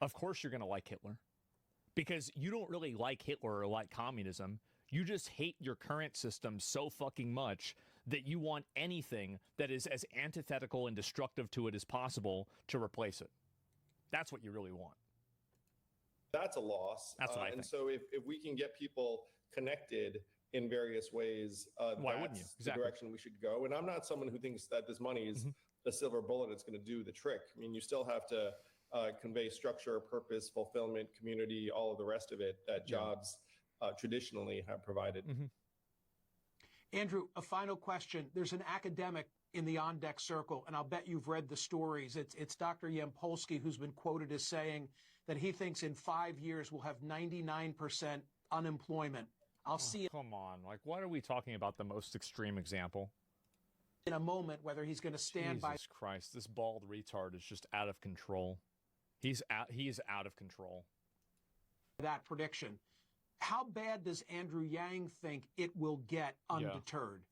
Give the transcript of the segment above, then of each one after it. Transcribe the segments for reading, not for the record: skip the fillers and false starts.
Of course you're going to like Hitler. Because you don't really like Hitler or like communism. You just hate your current system so fucking much that you want anything that is as antithetical and destructive to it as possible to replace it. That's what you really want. That's a loss. That's what I think. And so if we can get people connected in various ways, why wouldn't you? That's Exactly. the direction we should go. And I'm not someone who thinks that this money is the silver bullet that's going to do the trick. I mean, you still have to convey structure, purpose, fulfillment, community, all of the rest of it that jobs traditionally have provided. Andrew, a final question. There's an academic in the on-deck circle, and I'll bet you've read the stories. It's Dr. Yampolsky who's been quoted as saying that he thinks in 5 years we'll have 99% unemployment. I'll see it. Come on. Like, why are we talking about the most extreme example? In a moment whether he's going to stand by. Jesus Christ, this bald retard is just out of control. He's out of control. That prediction. How bad does Andrew Yang think it will get undeterred?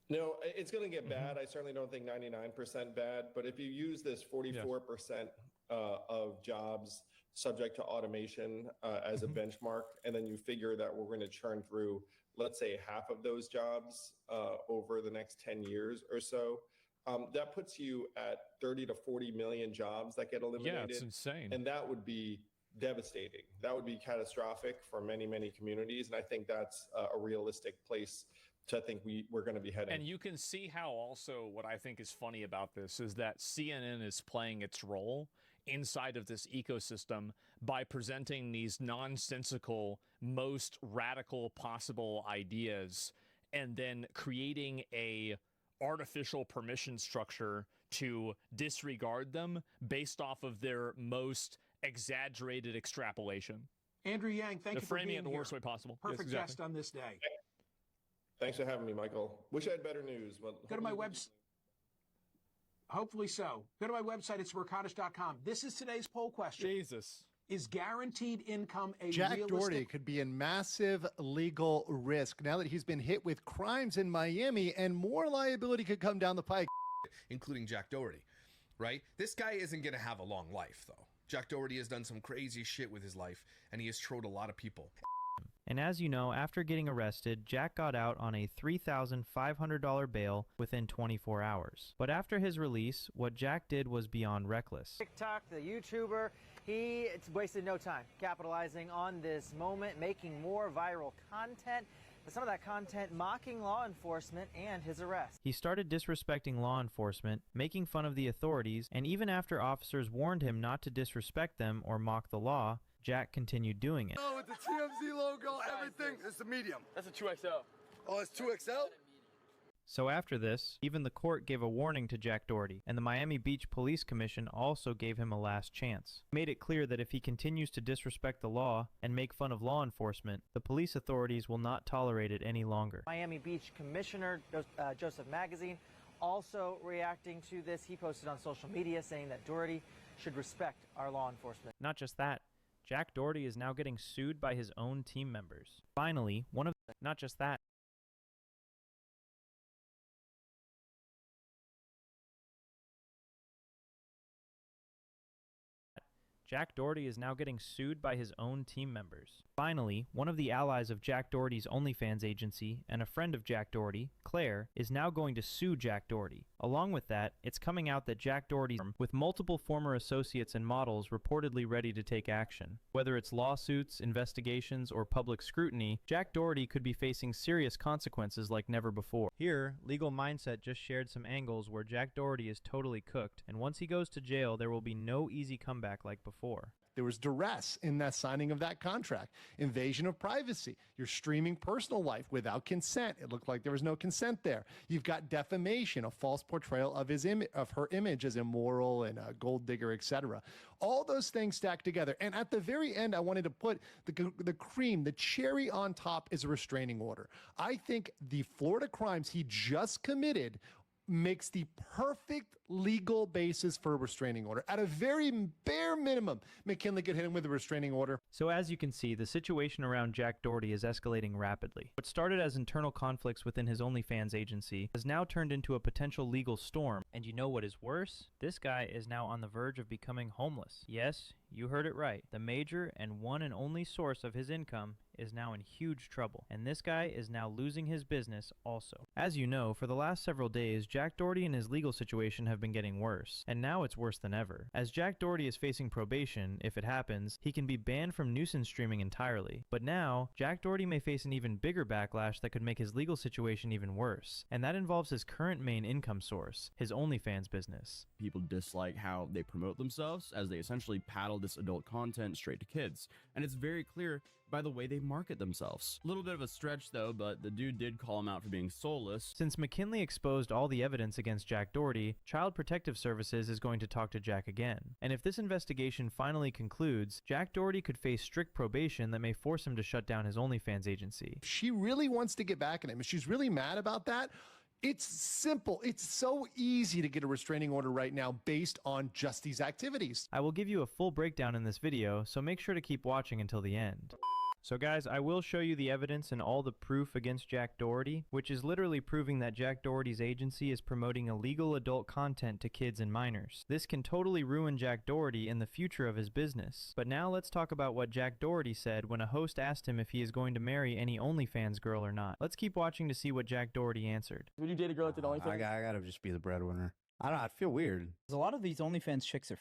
No, it's going to get bad. I certainly don't think 99% bad. But if you use this 44% of jobs subject to automation as a benchmark, and then you figure that we're going to churn through, let's say, half of those jobs over the next 10 years or so, that puts you at 30 to 40 million jobs that get eliminated. Yeah, it's insane. And that would be devastating. That would be catastrophic for many, many communities. And I think that's a realistic place to think we're going to be heading. And you can see how also what I think is funny about this is that CNN is playing its role inside of this ecosystem by presenting these nonsensical, most radical possible ideas and then creating a artificial permission structure to disregard them based off of their most exaggerated extrapolation. Andrew Yang, thank you for being here. Framing it in the worst way possible. Perfect guest on this day. Thanks for having me, Michael. Wish I had better news. But go to my website. Hopefully so. Go to my website. It's mercadish.com. This is today's poll question. Jesus. Is guaranteed income a Jack realistic... Doherty could be in massive legal risk now that he's been hit with crimes in Miami, and more liability could come down the pike. Including Jack Doherty, right? This guy isn't going to have a long life, though. Jack Doherty has done some crazy shit with his life, and he has trolled a lot of people. And as you know, after getting arrested, Jack got out on a $3,500 bail within 24 hours. But after his release, what Jack did was beyond reckless. TikTok, the YouTuber, it's wasted no time capitalizing on this moment, making more viral content. But some of that content mocking law enforcement and his arrest. He started disrespecting law enforcement, making fun of the authorities, and even after officers warned him not to disrespect them or mock the law, Jack continued doing it. Oh, with the TMZ logo, everything. It's a medium. That's a 2XL. Oh, it's 2XL? So after this, even the court gave a warning to Jack Doherty, and the Miami Beach Police Commission also gave him a last chance. Made it clear that if he continues to disrespect the law and make fun of law enforcement, the police authorities will not tolerate it any longer. Miami Beach Commissioner Joseph Magazine also reacting to this. He posted on social media saying that Doherty should respect our law enforcement. Not just that, Jack Doherty is now getting sued by his own team members. Finally, not just that, Jack Doherty is now getting sued by his own team members. Finally, one of the allies of Jack Doherty's OnlyFans agency and a friend of Jack Doherty, Claire, is now going to sue Jack Doherty. Along with that, it's coming out that Jack Doherty, with multiple former associates and models reportedly ready to take action. Whether it's lawsuits, investigations, or public scrutiny, Jack Doherty could be facing serious consequences like never before. Here, Legal Mindset just shared some angles where Jack Doherty is totally cooked, and once he goes to jail, there will be no easy comeback like before. There was duress in that signing of that contract. Invasion of privacy. You're streaming personal life without consent. It looked like there was no consent there. You've got defamation, a false portrayal of her image as immoral and a gold digger, etc. All those things stacked together. And at the very end, I wanted to put the cream, the cherry on top is a restraining order. I think the Florida crimes he just committed makes the perfect legal basis for a restraining order. At a very bare minimum, McKinley could hit him with a restraining order. So as you can see, the situation around Jack Doherty is escalating rapidly. What started as internal conflicts within his OnlyFans agency has now turned into a potential legal storm. And you know what is worse? This guy is now on the verge of becoming homeless. Yes, you heard it right. The major and one and only source of his income is now in huge trouble, and this guy is now losing his business also. As you know, for the last several days, Jack Doherty and his legal situation have been getting worse, and now it's worse than ever. As Jack Doherty is facing probation, if it happens, he can be banned from nuisance streaming entirely. But now, Jack Doherty may face an even bigger backlash that could make his legal situation even worse, and that involves his current main income source, his OnlyFans business. People dislike how they promote themselves, as they essentially paddle this adult content straight to kids, and it's very clear by the way they market themselves. A little bit of a stretch though, but the dude did call him out for being soulless. Since McKinley exposed all the evidence against Jack Doherty, Child Protective Services is going to talk to Jack again. And if this investigation finally concludes, Jack Doherty could face strict probation that may force him to shut down his OnlyFans agency. If she really wants to get back at him, if she's really mad about that, it's simple. It's so easy to get a restraining order right now based on just these activities. I will give you a full breakdown in this video, so make sure to keep watching until the end. So guys, I will show you the evidence and all the proof against Jack Doherty, which is literally proving that Jack Doherty's agency is promoting illegal adult content to kids and minors. This can totally ruin Jack Doherty and the future of his business. But now let's talk about what Jack Doherty said when a host asked him if he is going to marry any OnlyFans girl or not. Let's keep watching to see what Jack Doherty answered. Would you date a girl that did OnlyFans? I gotta just be the breadwinner. I don't know, I feel weird. A lot of these OnlyFans chicks are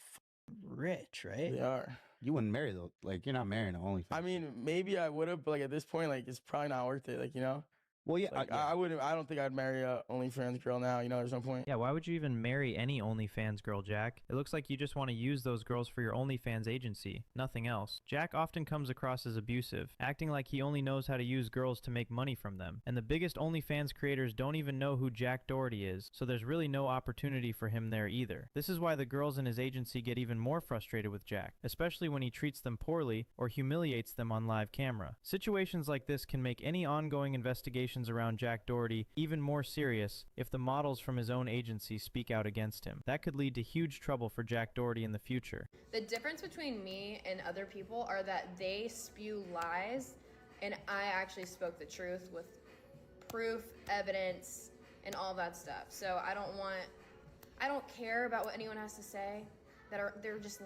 rich, right? They are. You wouldn't marry though. Like, you're not marrying an OnlyFans. I mean, maybe I would have, but like at this point, like it's probably not worth it. Like, you know. Well, yeah, like, I wouldn't. I don't think I'd marry a OnlyFans girl now. You know, there's no point. Yeah, why would you even marry any OnlyFans girl, Jack? It looks like you just want to use those girls for your OnlyFans agency, nothing else. Jack often comes across as abusive, acting like he only knows how to use girls to make money from them. And the biggest OnlyFans creators don't even know who Jack Doherty is, so there's really no opportunity for him there either. This is why the girls in his agency get even more frustrated with Jack, especially when he treats them poorly or humiliates them on live camera. Situations like this can make any ongoing investigations around Jack Doherty even more serious if the models from his own agency speak out against him. That could lead to huge trouble for Jack Doherty in the future. The difference between me and other people are that they spew lies and I actually spoke the truth with proof, evidence, and all that stuff. So I don't care about what anyone has to say. They're just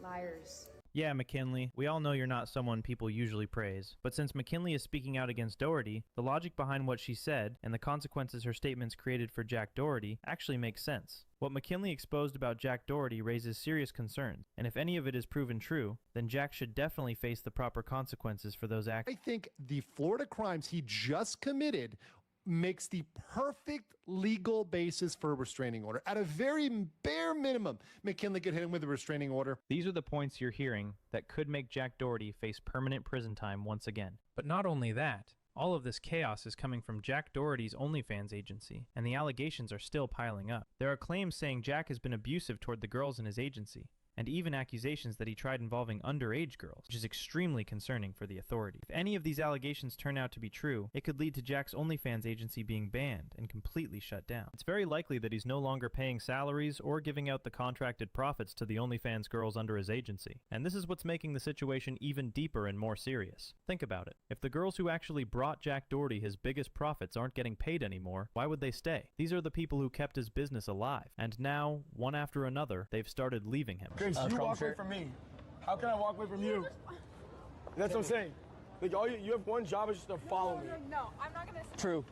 liars. Yeah, McKinley, we all know you're not someone people usually praise, but since McKinley is speaking out against Doherty, the logic behind what she said and the consequences her statements created for Jack Doherty actually makes sense. What McKinley exposed about Jack Doherty raises serious concerns, and if any of it is proven true, then Jack should definitely face the proper consequences for those acts. I think the Florida crimes he just committed makes the perfect legal basis for a restraining order. At a very bare minimum, McKinley could hit him with a restraining order. These are the points you're hearing that could make Jack Doherty face permanent prison time once again. But not only that, all of this chaos is coming from Jack Doherty's OnlyFans agency, and the allegations are still piling up. There are claims saying Jack has been abusive toward the girls in his agency, and even accusations that he tried involving underage girls, which is extremely concerning for the authorities. If any of these allegations turn out to be true, it could lead to Jack's OnlyFans agency being banned and completely shut down. It's very likely that he's no longer paying salaries or giving out the contracted profits to the OnlyFans girls under his agency. And this is what's making the situation even deeper and more serious. Think about it. If the girls who actually brought Jack Doherty his biggest profits aren't getting paid anymore, why would they stay? These are the people who kept his business alive. And now, one after another, they've started leaving him. Grace, you walk away from me. How can I walk away from you? That's what I'm saying. Like, all you have one job is just to follow me. No, I'm not gonna. True.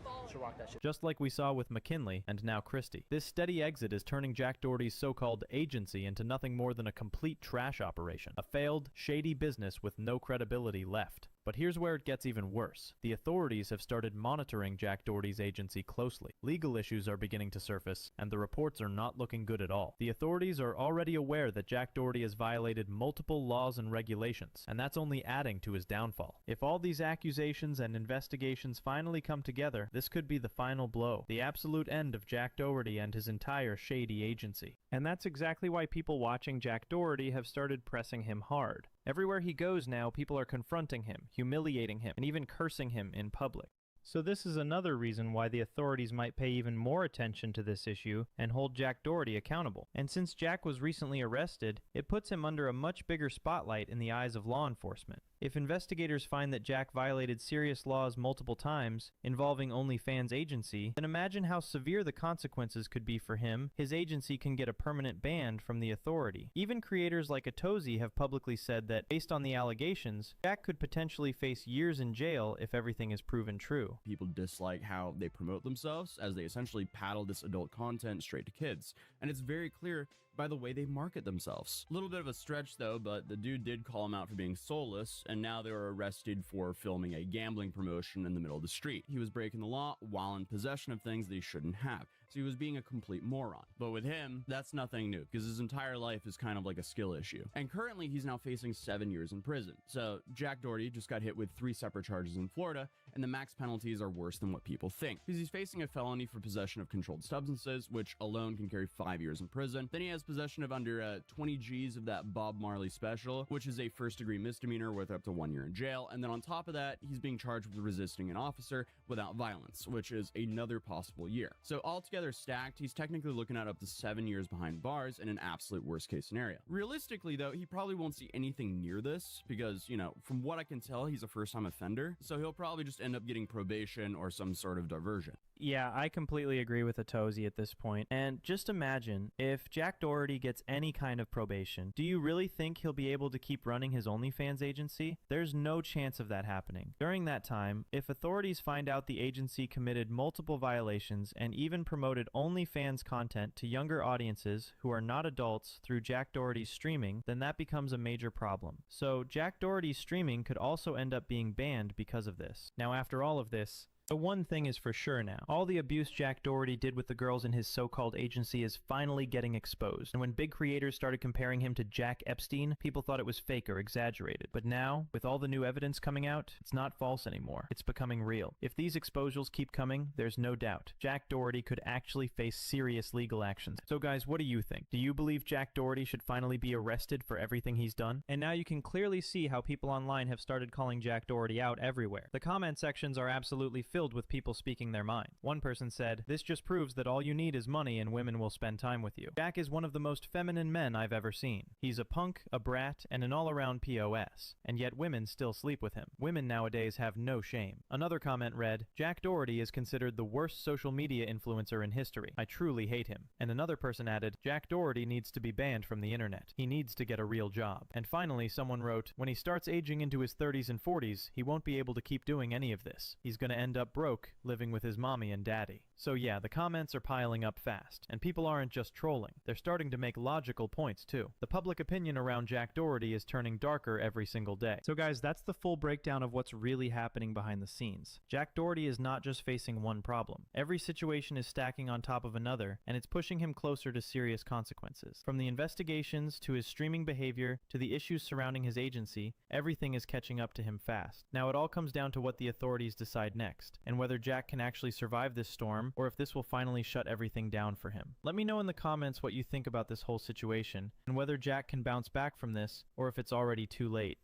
Just like we saw with McKinley and now Christie. This steady exit is turning Jack Doherty's so-called agency into nothing more than a complete trash operation. A failed, shady business with no credibility left. But here's where it gets even worse. The authorities have started monitoring Jack Doherty's agency closely. Legal issues are beginning to surface, and the reports are not looking good at all. The authorities are already aware that Jack Doherty has violated multiple laws and regulations, and that's only adding to his downfall. If all these accusations and investigations finally come together, this could be the final blow, the absolute end of Jack Doherty and his entire shady agency. And that's exactly why people watching Jack Doherty have started pressing him hard. Everywhere he goes now, people are confronting him, humiliating him, and even cursing him in public. So this is another reason why the authorities might pay even more attention to this issue and hold Jack Doherty accountable. And since Jack was recently arrested, it puts him under a much bigger spotlight in the eyes of law enforcement. If investigators find that Jack violated serious laws multiple times involving OnlyFans agency, then imagine how severe the consequences could be for him. His agency can get a permanent ban from the authority. Even creators like Atozi have publicly said that, based on the allegations, Jack could potentially face years in jail if everything is proven true. People dislike how they promote themselves, as they essentially paddle this adult content straight to kids. And it's very clear by the way they market themselves. A little bit of a stretch though, but the dude did call him out for being soulless, and now they were arrested for filming a gambling promotion in the middle of the street. He was breaking the law while in possession of things that he shouldn't have. So he was being a complete moron. But with him, that's nothing new, because his entire life is kind of like a skill issue. And currently he's now facing 7 years in prison. So Jack Doherty just got hit with 3 separate charges in Florida, and the max penalties are worse than what people think. Because he's facing a felony for possession of controlled substances, which alone can carry 5 years in prison. Then he has possession of under 20 G's of that Bob Marley special, which is a first-degree misdemeanor with up to 1 year in jail. And then on top of that, he's being charged with resisting an officer without violence, which is another possible year. So altogether stacked, he's technically looking at up to 7 years behind bars in an absolute worst-case scenario. Realistically, though, he probably won't see anything near this because, you know, from what I can tell, he's a first-time offender, so he'll probably just end up getting probation or some sort of diversion. Yeah, I completely agree with Atozi at this point. And just imagine, if Jack Doherty gets any kind of probation, do you really think he'll be able to keep running his OnlyFans agency? There's no chance of that happening. During that time, if authorities find out the agency committed multiple violations and even promoted OnlyFans content to younger audiences who are not adults through Jack Doherty's streaming, then that becomes a major problem. So Jack Doherty's streaming could also end up being banned because of this. Now, after all of this, the one thing is for sure now. All the abuse Jack Doherty did with the girls in his so-called agency is finally getting exposed. And when big creators started comparing him to Jack Epstein, people thought it was fake or exaggerated. But now, with all the new evidence coming out, it's not false anymore. It's becoming real. If these exposures keep coming, there's no doubt Jack Doherty could actually face serious legal actions. So guys, what do you think? Do you believe Jack Doherty should finally be arrested for everything he's done? And now you can clearly see how people online have started calling Jack Doherty out everywhere. The comment sections are absolutely filled with people speaking their mind. One person said, "This just proves that all you need is money and women will spend time with you. Jack is one of the most feminine men I've ever seen. He's a punk, a brat, and an all-around POS. And yet women still sleep with him. Women nowadays have no shame." Another comment read, "Jack Doherty is considered the worst social media influencer in history. I truly hate him." And another person added, "Jack Doherty needs to be banned from the internet. He needs to get a real job." And finally, someone wrote, "When he starts aging into his 30s and 40s, he won't be able to keep doing any of this. He's gonna end up broke, living with his mommy and daddy." So yeah, the comments are piling up fast, and people aren't just trolling, they're starting to make logical points too. The public opinion around Jack Doherty is turning darker every single day. So guys, that's the full breakdown of what's really happening behind the scenes. Jack Doherty is not just facing one problem. Every situation is stacking on top of another, and it's pushing him closer to serious consequences. From the investigations, to his streaming behavior, to the issues surrounding his agency, everything is catching up to him fast. Now it all comes down to what the authorities decide next, and whether Jack can actually survive this storm, or if this will finally shut everything down for him. Let me know in the comments what you think about this whole situation, and whether Jack can bounce back from this, or if it's already too late.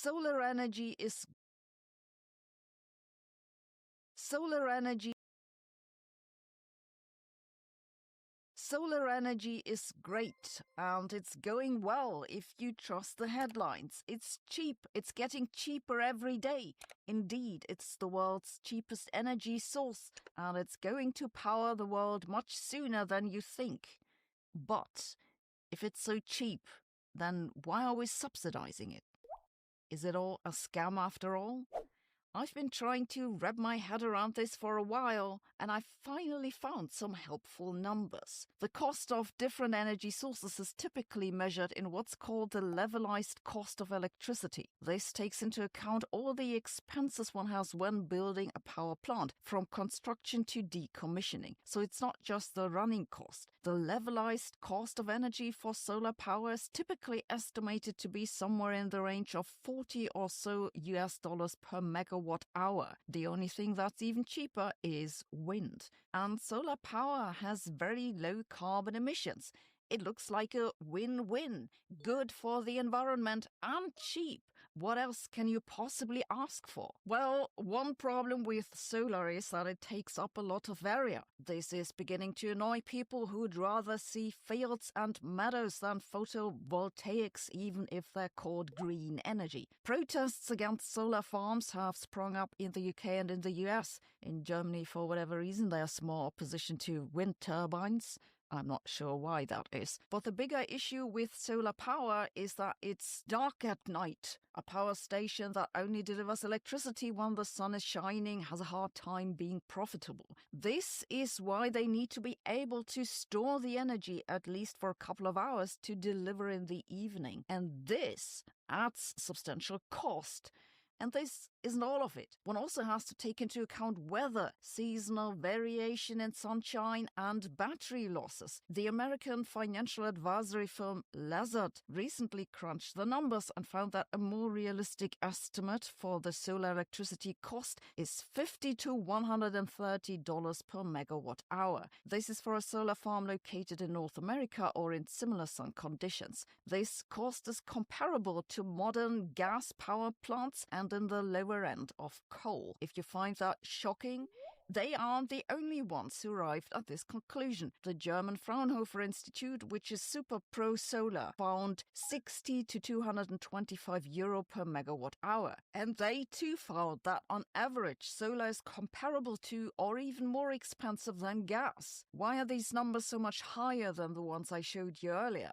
Solar energy is Solar energy is great, and it's going well if you trust the headlines. It's cheap. It's getting cheaper every day. Indeed, it's the world's cheapest energy source, and it's going to power the world much sooner than you think. But if it's so cheap, then why are we subsidizing it? Is it all a scam after all? I've been trying to wrap my head around this for a while, and I finally found some helpful numbers. The cost of different energy sources is typically measured in what's called the levelized cost of electricity. This takes into account all the expenses one has when building a power plant, from construction to decommissioning. So it's not just the running cost. The levelized cost of energy for solar power is typically estimated to be somewhere in the range of $40 or so US dollars per megawatt hour. The only thing that's even cheaper is wind. And solar power has very low carbon emissions. It looks like a win-win. Good for the environment and cheap. What else can you possibly ask for? Well, one problem with solar is that it takes up a lot of area. This is beginning to annoy people who'd rather see fields and meadows than photovoltaics, even if they're called green energy. Protests against solar farms have sprung up in the UK and in the US. In Germany, for whatever reason, there's more opposition to wind turbines. I'm not sure why that is. But the bigger issue with solar power is that it's dark at night. A power station that only delivers electricity when the sun is shining has a hard time being profitable. This is why they need to be able to store the energy at least for a couple of hours to deliver in the evening. And this adds substantial cost. And this isn't all of it. One also has to take into account weather, seasonal variation in sunshine, and battery losses. The American financial advisory firm Lazard recently crunched the numbers and found that a more realistic estimate for the solar electricity cost is $50 to $130 per megawatt hour. This is for a solar farm located in North America or in similar sun conditions. This cost is comparable to modern gas power plants and in the lower end of coal. If you find that shocking, they aren't the only ones who arrived at this conclusion. The German Fraunhofer Institute, which is super pro-solar, found 60 to 225 euro per megawatt hour. And they too found that on average, solar is comparable to or even more expensive than gas. Why are these numbers so much higher than the ones I showed you earlier?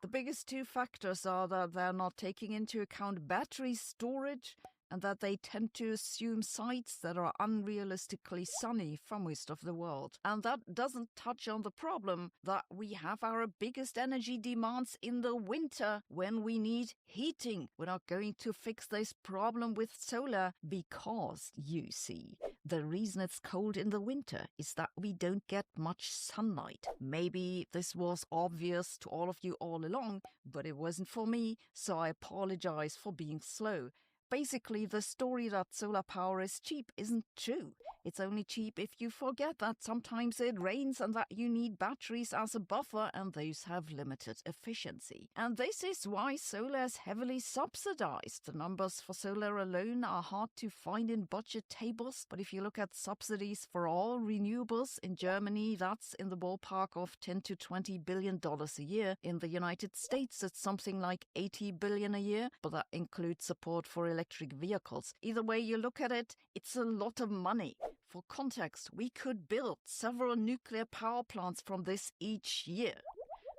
The biggest two factors are that they're not taking into account battery storage and that they tend to assume sites that are unrealistically sunny for most of the world. And that doesn't touch on the problem that we have our biggest energy demands in the winter when we need heating. We're not going to fix this problem with solar because, you see, the reason it's cold in the winter is that we don't get much sunlight. Maybe this was obvious to all of you all along, but it wasn't for me, so I apologize for being slow. Basically, the story that solar power is cheap isn't true. It's only cheap if you forget that sometimes it rains and that you need batteries as a buffer, and those have limited efficiency. And this is why solar is heavily subsidized. The numbers for solar alone are hard to find in budget tables, but if you look at subsidies for all renewables in Germany, that's in the ballpark of $10 to $20 billion a year. In the United States, it's something like $80 billion a year, but that includes support for electric vehicles. Either way you look at it, it's a lot of money. For context, we could build several nuclear power plants from this each year.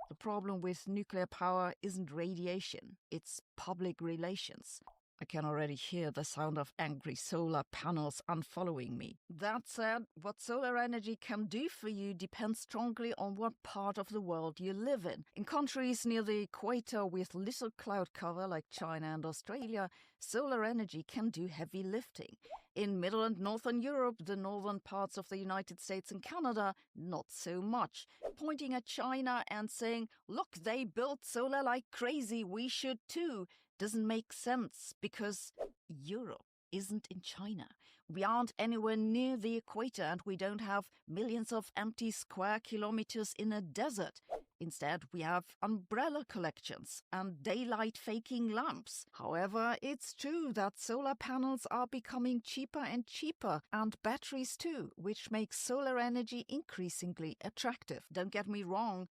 The problem with nuclear power isn't radiation, it's public relations. I can already hear the sound of angry solar panels unfollowing me. That said, what solar energy can do for you depends strongly on what part of the world you live in. In countries near the equator with little cloud cover like China and Australia, solar energy can do heavy lifting. In Middle and Northern Europe, the northern parts of the United States and Canada, not so much. Pointing at China and saying, look, they built solar like crazy, we should too, doesn't make sense because Europe isn't in China. We aren't anywhere near the equator and we don't have millions of empty square kilometers in a desert. Instead, we have umbrella collections and daylight faking lamps. However, it's true that solar panels are becoming cheaper and cheaper, and batteries too, which makes solar energy increasingly attractive. Don't get me wrong,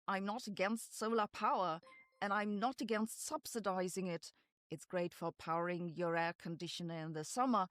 I'm not against solar power, and I'm not against subsidizing it. It's great for powering your air conditioner in the summer,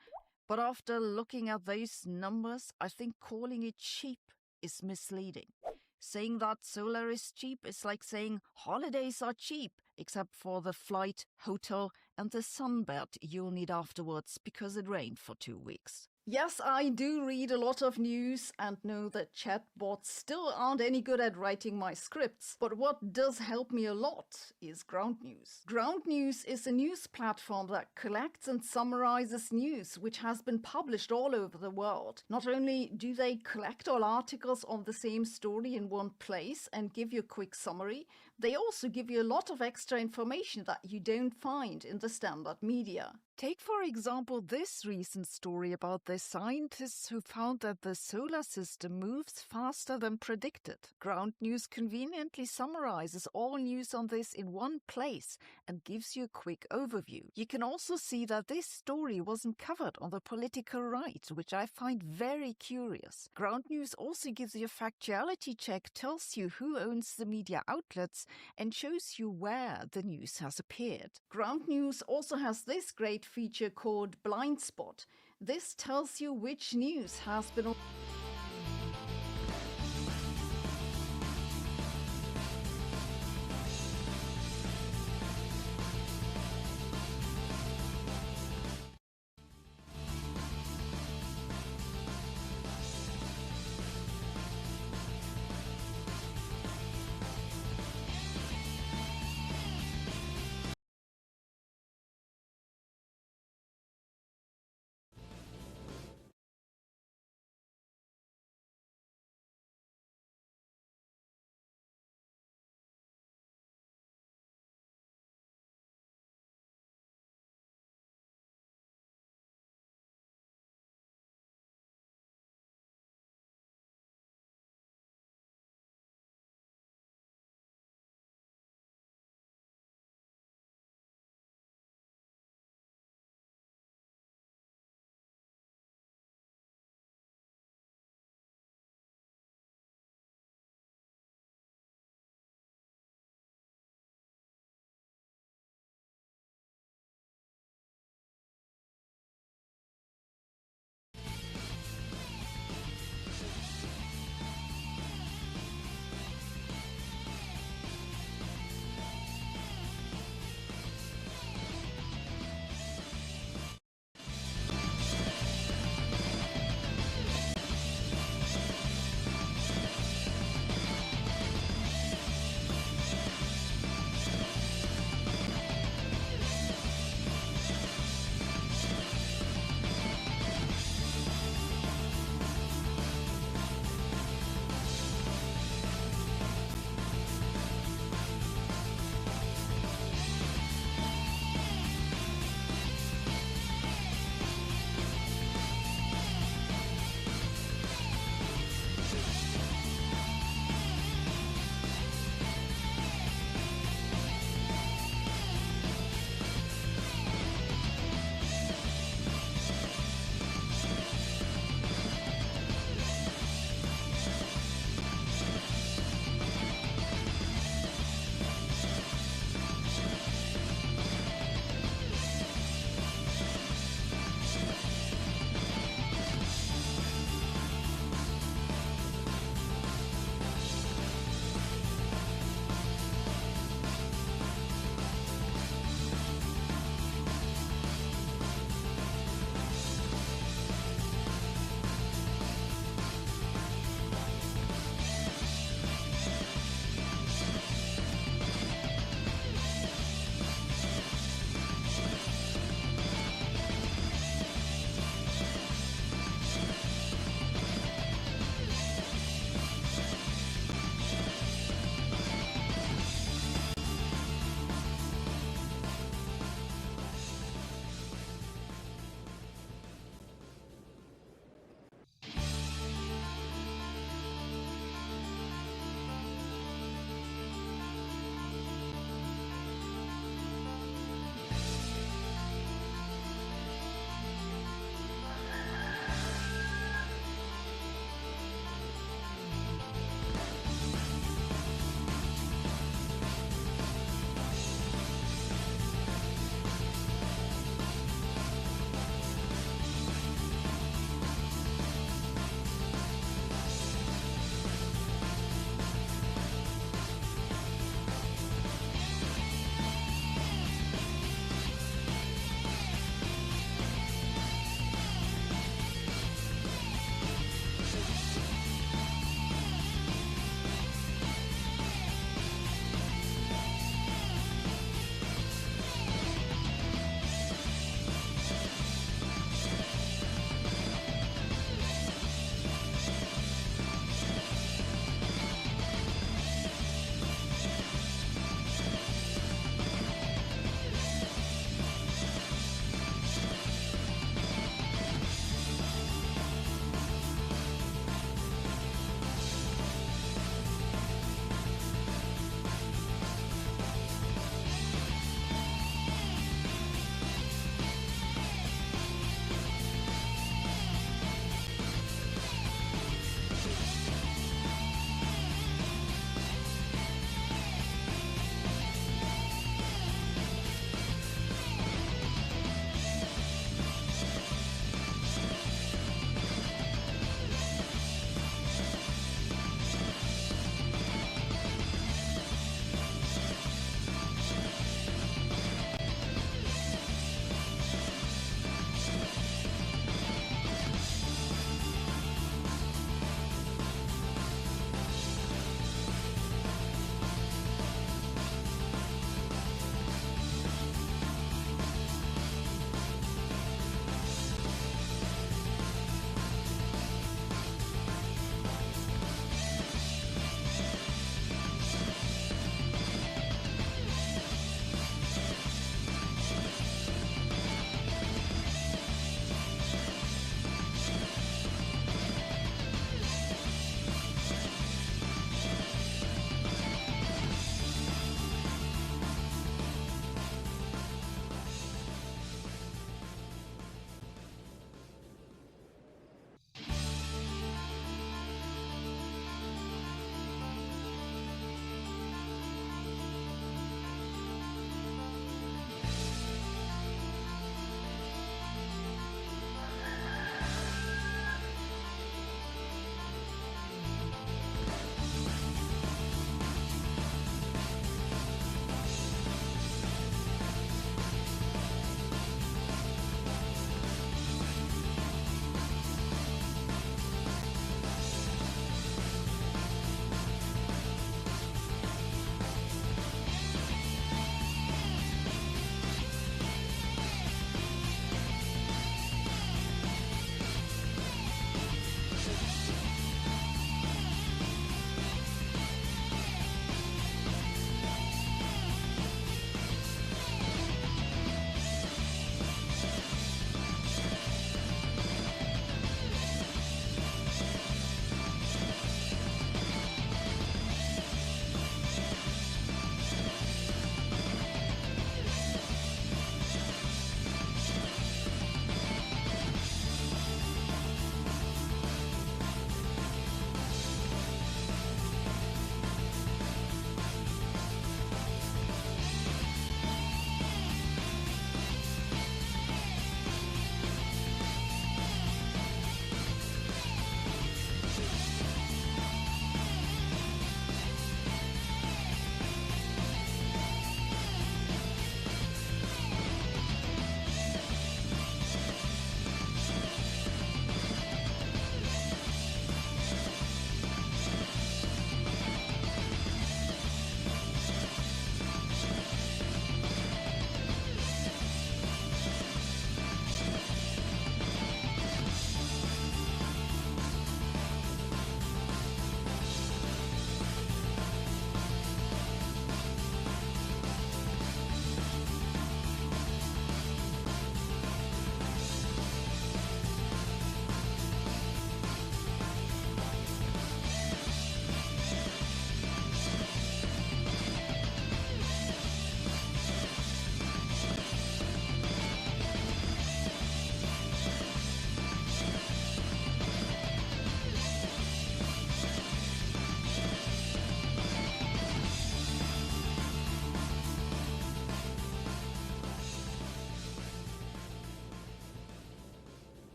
but after looking at those numbers, I think calling it cheap is misleading. Saying that solar is cheap is like saying holidays are cheap, except for the flight, hotel, and the sunbed you'll need afterwards because it rained for 2 weeks. Yes, I do read a lot of news and know that chatbots still aren't any good at writing my scripts, but what does help me a lot is Ground News. Ground News is a news platform that collects and summarizes news which has been published all over the world. Not only do they collect all articles on the same story in one place and give you a quick summary, they also give you a lot of extra information that you don't find in the standard media. Take, for example, this recent story about the scientists who found that the solar system moves faster than predicted. Ground News conveniently summarizes all news on this in one place and gives you a quick overview. You can also see that this story wasn't covered on the political right, which I find very curious. Ground News also gives you a factuality check, tells you who owns the media outlets, and shows you where the news has appeared. Ground News also has this great feature called Blind Spot. This tells you which news has been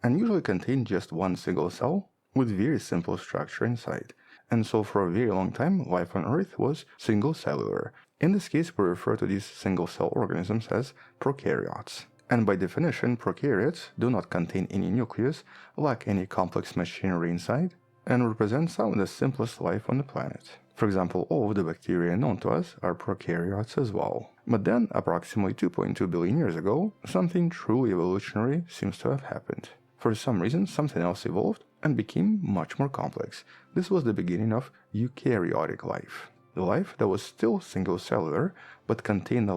and usually contain just one single cell with very simple structure inside. And so for a very long time, life on Earth was single cellular. In this case, we refer to these single cell organisms as prokaryotes. And by definition, prokaryotes do not contain any nucleus, lack any complex machinery inside, and represent some of the simplest life on the planet. For example, all of the bacteria known to us are prokaryotes as well. But then, approximately 2.2 billion years ago, something truly evolutionary seems to have happened. For some reason, something else evolved and became much more complex. This was the beginning of eukaryotic life. The life that was still single-cellular, but contained a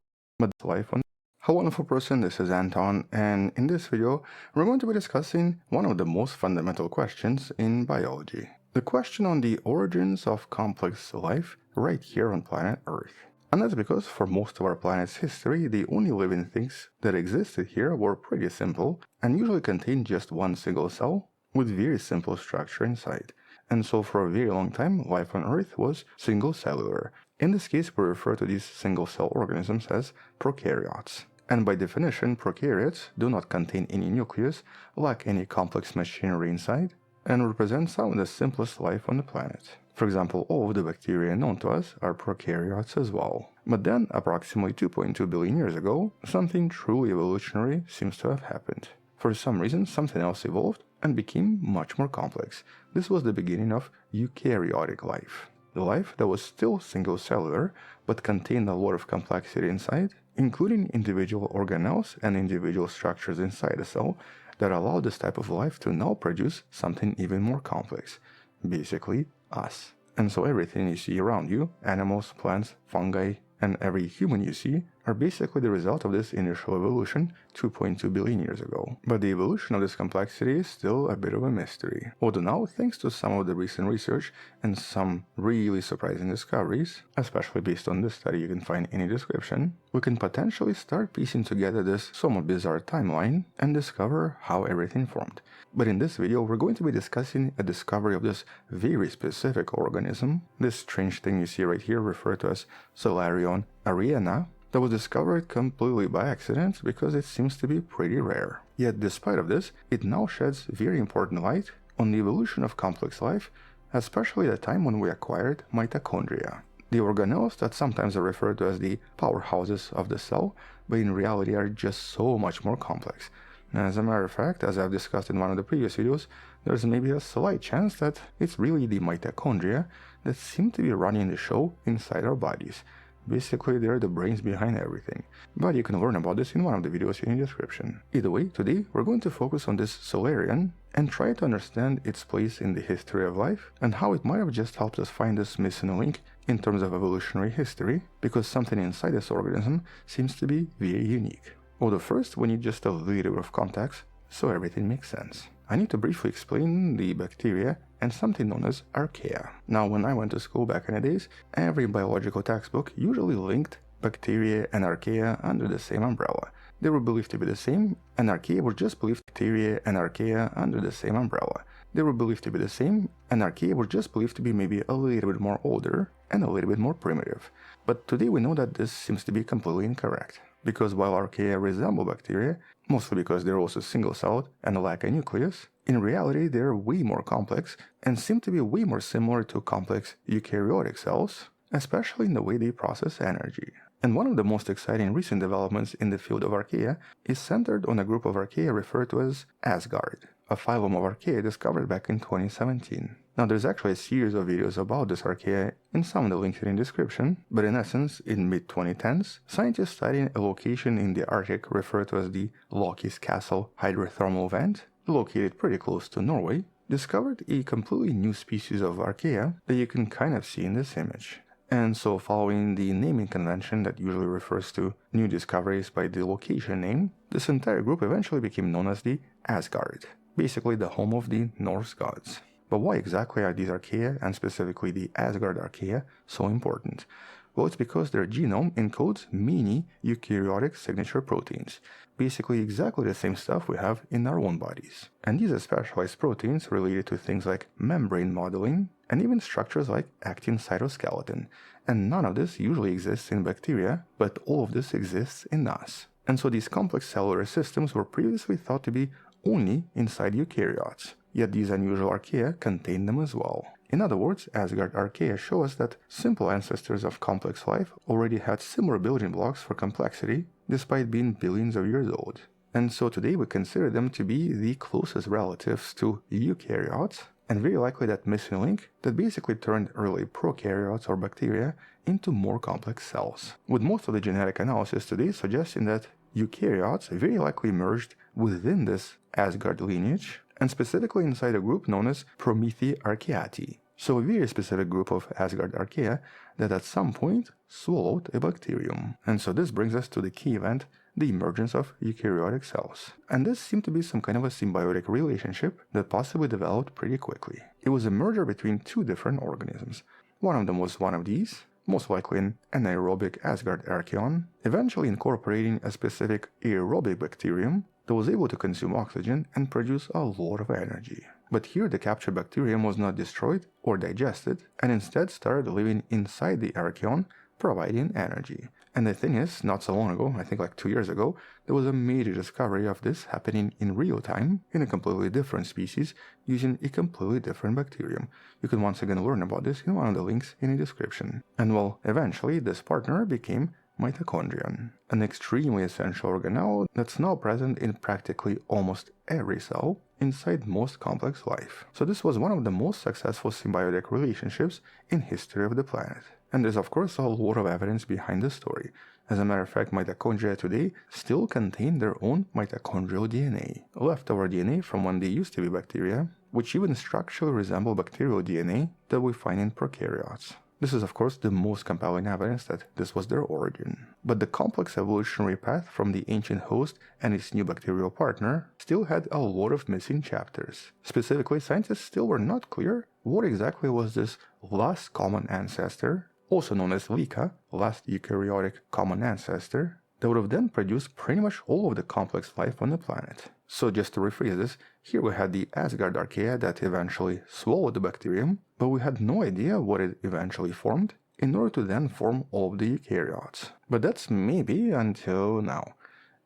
life on. Hello wonderful person, this is Anton, and in this video, we're going to be discussing one of the most fundamental questions in biology. The question on the origins of complex life right here on planet Earth. And that's because for most of our planet's history, the only living things that existed here were pretty simple and usually contained just one single cell with very simple structure inside. And so for a very long time, life on Earth was single cellular. In this case, we refer to these single cell organisms as prokaryotes. And by definition, prokaryotes do not contain any nucleus, lack any complex machinery inside, and represent some of the simplest life on the planet. For example, all of the bacteria known to us are prokaryotes as well. But then, approximately 2.2 billion years ago, something truly evolutionary seems to have happened. For some reason, something else evolved and became much more complex. This was the beginning of eukaryotic life. The life that was still single-cellular, but contained a lot of complexity inside, including individual organelles and individual structures inside a cell that allow this type of life to now produce something even more complex. Basically, us. And so everything you see around you, animals, plants, fungi, and every human you see, are basically the result of this initial evolution 2.2 billion years ago. But the evolution of this complexity is still a bit of a mystery. Although now, thanks to some of the recent research and some really surprising discoveries, especially based on this study you can find in the description, we can potentially start piecing together this somewhat bizarre timeline and discover how everything formed. But in this video, we're going to be discussing a discovery of this very specific organism, this strange thing you see right here referred to as Solarion ariana, that was discovered completely by accident because it seems to be pretty rare. Yet despite of this, it now sheds very important light on the evolution of complex life, especially the time when we acquired mitochondria. The organelles that sometimes are referred to as the powerhouses of the cell, but in reality are just so much more complex. As a matter of fact, as I've discussed in one of the previous videos, there's maybe a slight chance that it's really the mitochondria that seem to be running the show inside our bodies. Basically, they're the brains behind everything. But you can learn about this in one of the videos in the description. Either way, today we're going to focus on this Solarion and try to understand its place in the history of life and how it might have just helped us find this missing link in terms of evolutionary history, because something inside this organism seems to be very unique. Although first, we need just a little bit of context so everything makes sense. I need to briefly explain the bacteria and something known as archaea. Now, when I went to school back in the days, every biological textbook usually linked bacteria and archaea under the same umbrella. They were believed to be the same, and archaea were just believed bacteria and archaea under the same umbrella. They were believed to be the same, and archaea were just believed to be maybe a little bit more older and a little bit more primitive. But today we know that this seems to be completely incorrect. Because while archaea resemble bacteria, mostly because they're also single-celled and lack a nucleus, in reality they're way more complex and seem to be way more similar to complex eukaryotic cells, especially in the way they process energy. And one of the most exciting recent developments in the field of archaea is centered on a group of archaea referred to as Asgard, a phylum of archaea discovered back in 2017. Now, there's actually a series of videos about this archaea in some of the links in the description, but in essence, in mid-2010s, scientists studying a location in the Arctic referred to as the Loki's Castle hydrothermal vent, located pretty close to Norway, discovered a completely new species of archaea that you can kind of see in this image. And so, following the naming convention that usually refers to new discoveries by the location name, this entire group eventually became known as the Asgard, basically the home of the Norse gods. But why exactly are these archaea, and specifically the Asgard archaea, so important? Well, it's because their genome encodes many eukaryotic signature proteins, basically exactly the same stuff we have in our own bodies. And these are specialized proteins related to things like membrane modeling, and even structures like actin cytoskeleton. And none of this usually exists in bacteria, but all of this exists in us. And so these complex cellular systems were previously thought to be only inside eukaryotes, yet these unusual archaea contain them as well. In other words, Asgard archaea show us that simple ancestors of complex life already had similar building blocks for complexity, despite being billions of years old. And so today we consider them to be the closest relatives to eukaryotes, and very likely that missing link that basically turned early prokaryotes or bacteria into more complex cells. With most of the genetic analysis today suggesting that eukaryotes very likely emerged within this Asgard lineage, and specifically inside a group known as Promethearchaeae, so a very specific group of Asgard archaea that at some point swallowed a bacterium. And so this brings us to the key event, the emergence of eukaryotic cells. And this seemed to be some kind of a symbiotic relationship that possibly developed pretty quickly. It was a merger between two different organisms. One of them was one of these, most likely an anaerobic Asgard archaeon, eventually incorporating a specific aerobic bacterium that was able to consume oxygen and produce a lot of energy. But here the captured bacterium was not destroyed or digested, and instead started living inside the archaeon, providing energy. And the thing is, not so long ago, I think like 2 years ago, there was a major discovery of this happening in real time in a completely different species using a completely different bacterium. You can once again learn about this in one of the links in the description. And well, eventually this partner became mitochondrion, an extremely essential organelle that's now present in practically almost every cell inside most complex life. So this was one of the most successful symbiotic relationships in history of the planet. And there's of course a lot of evidence behind the story. As a matter of fact, mitochondria today still contain their own mitochondrial DNA, leftover DNA from when they used to be bacteria, which even structurally resemble bacterial DNA that we find in prokaryotes. This is of course the most compelling evidence that this was their origin. But the complex evolutionary path from the ancient host and its new bacterial partner still had a lot of missing chapters. Specifically, scientists still were not clear what exactly was this last common ancestor, also known as LICA, last eukaryotic common ancestor, that would have then produced pretty much all of the complex life on the planet. So just to rephrase this, here we had the Asgard archaea that eventually swallowed the bacterium, but we had no idea what it eventually formed in order to then form all of the eukaryotes. But that's maybe until now.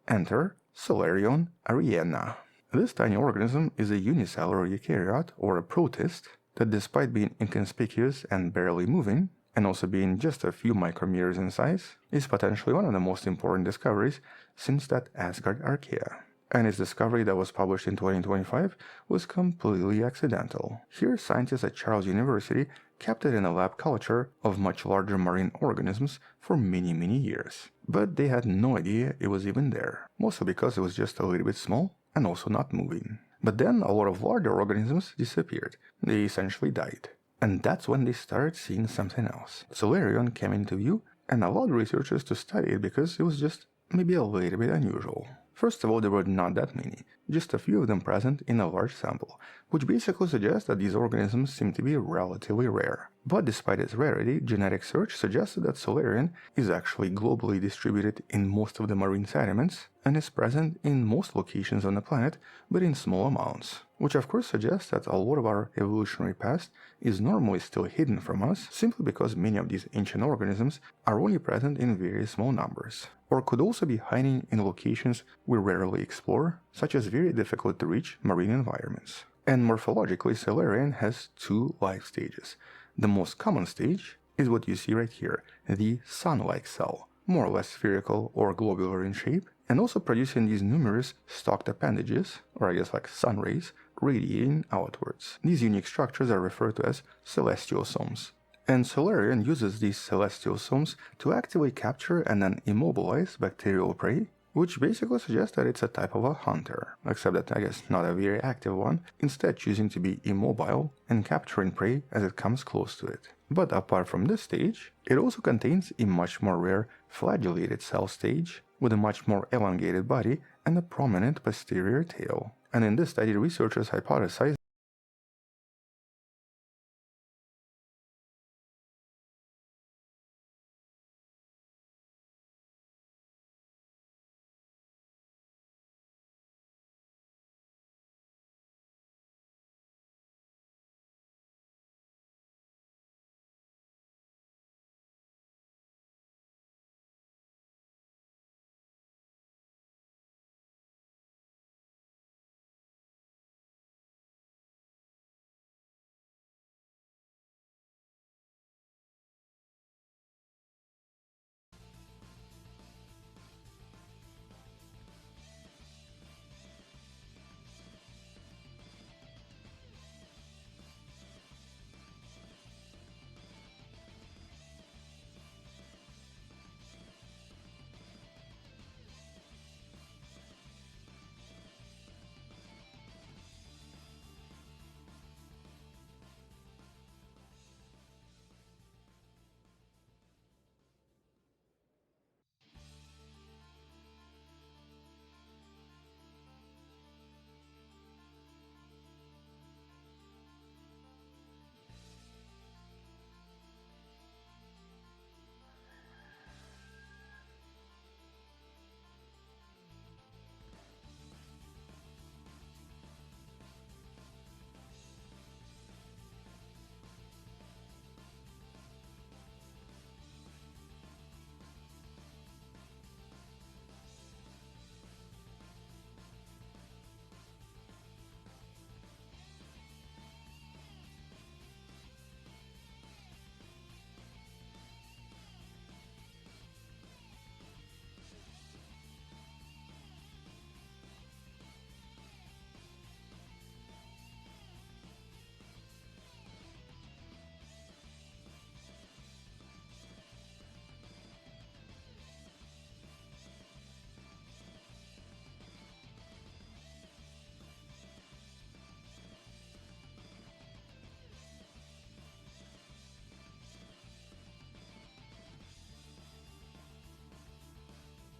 Enter Solarion ariana. This tiny organism is a unicellular eukaryote or a protist that, despite being inconspicuous and barely moving, and also being just a few micrometers in size, is potentially one of the most important discoveries since that Asgard archaea. And its discovery that was published in 2025 was completely accidental. Here, scientists at Charles University kept it in a lab culture of much larger marine organisms for many years. But they had no idea it was even there, mostly because it was just a little bit small and also not moving. But then a lot of larger organisms disappeared. They essentially died. And that's when they started seeing something else. Solarion came into view and allowed researchers to study it because it was just maybe a little bit unusual. First of all, there were not that many, just a few of them present in a large sample, which basically suggests that these organisms seem to be relatively rare. But despite its rarity, genetic search suggested that Solarion is actually globally distributed in most of the marine sediments and is present in most locations on the planet, but in small amounts. Which of course suggests that a lot of our evolutionary past is normally still hidden from us, simply because many of these ancient organisms are only present in very small numbers, or could also be hiding in locations we rarely explore, such as very difficult to reach marine environments. And morphologically, Solarion has two life stages. The most common stage is what you see right here, the sun-like cell, more or less spherical or globular in shape, and also producing these numerous stalked appendages, or I guess like sun rays, radiating outwards. These unique structures are referred to as celestiosomes. And Solarion uses these celestiosomes to actively capture and then immobilize bacterial prey, which basically suggests that it's a type of a hunter, except that I guess not a very active one, instead choosing to be immobile and capturing prey as it comes close to it. But apart from this stage, it also contains a much more rare flagellated cell stage with a much more elongated body and a prominent posterior tail. And in this study, researchers hypothesized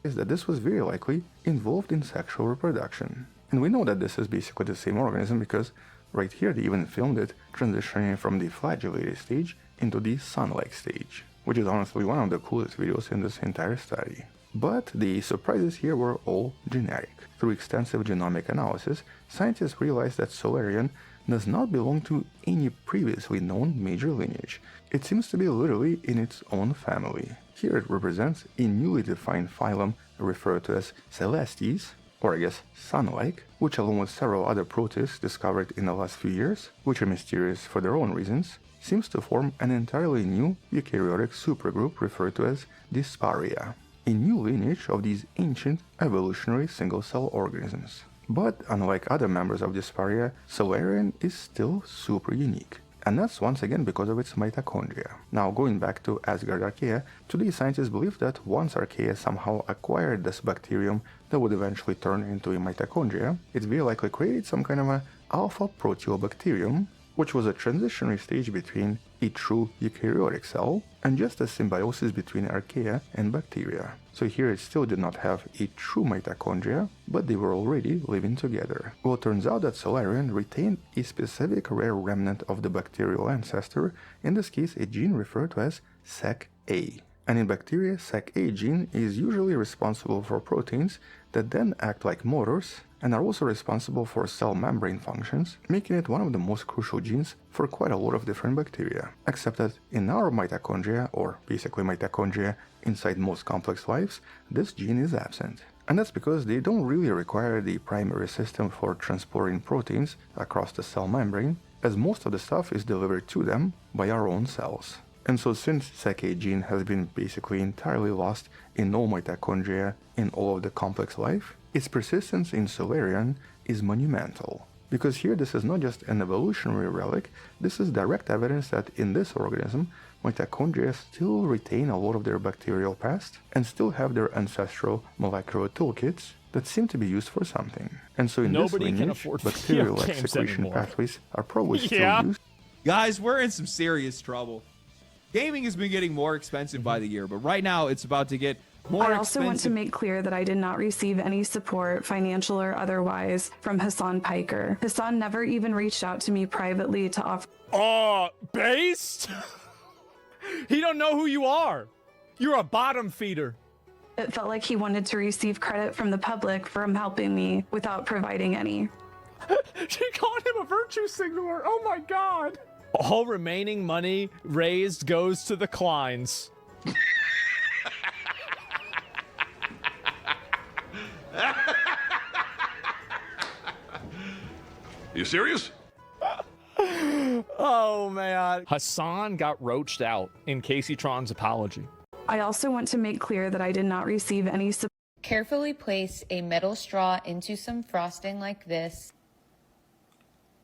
is that this was very likely involved in sexual reproduction. And we know that this is basically the same organism because right here they even filmed it transitioning from the flagellated stage into the sun-like stage, which is honestly one of the coolest videos in this entire study. But the surprises here were all genetic. Through extensive genomic analysis, scientists realized that Solarian does not belong to any previously known major lineage. It seems to be literally in its own family. Here it represents a newly defined phylum referred to as Celestes, or I guess sun-like, which along with several other protists discovered in the last few years, which are mysterious for their own reasons, seems to form an entirely new eukaryotic supergroup referred to as Disparia, a new lineage of these ancient evolutionary single-cell organisms. But unlike other members of Disparia, Solarian is still super unique. And that's once again because of its mitochondria. Now, going back to Asgard archaea, today scientists believe that once archaea somehow acquired this bacterium that would eventually turn into a mitochondria, it very likely created some kind of a alpha proteobacterium, which was a transitionary stage between a true eukaryotic cell and just a symbiosis between archaea and bacteria. So here it still did not have a true mitochondria, but they were already living together. Well, it turns out that Solarian retained a specific rare remnant of the bacterial ancestor, in this case a gene referred to as SEC-A. And in bacteria, SEC-A gene is usually responsible for proteins that then act like motors and are also responsible for cell membrane functions, making it one of the most crucial genes for quite a lot of different bacteria. Except that in our mitochondria, or basically mitochondria inside most complex lives, this gene is absent. And that's because they don't really require the primary system for transporting proteins across the cell membrane, as most of the stuff is delivered to them by our own cells. And so since SEC-A gene has been basically entirely lost in all mitochondria in all of the complex life, its persistence in Solarian is monumental. Because here this is not just an evolutionary relic, this is direct evidence that in this organism, mitochondria still retain a lot of their bacterial past and still have their ancestral molecular toolkits that seem to be used for something. And so in Nobody this can lineage, afford bacterial video games excretion anymore. pathways are probably still used. Guys, we're in some serious trouble. Gaming has been getting more expensive by the year, but right now it's about to get more I also want to expensive. make clear that I did not receive any support, financial or otherwise, from Hassan Piker. Hassan never even reached out to me privately to offer. Based? He don't know who you are. You're a bottom feeder. It felt like he wanted to receive credit from the public for him helping me without providing any. She called him a virtue signaler. Oh my god. All remaining money raised goes to the Kleins. You serious? Oh man. Hassan got roached out in Casey Tron's apology. I also want to make clear that I did not receive any support. Carefully place a metal straw into some frosting like this.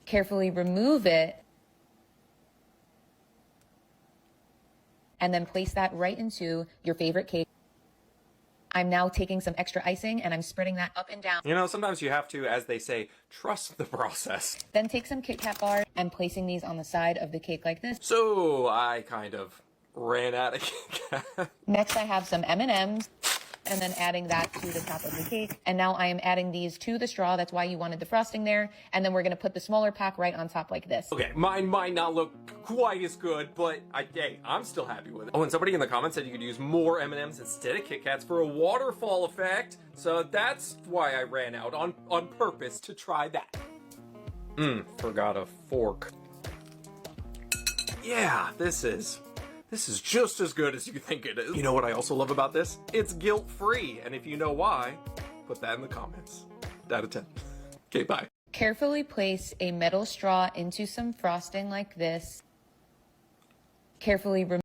Carefully remove it. And then place that right into your favorite cake. I'm now taking some extra icing and I'm spreading that up and down. You know, sometimes you have to, as they say, trust the process. Then take some Kit Kat bars and placing these on the side of the cake like this. So I kind of ran out of Kit Kat. Next I have some M&Ms and then adding that to the top of the cake. And now I am adding these to the straw. That's why you wanted the frosting there. And then we're going to put the smaller pack right on top like this. Okay, mine might not look quite as good, but hey, I'm still happy with it. Oh, and somebody in the comments said you could use more M&Ms instead of Kit Kats for a waterfall effect. So that's why I ran out on purpose to try that. Forgot a fork. Yeah, this is just as good as you think it is. You know what I also love about this? It's guilt-free, and if you know why, put that in the comments. Out of 10. Okay, bye. Carefully place a metal straw into some frosting like this. Carefully remove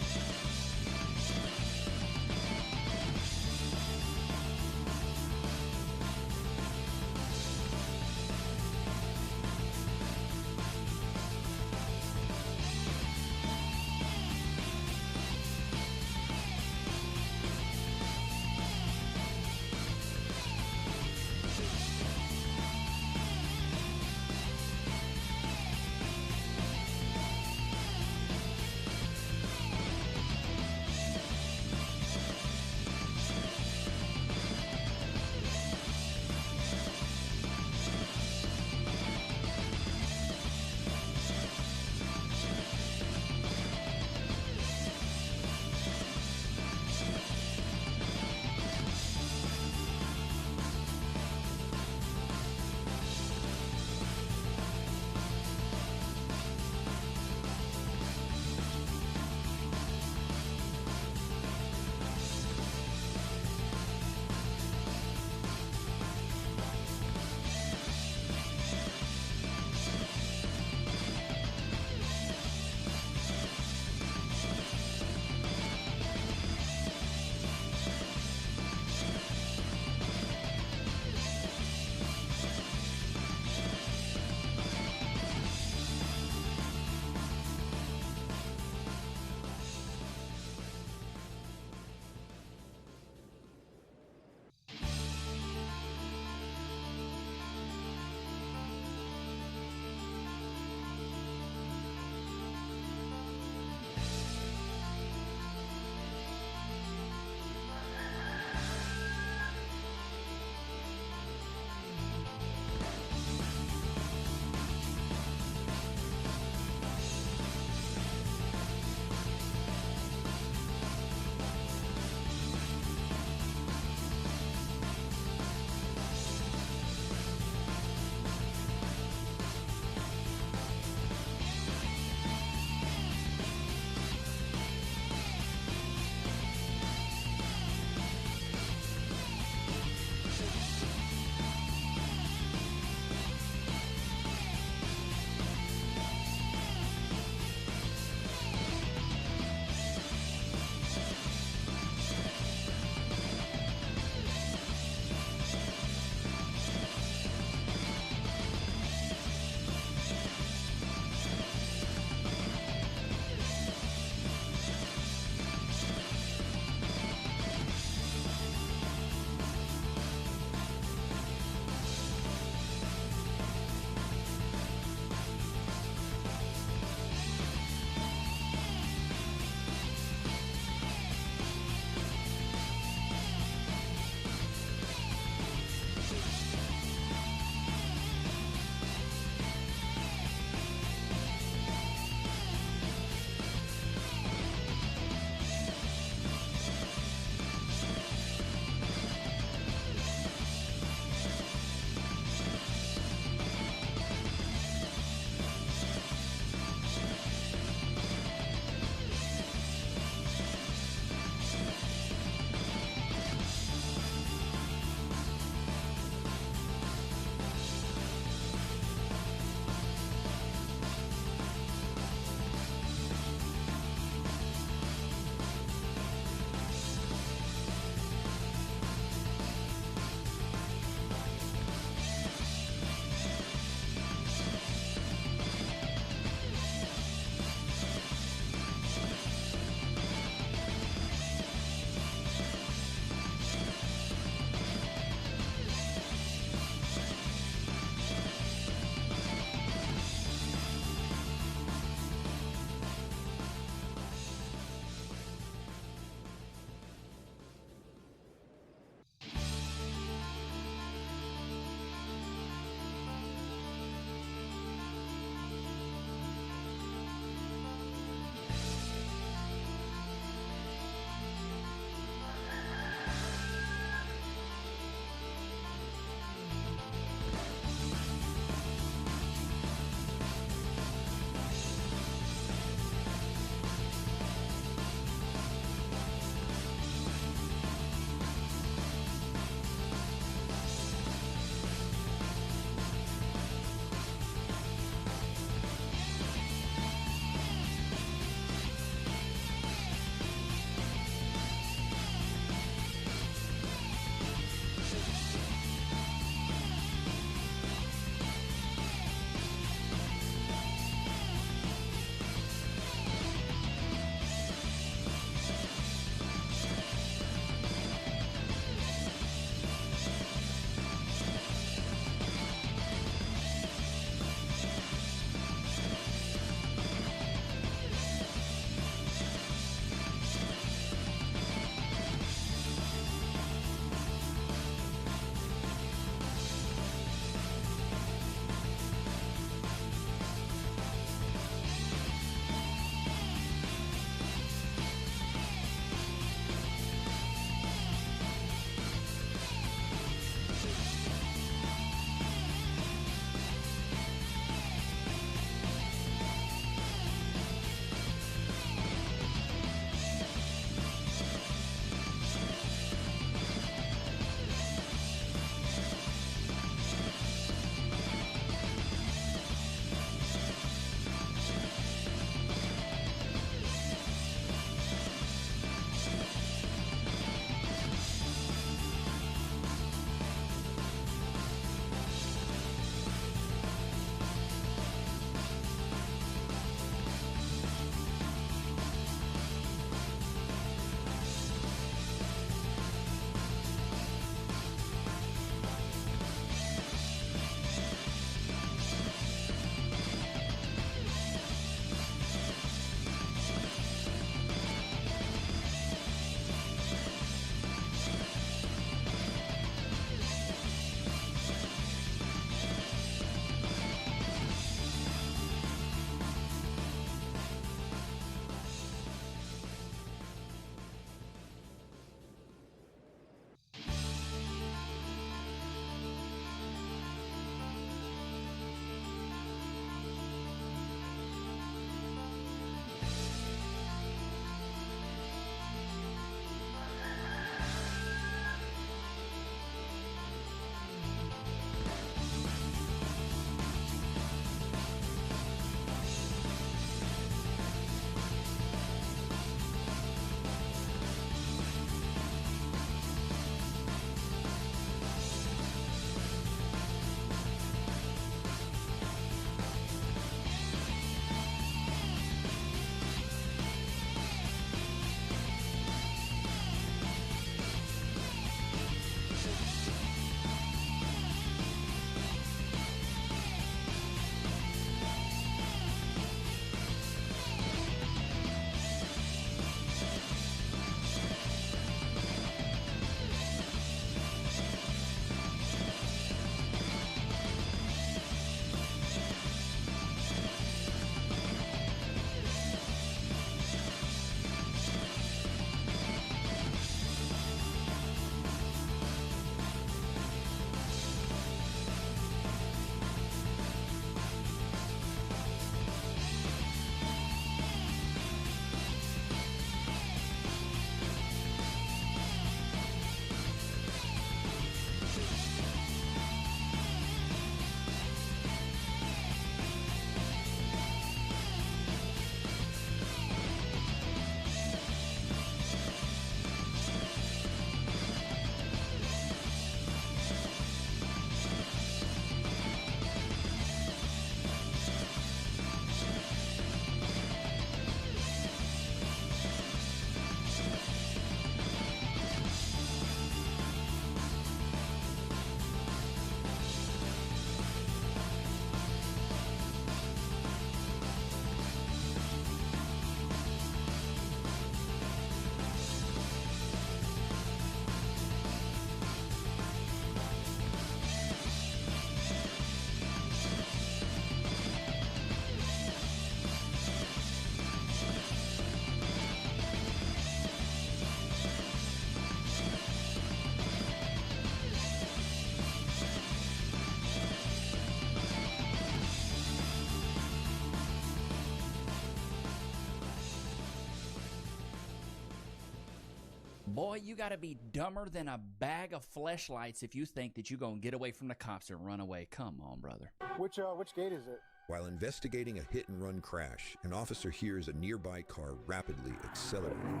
Boy, you gotta be dumber than a bag of fleshlights if you think that you're gonna get away from the cops and run away. Come on, brother. Which gate is it? While investigating a hit-and-run crash, an officer hears a nearby car rapidly accelerating.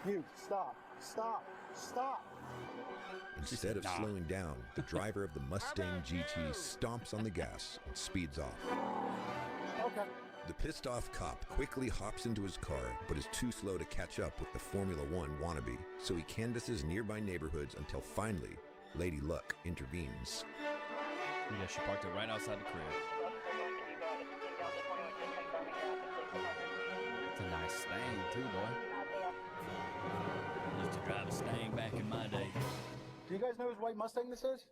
You, stop, stop, stop. Instead of slowing down, the driver of the Mustang GT stomps on the gas and speeds off. Okay. The pissed-off cop quickly hops into his car, but is too slow to catch up with the Formula One wannabe, so he canvasses nearby neighborhoods until finally, Lady Luck intervenes. Yeah, she parked it right outside the crib. It's a nice Stang, too, boy. Used to drive a Stang back in my day. Do you guys know whose white Mustang this is?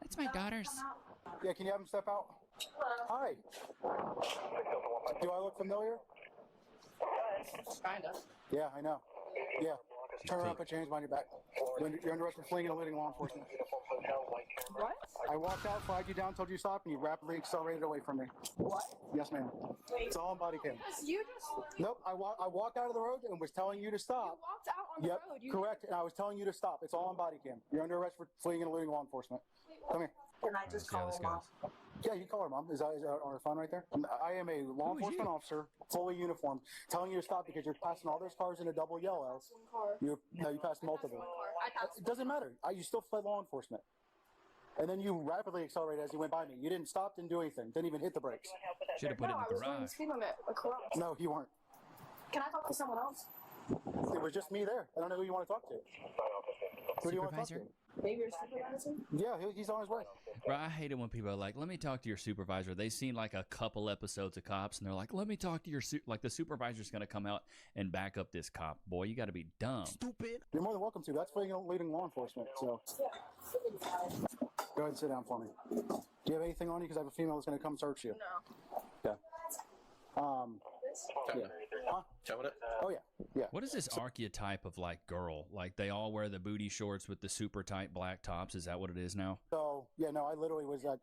It's my daughter's. Yeah, can you have him step out? Hi. Do I look familiar? Kinda. Yeah, I know. Yeah. Turn around, put your hands behind your back. You're under arrest for fleeing and eluding law enforcement. What? I walked out, flagged you down, told you to stop, and you rapidly accelerated away from me. What? Yes, ma'am. It's all on body cam. You just... Nope, I walked out of the road and was telling you to stop. You walked out on the road. You... Correct, and I was telling you to stop. It's all on body cam. You're under arrest for fleeing and eluding law enforcement. Come here. Can I just call her mom? Yeah, you call her mom. Is that on her phone right there? I am a law enforcement officer, fully uniformed, telling you to stop because you're passing all those cars in a double yellow. You passed multiple. It doesn't matter. You still fled law enforcement. And then you rapidly accelerated as you went by me. You didn't stop, didn't do anything, didn't even hit the brakes. Should have put it in the garage. I was speed limit. No, you weren't. Can I talk to someone else? It was just me there. I don't know who you want to talk to. Who do you want to talk to? Maybe your supervisor? Yeah, he's on his way. Bro, I hate it when people are like, let me talk to your supervisor. They've seen like a couple episodes of Cops, and they're like, let me talk to your like the supervisor's going to come out and back up this cop. Boy, you got to be dumb. Stupid. You're more than welcome to. That's fleeing and eluding law enforcement. So go ahead and sit down for me. Do you have anything on you? Because I have a female that's going to come search you. No. Yeah. Yeah. Huh? Oh yeah, yeah. What is this archetype of like girl? Like they all wear the booty shorts with the super tight black tops. Is that what it is now? So yeah, no, I literally was at.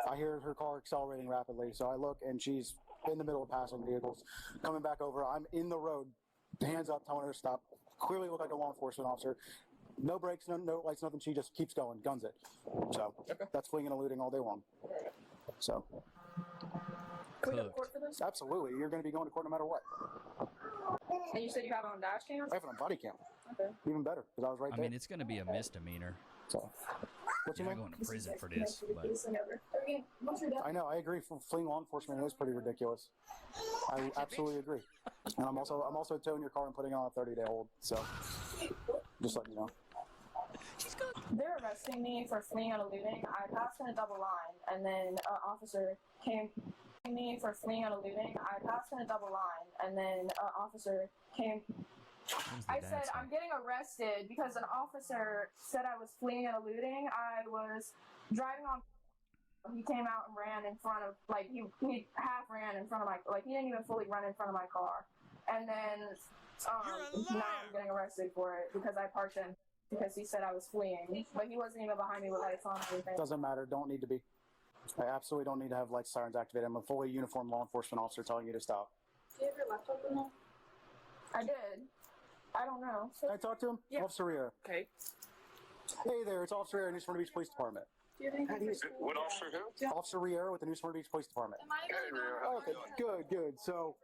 I hear her car accelerating rapidly, so I look and she's in the middle of passing vehicles, coming back over. I'm in the road, hands up, telling her to stop. Clearly look like a law enforcement officer. No brakes, no lights, nothing. She just keeps going, guns it. So that's fleeing and eluding all day long. So. Can we go to court for this? Absolutely. You're going to be going to court no matter what. And you said you have it on dash cam? I have it on body cam. Okay. Even better, because I was right there. I mean, it's going to be a misdemeanor. So, what's You're your not name? going to prison for this. But... I know. I agree. Fleeing law enforcement is pretty ridiculous. I absolutely agree. And I'm also towing your car and putting it on a 30-day hold. So, just letting you know. They're arresting me for fleeing and eluding. I passed in a double line, and then an officer came me for fleeing and eluding. I passed in a double line, and then an officer came. I said, I'm getting arrested because an officer said I was fleeing and eluding. I was driving on. He came out and ran in front of, like, he half ran in front of my, like, he didn't even fully run in front of my car. And then now I'm getting arrested for it because I parked in because he said I was fleeing. But he wasn't even behind me with lights on or anything. Doesn't matter. Don't need to be. I absolutely don't need to have lights, sirens activated. I'm a fully uniformed law enforcement officer telling you to stop. Do you have your laptop in there? I did. I don't know. Can I talk to him? Yeah. Officer Riera. Okay. Hey there, it's Officer Riera, New Smyrna Beach Police Department. Do you have anything? What officer who? Officer Riera with the New Smyrna Beach Police Department. Hey, Riera. Okay, good. So,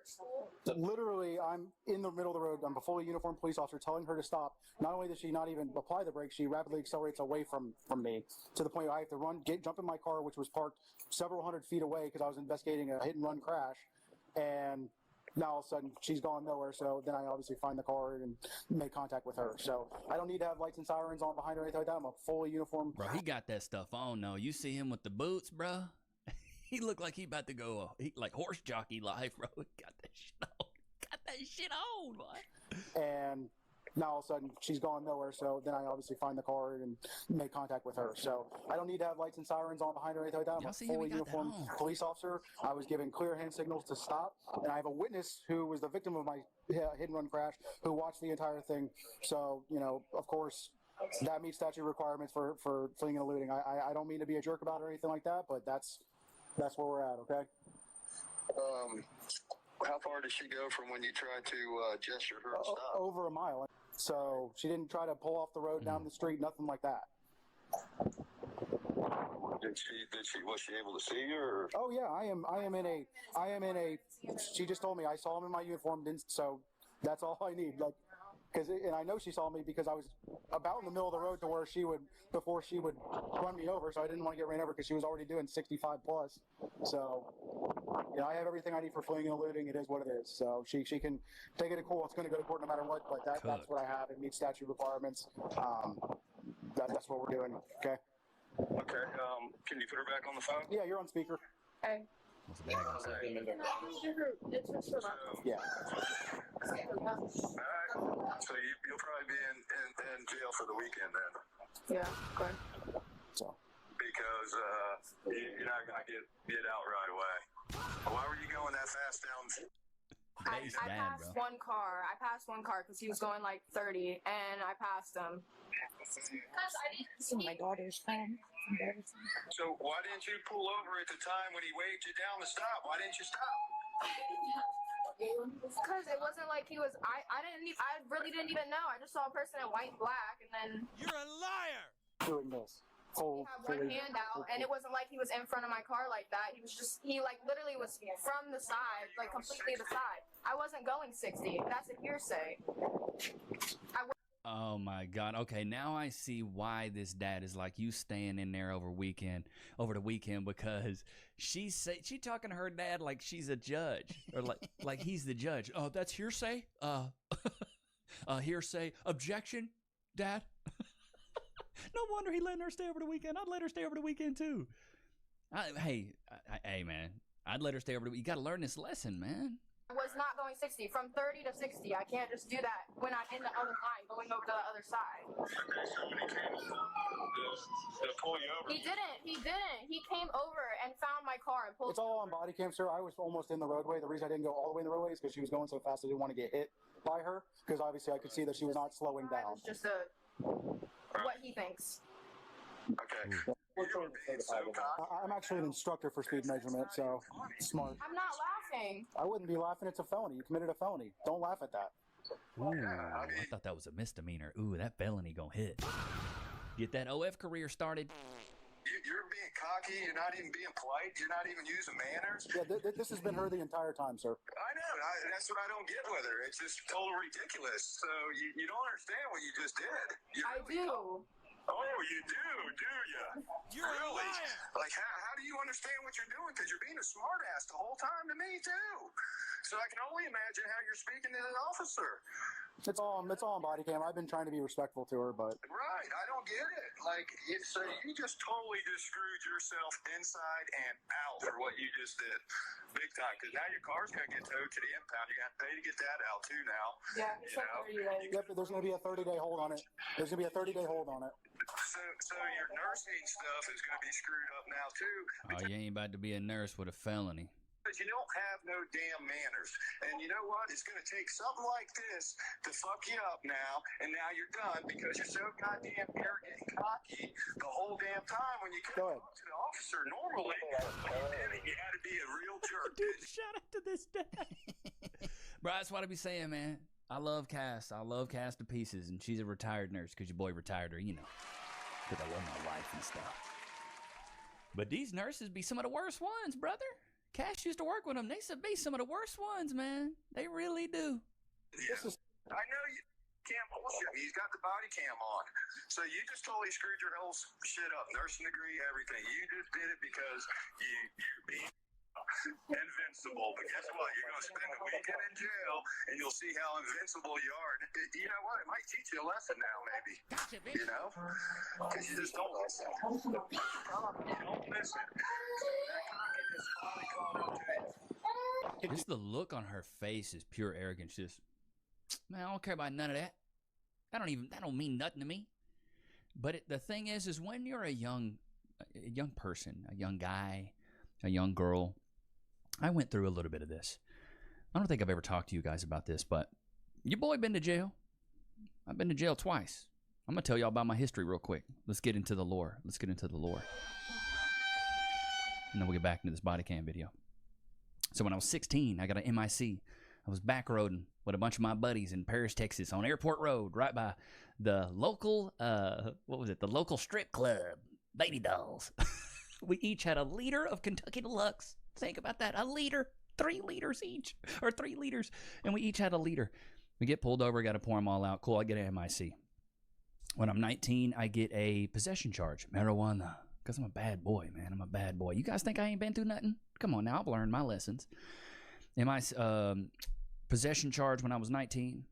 literally, I'm in the middle of the road. I'm a fully uniformed police officer telling her to stop. Not only does she not even apply the brakes, she rapidly accelerates away from me to the point where I have to jump in my car, which was parked several hundred feet away because I was investigating a hit-and-run crash. And now all of a sudden she's gone nowhere, so then I obviously find the car and make contact with her. So I don't need to have lights and sirens on behind her or anything like that. I'm a fully uniformed. Bro, he got that stuff on, though. You see him with the boots, bro? He looked like he about to go, like horse jockey life, bro. He got that shit on. Got that shit on, boy. And now all of a sudden she's gone nowhere, so then I obviously find the car and make contact with her. So I don't need to have lights and sirens on behind her or anything like that. I'm a fully uniformed police officer. I was given clear hand signals to stop, and I have a witness who was the victim of my hit-and-run crash who watched the entire thing. So, you know, of course, that meets statute requirements for fleeing and eluding. I don't mean to be a jerk about it or anything like that, but that's where we're at, okay? How far did she go from when you tried to gesture her to stop? Over a mile. So she didn't try to pull off the road down the street, nothing like that. Was she able to see you? Or? Oh yeah, I am in a. She just told me I saw him in my uniform, so that's all I need. Like, and I know she saw me because I was about in the middle of the road to where before she would run me over, so I didn't want to get ran over because she was already doing 65 plus. So, yeah, I have everything I need for fleeing and eluding. It is what it is. So she can take it to court. It's going to go to court no matter what. But that's what I have. It meets statute requirements. That's what we're doing. Okay. Okay. Can you put her back on the phone? Yeah, you're on speaker. Hey. What's the bag gonna say? Yeah. Alright. So you'll probably be in jail for the weekend then. Yeah, good. So. Because you're not gonna get out right away. Why were you going that fast down? I passed one car. I passed one car because he was going like 30, and I passed him. My daughter's phone. Embarrassing. So why didn't you pull over at the time when he waved you down to stop? Why didn't you stop? Because it wasn't like he was. I really didn't even know. I just saw a person in white and black, and then you're a liar. Doing this. He had one hand out, and it wasn't like he was in front of my car like that. He like literally was from the side, like completely the side. I wasn't going 60. That's a hearsay. Oh my God. Okay, now I see why this dad is like you staying in there over the weekend because she talking to her dad like she's a judge or like he's the judge. Oh, that's hearsay? Hearsay. Objection, Dad? No wonder he letting her stay over the weekend. I'd let her stay over the weekend too. Hey, man. I'd let her stay over the weekend. You got to learn this lesson, man. I was not going 60. From 30 to 60. I can't just do that when I'm in the other line going over to the other side. Somebody came to pull you over. He didn't. He came over and found my car and pulled. It's all on body cam, sir. I was almost in the roadway. The reason I didn't go all the way in the roadway is because she was going so fast I didn't want to get hit by her because obviously I could see that she was not slowing down. It's just what he thinks. Okay. I'm actually an instructor for speed measurement, so smart. I'm not laughing. I wouldn't be laughing. It's a felony. You committed a felony. Don't laugh at that. Ooh, I thought that was a misdemeanor. Ooh, that felony gonna hit. Get that OF career started. You're being cocky. You're not even being polite. You're not even using manners. Yeah, this has been her the entire time, sir. I know. That's what I don't get with her. It's just totally ridiculous. So you don't understand what you just did. I do. Oh, you do you? You're really? a liar. Like, how do you understand what you're doing? Because you're being a smartass the whole time to me, too. So I can only imagine how you're speaking to an officer. It's all on body cam. I've been trying to be respectful to her, but... Right, I don't get it. Like, so you just totally just screwed yourself inside and out for what you just did. Big time, because now your car's going to get towed to the impound. You're going to have to pay to get that out, too, now. Yeah, it's like 30 days. Yep, there's going to be a 30-day hold on it. There's going to be a 30-day hold on it. So your nursing stuff is going to be screwed up now, too. Oh, you ain't about to be a nurse with a felony. Because you don't have no damn manners. And you know what? It's going to take something like this to fuck you up now, and now you're done because you're so goddamn arrogant and cocky the whole damn time when you come to the officer normally. You had to be a real jerk. Dude, shout out to this dad. Bro, that's what I be saying, man. I love Cass. I love Cass to pieces, and she's a retired nurse because your boy retired her, you know, because I love my wife and stuff. But these nurses be some of the worst ones, brother. Cash used to work with them. They should be some of the worst ones, man. They really do. Yeah. I know you can't bullshit me. He's got the body cam on. So you just totally screwed your whole shit up. Nursing degree, everything. You just did it because you're being invincible. But guess what? You're going to spend the weekend in jail, and you'll see how invincible you are. You know what? It might teach you a lesson now, maybe. You know? Because you just don't listen. You don't listen. Just the look on her face is pure arrogance. Just, man, I don't care about none of that. That don't mean nothing to me. But the thing is when you're a young person, a young guy, a young girl, I went through a little bit of this. I don't think I've ever talked to you guys about this, but your boy been to jail. I've been to jail twice. I'm going to tell y'all about my history real quick. Let's get into the lore. And then we'll get back into this body cam video. So when I was 16, I got an MIC. I was back roading with a bunch of my buddies in Paris, Texas, on Airport Road, right by the local, the local strip club, Baby Dolls. We each had a liter of Kentucky Deluxe. Think about that, a liter, 3 liters each, or 3 liters, and we each had a liter. We get pulled over, got to pour them all out. Cool, I get an MIC. When I'm 19, I get a possession charge, marijuana, because I'm a bad boy, man. I'm a bad boy. You guys think I ain't been through nothing? Come on now, I've learned my lessons. Possession charge when I was 19.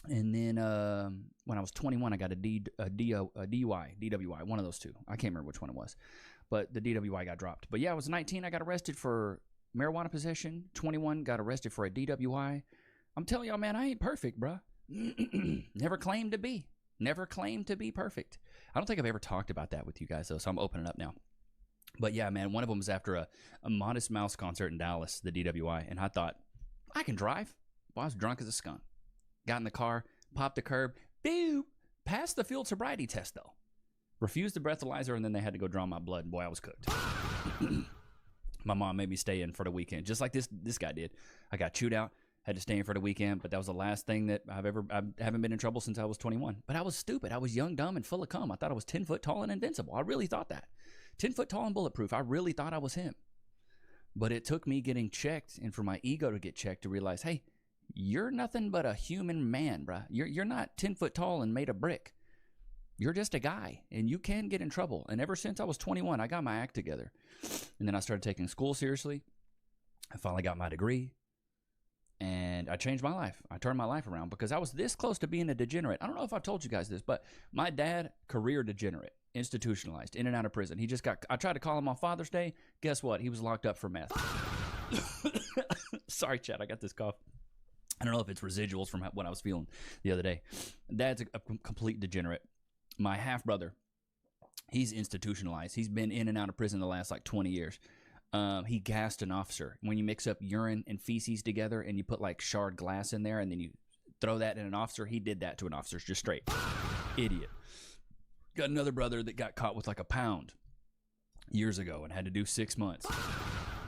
And then when I was 21, I got a DUI, one of those two. I can't remember which one it was. But the DWI got dropped. But yeah, I was 19. I got arrested for marijuana possession. 21, got arrested for a DWI. I'm telling y'all, man, I ain't perfect, bruh. Never claimed to be. Never claimed to be perfect. I don't think I've ever talked about that with you guys, though, so I'm opening up now. But yeah, man, one of them was after a Modest Mouse concert in Dallas, the DWI, and I thought, I can drive. Well, I was drunk as a skunk. Got in the car, popped the curb, boop, passed the field sobriety test, though. Refused the breathalyzer, and then they had to go draw my blood. Boy, I was cooked. My mom made me stay in for the weekend, just like this guy did. I got chewed out, had to stay in for the weekend, but that was the last thing that I haven't been in trouble since I was 21. But I was stupid. I was young, dumb, and full of cum. I thought I was 10 foot tall and invincible. I really thought that. 10 foot tall and bulletproof. I really thought I was him. But it took me getting checked and for my ego to get checked to realize, hey, you're nothing but a human man, bruh. You're not 10 foot tall and made of brick. You're just a guy, and you can get in trouble. And ever since I was 21, I got my act together. And then I started taking school seriously. I finally got my degree. And I changed my life. I turned my life around because I was this close to being a degenerate. I don't know if I've told you guys this, but my dad, career degenerate, institutionalized, in and out of prison. He just got, I tried to call him on Father's Day. Guess what? He was locked up for meth. Sorry, Chad, I got this cough. I don't know if it's residuals from what I was feeling the other day. Dad's a complete degenerate. My half-brother, he's institutionalized. He's been in and out of prison the last, 20 years. He gassed an officer. When you mix up urine and feces together and you put, shard glass in there and then you throw that in an officer, he did that to an officer just straight. Idiot. Got another brother that got caught with, a pound years ago and had to do 6 months.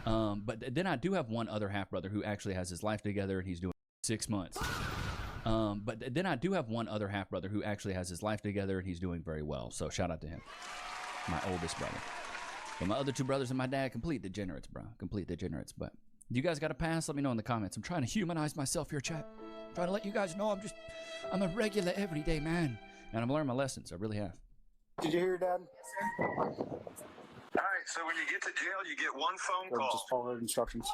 But then I do have one other half-brother who actually has his life together and he's doing 6 months. But then I do have one other half-brother who actually has his life together and he's doing very well. So shout out to him. My oldest brother. But my other two brothers and my dad, complete degenerates, bro. Complete degenerates. But you guys got a pass? Let me know in the comments. I'm trying to humanize myself here, chat. I'm trying to let you guys know I'm a regular, everyday man. And I'm learning my lessons. I really have. Did you hear your dad? All right, so when you get to jail, you get one phone call. Just follow instructions.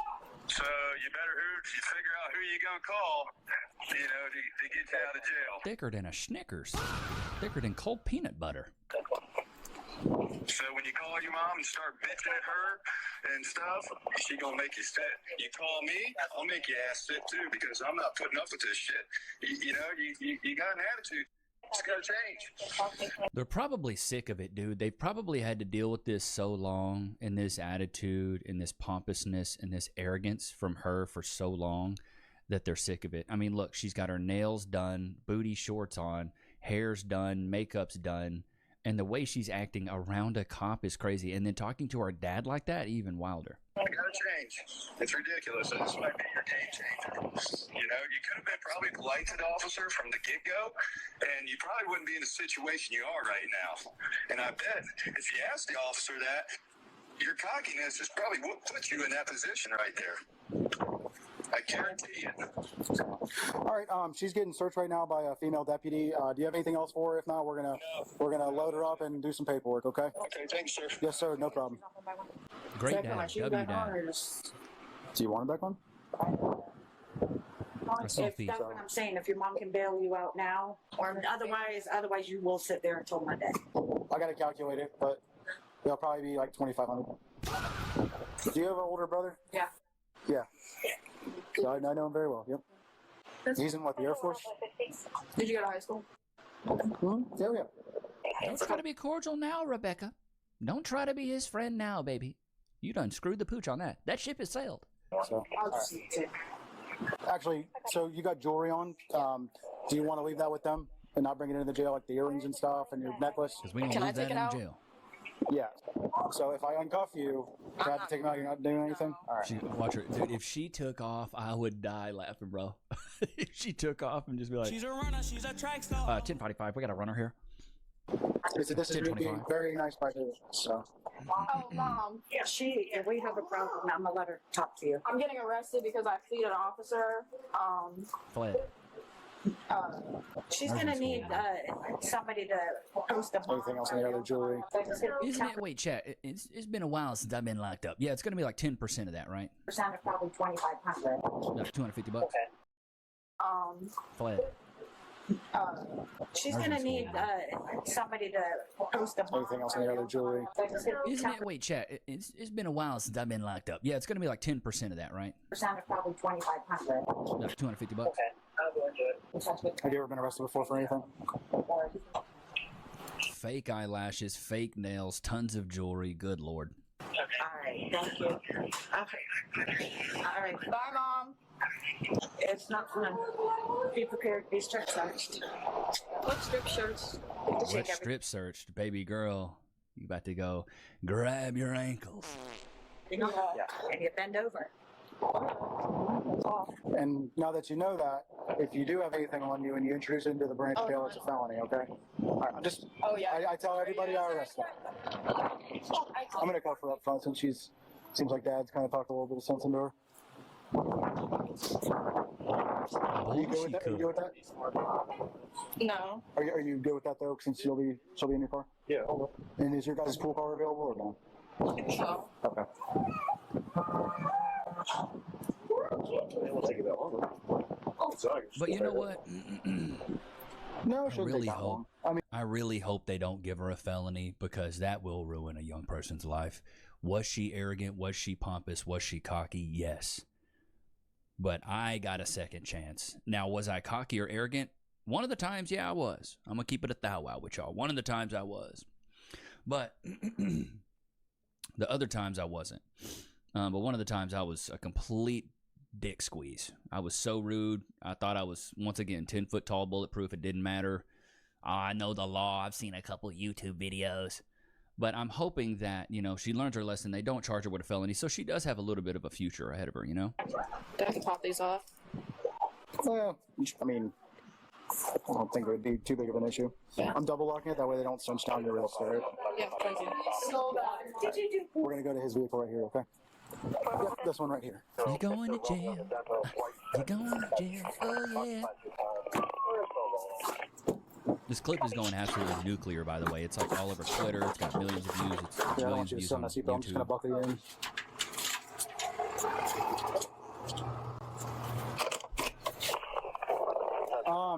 So you better figure out who you're going to call, to get you out of jail. Thicker than a Snickers. Thicker than cold peanut butter. So when you call your mom and start bitching at her and stuff, she going to make you sit. You call me, I'll make your ass sit too because I'm not putting up with this shit. You got an attitude. It's going to change. They're probably sick of it, dude. They've probably had to deal with this so long and this attitude and this pompousness and this arrogance from her for so long that they're sick of it. I mean, look, she's got her nails done, booty shorts on, hair's done, makeup's done, and the way she's acting around a cop is crazy. And then talking to her dad like that, even wilder. You gotta change. It's ridiculous. This might be your game changer. You could have been probably polite to the officer from the get-go, and you probably wouldn't be in the situation you are right now. And I bet if you asked the officer that, your cockiness is probably what put you in that position right there. I guarantee it. All right, she's getting searched right now by a female deputy. Do you have anything else for her? If not, we're gonna load her up and do some paperwork. Okay. Okay, thanks, sir. Yes, sir. No problem. Great dad. W dad. Do you want her back on? That's what I'm saying. If your mom can bail you out now, or otherwise you will sit there until Monday. I gotta calculate it, but it'll probably be like $2,500. Do you have an older brother? Yeah. Yeah. So I know him very well. Yep. He's in the Air Force? Did you go to high school? Yeah. Don't try to be cordial now, Rebecca. Don't try to be his friend now, baby. You done screwed the pooch on that. That ship has sailed. So, actually, so you got jewelry on. Do you want to leave that with them and not bring it into the jail, like the earrings and stuff and your necklace? Because we don't leave that in jail. Yeah. So if I uncuff you, do I have to take him out? You're not doing anything? All right. Watch her. Dude, if she took off, I would die laughing, bro. If she took off and just be like, She's a runner, she's a track star. 10:45, we got a runner here. This is me being very nice by her, so. Oh, Mom. Yeah, if we have a problem, I'm gonna let her talk to you. I'm getting arrested because I fleed an officer. Fled. She's gonna need somebody to post a Anything else in the other jewelry? Isn't it? Wait, chat. It's been a while since I've been locked up. Yeah, it's gonna be like 10% of that, right? Percent of probably $2,500. Like $250. Fled. She's gonna need somebody to post a Anything else in the other jewelry? Isn't it? Wait, chat. It's been a while since I've been locked up. Yeah, it's gonna be like 10% of that, right? Percent of probably $2,500. Like $250. Have you ever been arrested before for anything? Fake eyelashes, fake nails, tons of jewelry. Good lord. All right, thank you. Okay. All right. Bye, Mom. It's not fun. Be prepared to be strip searched. What strip search? What strip searched, baby girl? You about to go grab your ankles. And you bend over. And now that you know that, if you do have anything on you and you introduce it into the branch jail, it's a felony, okay? All right, I'm just, I tell everybody I arrest her. I'm going to cuff her up front since seems like Dad's kind of talked a little bit of sense into her. Are you good with that? Are you good with that? No. Are you good with that though, since she'll be in your car? Yeah. And is your guys' pool car available or no? No. Okay. But you know what? No, it shouldn't take that long. I really hope they don't give her a felony, because that will ruin a young person's life. Was she arrogant? Was she pompous? Was she cocky? Yes. But I got a second chance. Now, was I cocky or arrogant? One of the times, yeah, I was. I'm going to keep it a thou wow with y'all. One of the times I was. But the other times I wasn't. But one of the times I was a complete dick squeeze. I was so rude. I thought I was, once again, 10 foot tall, bulletproof. It didn't matter. I know the law. I've seen a couple YouTube videos. But I'm hoping that, she learns her lesson. They don't charge her with a felony. So she does have a little bit of a future ahead of her, Do I have to pop these off? Well, I mean, I don't think it would be too big of an issue. Yeah. I'm double locking it. That way they don't cinch down your real estate. Yeah, thank you. We're going to go to his vehicle right here, okay? Yep, this one right here. You're going to jail. You're going to jail. Oh, yeah. This clip is going absolutely nuclear, by the way. It's like all over Twitter. It's got millions of views. It's millions of views on YouTube. I'm just going to buckle you in.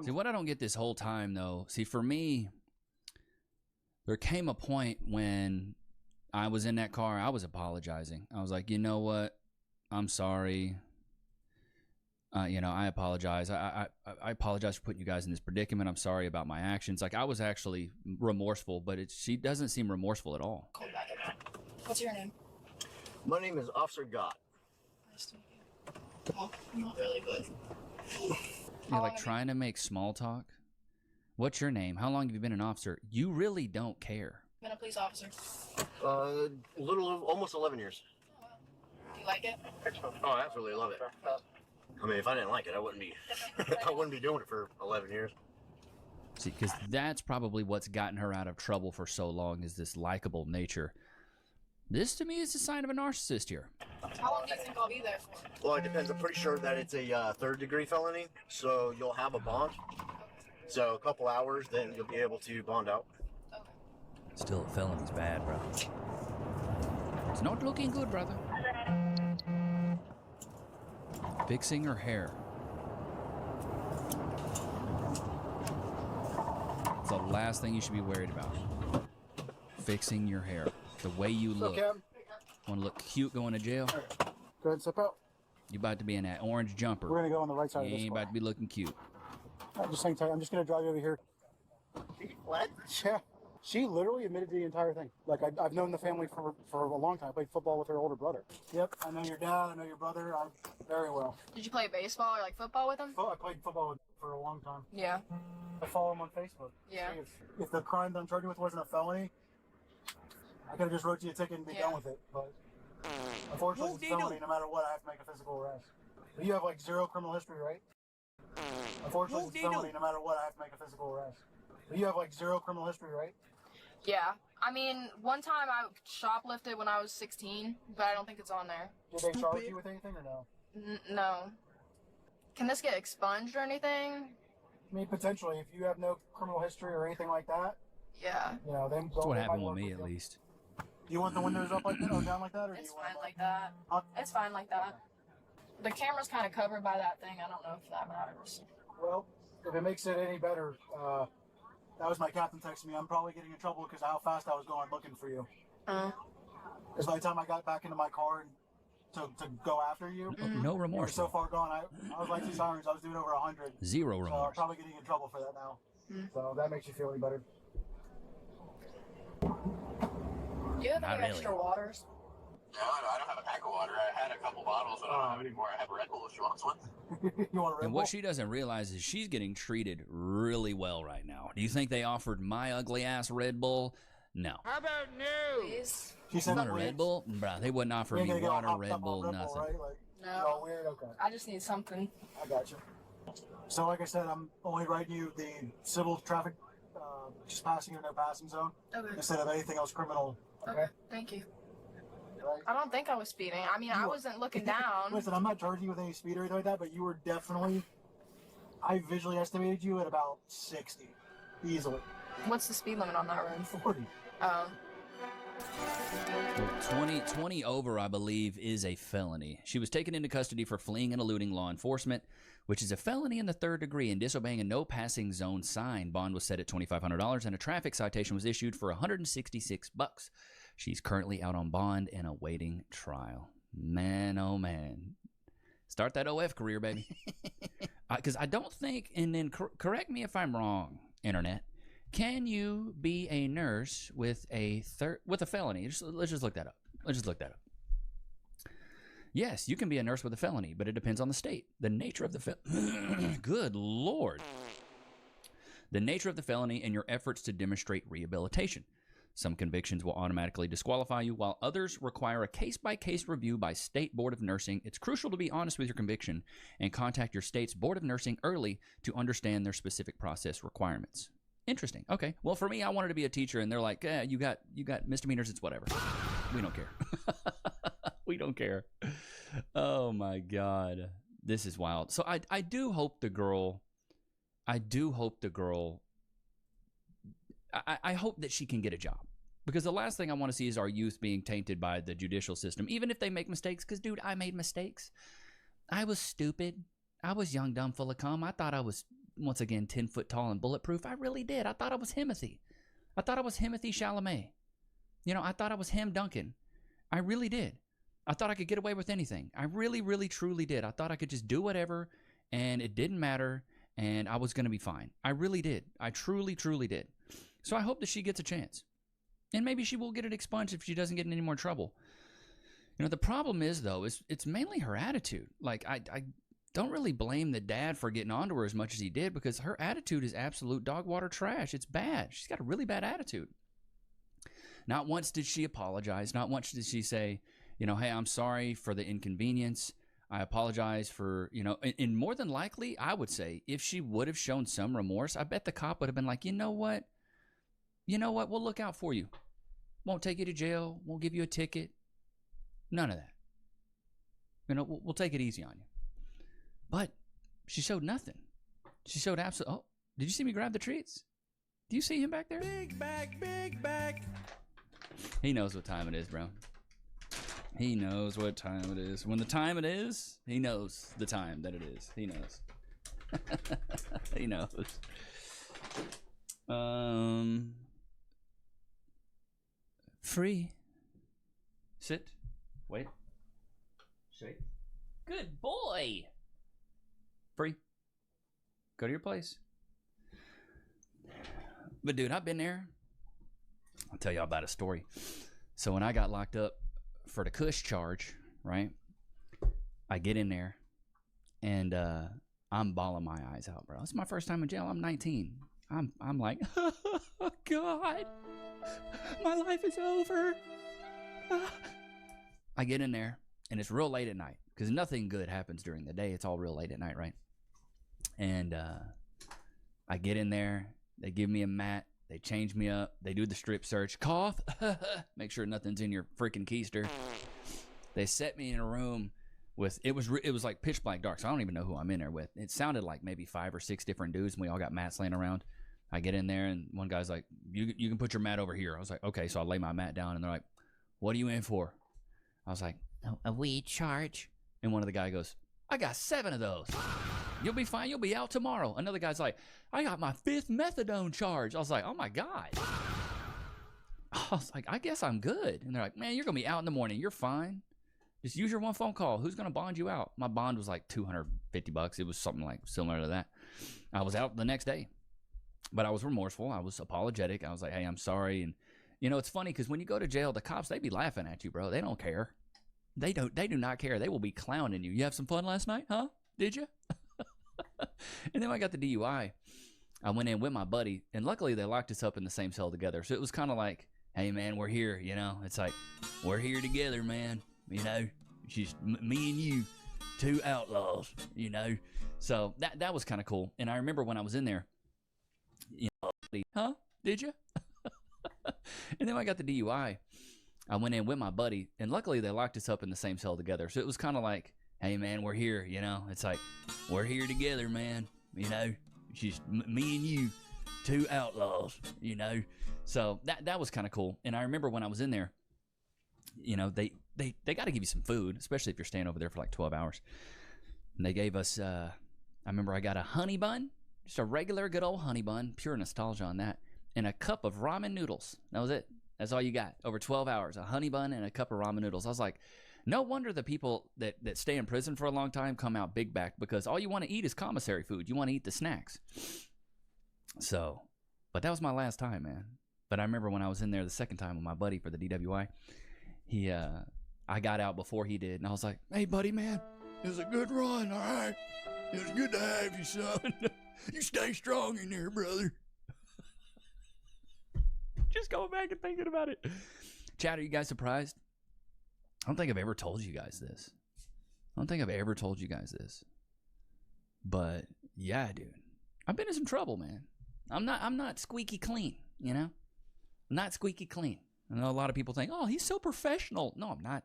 See, what I don't get this whole time, though, for me, there came a point when I was in that car, I was apologizing. I was like, you know what? I'm sorry. I apologize. I apologize for putting you guys in this predicament. I'm sorry about my actions. Like, I was actually remorseful, but she doesn't seem remorseful at all. What's your name? My name is Officer Gott. Nice to meet you. Oh, not really, but... You're like trying to make small talk? What's your name? How long have you been an officer? You really don't care. Been a police officer. Almost 11 years. Do you like it? Oh, I absolutely love it. I mean, if I didn't like it, I wouldn't be doing it for 11 years. See, because that's probably what's gotten her out of trouble for so long, is this likable nature. This, to me, is a sign of a narcissist here. How long do you think I'll be there for? Well, it depends. I'm pretty sure that it's a third-degree felony, so you'll have a bond. So a couple hours, then you'll be able to bond out. Still, a felony's bad, bro. It's not looking good, brother. Fixing her hair. It's the last thing you should be worried about. Fixing your hair. The way you look. Want to look cute going to jail? Go ahead and step out. You about to be in that orange jumper. We're going to go on the right side of this You ain't about to be looking cute. I'm just saying, I'm just going to drive you over here. What? Yeah. She literally admitted to the entire thing. Like, I've known the family for a long time. I played football with her older brother. Yep, I know your dad, I know your brother, very well. Did you play baseball or like football with him? Oh, I played football for a long time. Yeah. I follow him on Facebook. Yeah. If the crime that I'm charged with wasn't a felony, I could have just wrote you a ticket and be done with it, but unfortunately, it's a felony. No matter what, I have to make a physical arrest. But you have like 0 criminal history, right? Unfortunately, it's a felony. No matter what, I have to make a physical arrest. But you have like 0 criminal history, right? Yeah. I mean, one time I shoplifted when I was 16, but I don't think it's on there. Did they charge you with anything or no? No. Can this get expunged or anything? I mean, potentially, if you have no criminal history or anything like that. Yeah. You know, then That's what happened with me, at least. Do you want the windows up like that or down like that, or It's do you want fine like that. It's fine like that. The camera's kind of covered by that thing. I don't know if that matters. Well, if it makes it any better, that was my captain texting me. I'm probably getting in trouble because of how fast I was going looking for you. Because by the time I got back into my car and to go after you, No remorse. You were so far gone. I was like 2 sirens. I was doing over 100. 0 So I'm remorse. probably getting in trouble for that now. So if that makes you feel any better. Do you have Not any really. extra waters? No, I don't have a pack of water. I had a couple bottles, but I don't have any more. I have a Red Bull if she wants one. You want a Red And Bull? what she doesn't realize is she's getting treated really well right now. Do you think they offered my ugly ass Red Bull? No. How about news? She said Not a Red Bull? Bruh, they wouldn't offer me water, Red Bull, nothing. Right? Like, No. all weird? Okay. I just need something. I got you. So like I said, I'm only writing you the civil traffic, just passing or no passing zone, Okay. instead of anything else criminal. Okay? Thank you. Right? I don't think I was speeding. I mean, I wasn't looking down. Listen, I'm not charging you with any speed or anything like that, but you were definitely, I visually estimated you at about 60, easily. What's the speed limit on that road? 40. Oh. Well, 20 over, I believe, is a felony. She was taken into custody for fleeing and eluding law enforcement, which is a felony in the 3rd degree, and disobeying a no passing zone sign. Bond was set at $2,500, and a traffic citation was issued for $166. She's currently out on bond and awaiting trial. Man, oh man. Start that OF career, baby. Because I don't think, and then correct me if I'm wrong, Internet. Can you be a nurse with a felony? Let's just look that up. Yes, you can be a nurse with a felony, but it depends on the state. The nature of the Good Lord. The nature of the felony and your efforts to demonstrate rehabilitation. Some convictions will automatically disqualify you, while others require a case-by-case review by State Board of Nursing. It's crucial to be honest with your conviction and contact your state's Board of Nursing early to understand their specific process requirements. Interesting. Okay. Well, for me, I wanted to be a teacher, and they're like, you got misdemeanors. It's whatever. We don't care. We don't care. Oh my God, this is wild. So I do hope the girl. I hope that she can get a job, because the last thing I want to see is our youth being tainted by the judicial system, even if they make mistakes. Because, dude, I made mistakes. I was stupid. I was young, dumb, full of cum. I thought I was, once again, 10 foot tall and bulletproof. I really did. I thought I was Himothy. I thought I was Himothy Chalamet. You know, I thought I was him Duncan. I really did. I thought I could get away with anything. I really, really, truly did. I thought I could just do whatever, and it didn't matter, and I was going to be fine. I really did. I truly, truly did. So I hope that she gets a chance. And maybe she will get it expunged if she doesn't get in any more trouble. You know, the problem is, though, it's mainly her attitude. Like, I don't really blame the dad for getting onto her as much as he did, because her attitude is absolute dog water trash. It's bad. She's got a really bad attitude. Not once did she apologize. Not once did she say, you know, hey, I'm sorry for the inconvenience. I apologize for, you know, and more than likely, I would say, if she would have shown some remorse, I bet the cop would have been like, you know what? We'll look out for you. Won't take you to jail. Won't give you a ticket. None of that. You know, we'll take it easy on you. But she showed nothing. She showed absolutely. Oh, did you see me grab the treats? Do you see him back there? Big back. He knows what time it is, bro. He knows what time it is. When the time it is, he knows the time that it is. He knows. He knows. Free. Sit. Wait. Shake. Good boy. Free. Go to your place. But dude, I've been there. I'll tell y'all about a story. So when I got locked up for the Kush charge, right? I get in there and I'm bawling my eyes out, bro. It's my first time in jail. I'm 19. I'm like, oh God, my life is over. I get in there, and it's real late at night, because nothing good happens during the day. It's all real late at night, right? And I get in there. They give me a mat. They change me up. They do the strip search. Cough. Make sure nothing's in your freaking keister. They set me in a room with, it was like pitch black dark, so I don't even know who I'm in there with. It sounded like maybe 5 or 6 different dudes, and we all got mats laying around. I get in there, and one guy's like, you can put your mat over here. I was like, okay. So I lay my mat down, and they're like, what are you in for? I was like, a weed charge. And one of the guy goes, I got 7 of those. You'll be fine. You'll be out tomorrow. Another guy's like, I got my 5th methadone charge. I was like, oh my God. I was like, I guess I'm good. And they're like, man, you're going to be out in the morning. You're fine. Just use your one phone call. Who's going to bond you out? My bond was like $250. It was something like similar to that. I was out the next day, but I was remorseful. I was apologetic. I was like, hey, I'm sorry. And you know, it's funny because when you go to jail, the cops, they be laughing at you, bro. They don't care. They do not care. They will be clowning you. You have some fun last night, huh? Did you? And then when I got the DUI, I went in with my buddy, and luckily they locked us up in the same cell together. So it was kind of like, hey, man, we're here, you know? It's like, we're here together, man. You know, it's just me and you, 2 outlaws, you know? So that was kind of cool. And I remember when I was in there, you know, huh? Did you? And then when I got the DUI, I went in with my buddy, and luckily they locked us up in the same cell together. So it was kind of like, hey, man, we're here, you know? It's like, we're here together, man. You know, it's just me and you, 2 outlaws, you know? So that was kind of cool. And I remember when I was in there, you know, they got to give you some food, especially if you're staying over there for like 12 hours. And they gave us, I remember I got a honey bun, just a regular good old honey bun, pure nostalgia on that, and a cup of ramen noodles. That was it. That's all you got. Over 12 hours, a honey bun and a cup of ramen noodles. I was like, no wonder the people that stay in prison for a long time come out big back, because all you want to eat is commissary food. You want to eat the snacks. So, but that was my last time, man. But I remember when I was in there the second time with my buddy for the DWI, I got out before he did, and I was like, hey, buddy, man, it was a good run, all right? It was good to have you, son. You stay strong in there, brother. Just going back and thinking about it. Chad, are you guys surprised? I don't think I've ever told you guys this. But yeah, dude, I've been in some trouble, man. I'm not squeaky clean, you know? I'm not squeaky clean. I know a lot of people think, oh, he's so professional. No, I'm not.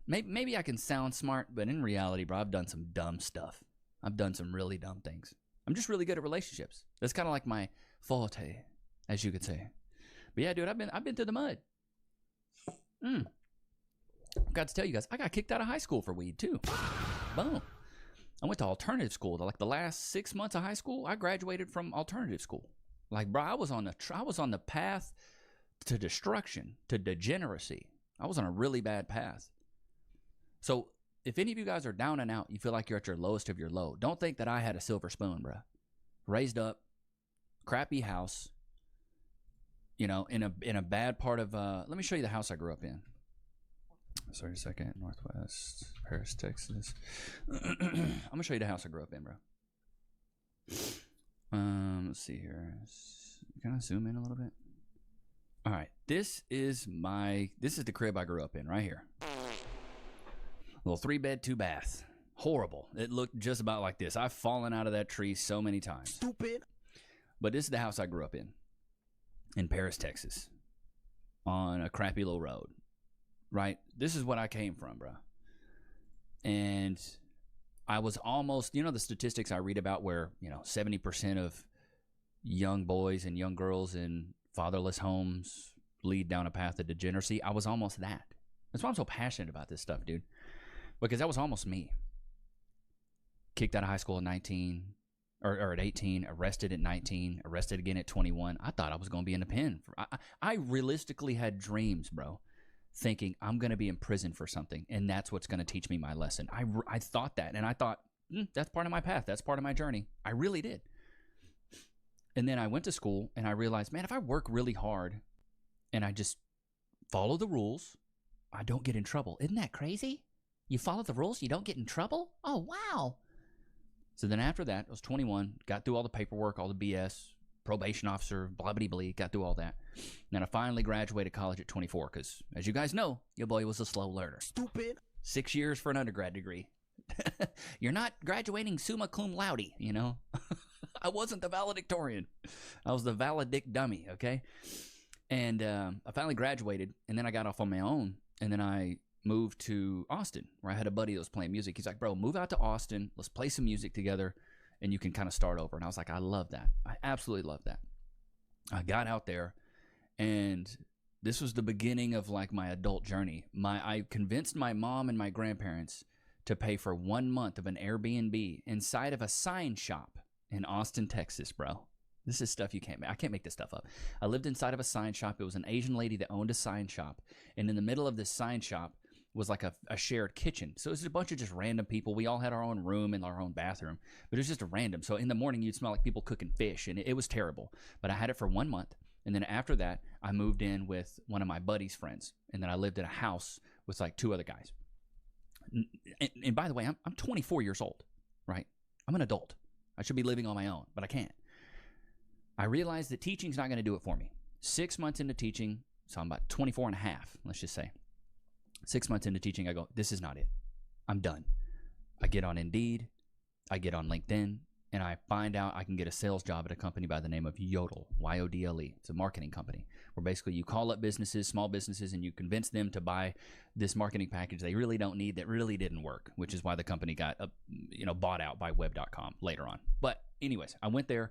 Maybe I can sound smart, but in reality, bro, I've done some dumb stuff. I've done some really dumb things. I'm just really good at relationships. That's kind of like my forte, as you could say. But yeah, dude, I've been through the mud. Got to tell you guys, I got kicked out of high school for weed too. Boom. I went to alternative school. Like the last 6 months of high school, I graduated from alternative school. Like, bro, I was on the path to destruction, to degeneracy. I was on a really bad path. So if any of you guys are down and out, you feel like you're at your lowest of your low, don't think that I had a silver spoon, bro. Raised up, crappy house, you know, in a bad part of, let me show you the house I grew up in. Sorry a second, Northwest, Paris, Texas. I'm going to show you the house I grew up in, bro. Let's see here. Can I zoom in a little bit? All right, this is the crib I grew up in right here. Little 3-bed, 2-bath. Horrible. It looked just about like this. I've fallen out of that tree so many times. Stupid. But this is the house I grew up in Paris, Texas, on a crappy little road. Right? This is what I came from, bro. And I was almost, you know, the statistics I read about where, you know, 70% of young boys and young girls in fatherless homes lead down a path of degeneracy. I was almost that. That's why I'm so passionate about this stuff, dude. Because that was almost me. Kicked out of high school at 19, or at 18, arrested at 19, arrested again at 21. I thought I was going to be in the pen. I realistically had dreams, bro, thinking I'm going to be in prison for something, and that's what's going to teach me my lesson. I thought that, and I thought, that's part of my path. That's part of my journey. I really did. And then I went to school, and I realized, man, if I work really hard and I just follow the rules, I don't get in trouble. Isn't that crazy? You follow the rules, you don't get in trouble? Oh, wow. So then after that, I was 21, got through all the paperwork, all the BS, probation officer, blah, blah, blah, got through all that. Then I finally graduated college at 24 because, as you guys know, your boy was a slow learner. Stupid. 6 years for an undergrad degree. You're not graduating summa cum laude, you know? I wasn't the valedictorian. I was the valedict dummy, okay? And I finally graduated, and then I got off on my own, and then I moved to Austin, where I had a buddy that was playing music. He's like, bro, move out to Austin. Let's play some music together, and you can kind of start over. And I was like, I love that. I absolutely love that. I got out there, and this was the beginning of like my adult journey. I convinced my mom and my grandparents to pay for 1 month of an Airbnb inside of a sign shop in Austin, Texas, bro. This is stuff I can't make this stuff up. I lived inside of a sign shop. It was an Asian lady that owned a sign shop. And in the middle of this sign shop was like a shared kitchen. So it was a bunch of just random people. We all had our own room and our own bathroom, but it was just a random. So in the morning, you'd smell like people cooking fish, and it was terrible. But I had it for 1 month. And then after that, I moved in with one of my buddy's friends. And then I lived in a house with like 2 other guys. And by the way, I'm 24 years old, right? I'm an adult. I should be living on my own, but I can't. I realized that teaching's not going to do it for me. 6 months into teaching, so I'm about 24 and a half, let's just say. 6 months into teaching, I go, this is not it. I'm done. I get on Indeed, I get on LinkedIn, and I find out I can get a sales job at a company by the name of Yodel, Y-O-D-L-E. It's a marketing company where basically you call up businesses, small businesses, and you convince them to buy this marketing package they really don't need that really didn't work, which is why the company got bought out by web.com later on. But anyways, I went there,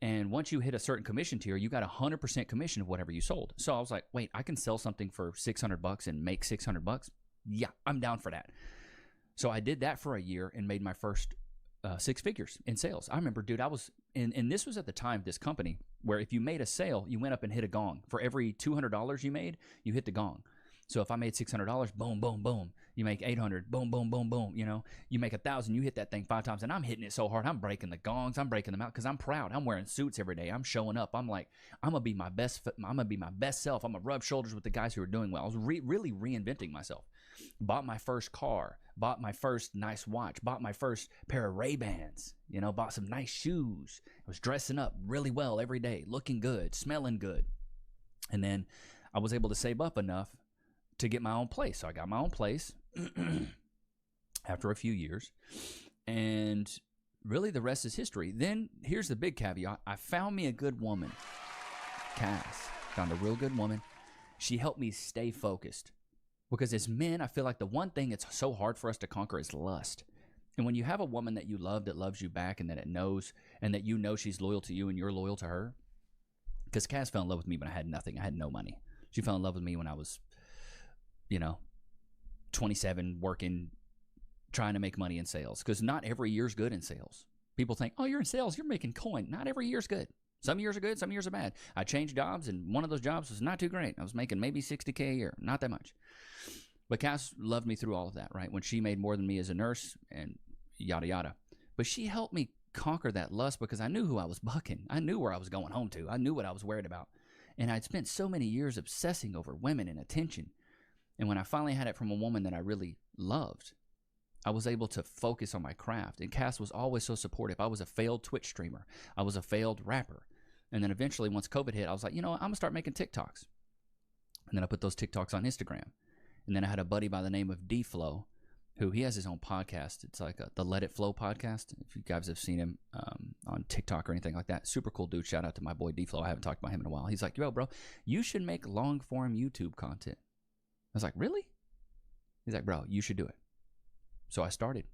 and once you hit a certain commission tier, you got 100% commission of whatever you sold. So I was like, wait, I can sell something for $600 and make $600? Yeah, I'm down for that. So I did that for a year and made my first 6 figures in sales. I remember, dude, I was and this was at the time, this company, where if you made a sale, you went up and hit a gong. For every $200 you made, you hit the gong. So if I made $600, boom, boom, boom. You make $800, boom, boom, boom, boom. You know, you make $1,000, you hit that thing 5 times, and I'm hitting it so hard, I'm breaking the gongs, I'm breaking them out because I'm proud. I'm wearing suits every day. I'm showing up. I'm like, I'm gonna be my best. I'm gonna be my best self. I'm gonna rub shoulders with the guys who are doing well. I was really reinventing myself. Bought my first car. Bought my first nice watch. Bought my first pair of Ray-Bans. You know, bought some nice shoes. I was dressing up really well every day, looking good, smelling good, and then I was able to save up enough to get my own place. So I got my own place after a few years, and really the rest is history. Then here's the big caveat. I found me a good woman. Cass. Found a real good woman. She helped me stay focused, because as men, I feel like the one thing that's so hard for us to conquer is lust. And when you have a woman that you love, that loves you back, and that it knows, and that you know she's loyal to you and you're loyal to her, because Cass fell in love with me when I had nothing. I had no money. She fell in love with me when I was 27, working, trying to make money in sales. Because not every year's good in sales. People think, oh, you're in sales, you're making coin. Not every year's good. Some years are good, some years are bad. I changed jobs, and one of those jobs was not too great. I was making maybe $60K a year, not that much. But Cass loved me through all of that, right? When she made more than me as a nurse and yada, yada. But she helped me conquer that lust because I knew who I was bucking. I knew where I was going home to. I knew what I was worried about. And I'd spent so many years obsessing over women and attention. And when I finally had it from a woman that I really loved, I was able to focus on my craft. And Cass was always so supportive. I was a failed Twitch streamer. I was a failed rapper. And then eventually, once COVID hit, I was like, you know what? I'm going to start making TikToks. And then I put those TikToks on Instagram. And then I had a buddy by the name of D-Flow, who he has his own podcast. It's like the Let It Flow podcast. If you guys have seen him on TikTok or anything like that. Super cool dude. Shout out to my boy D-Flow. I haven't talked about him in a while. He's like, yo, bro, you should make long-form YouTube content. I was like, really? He's like, bro, you should do it. So I started.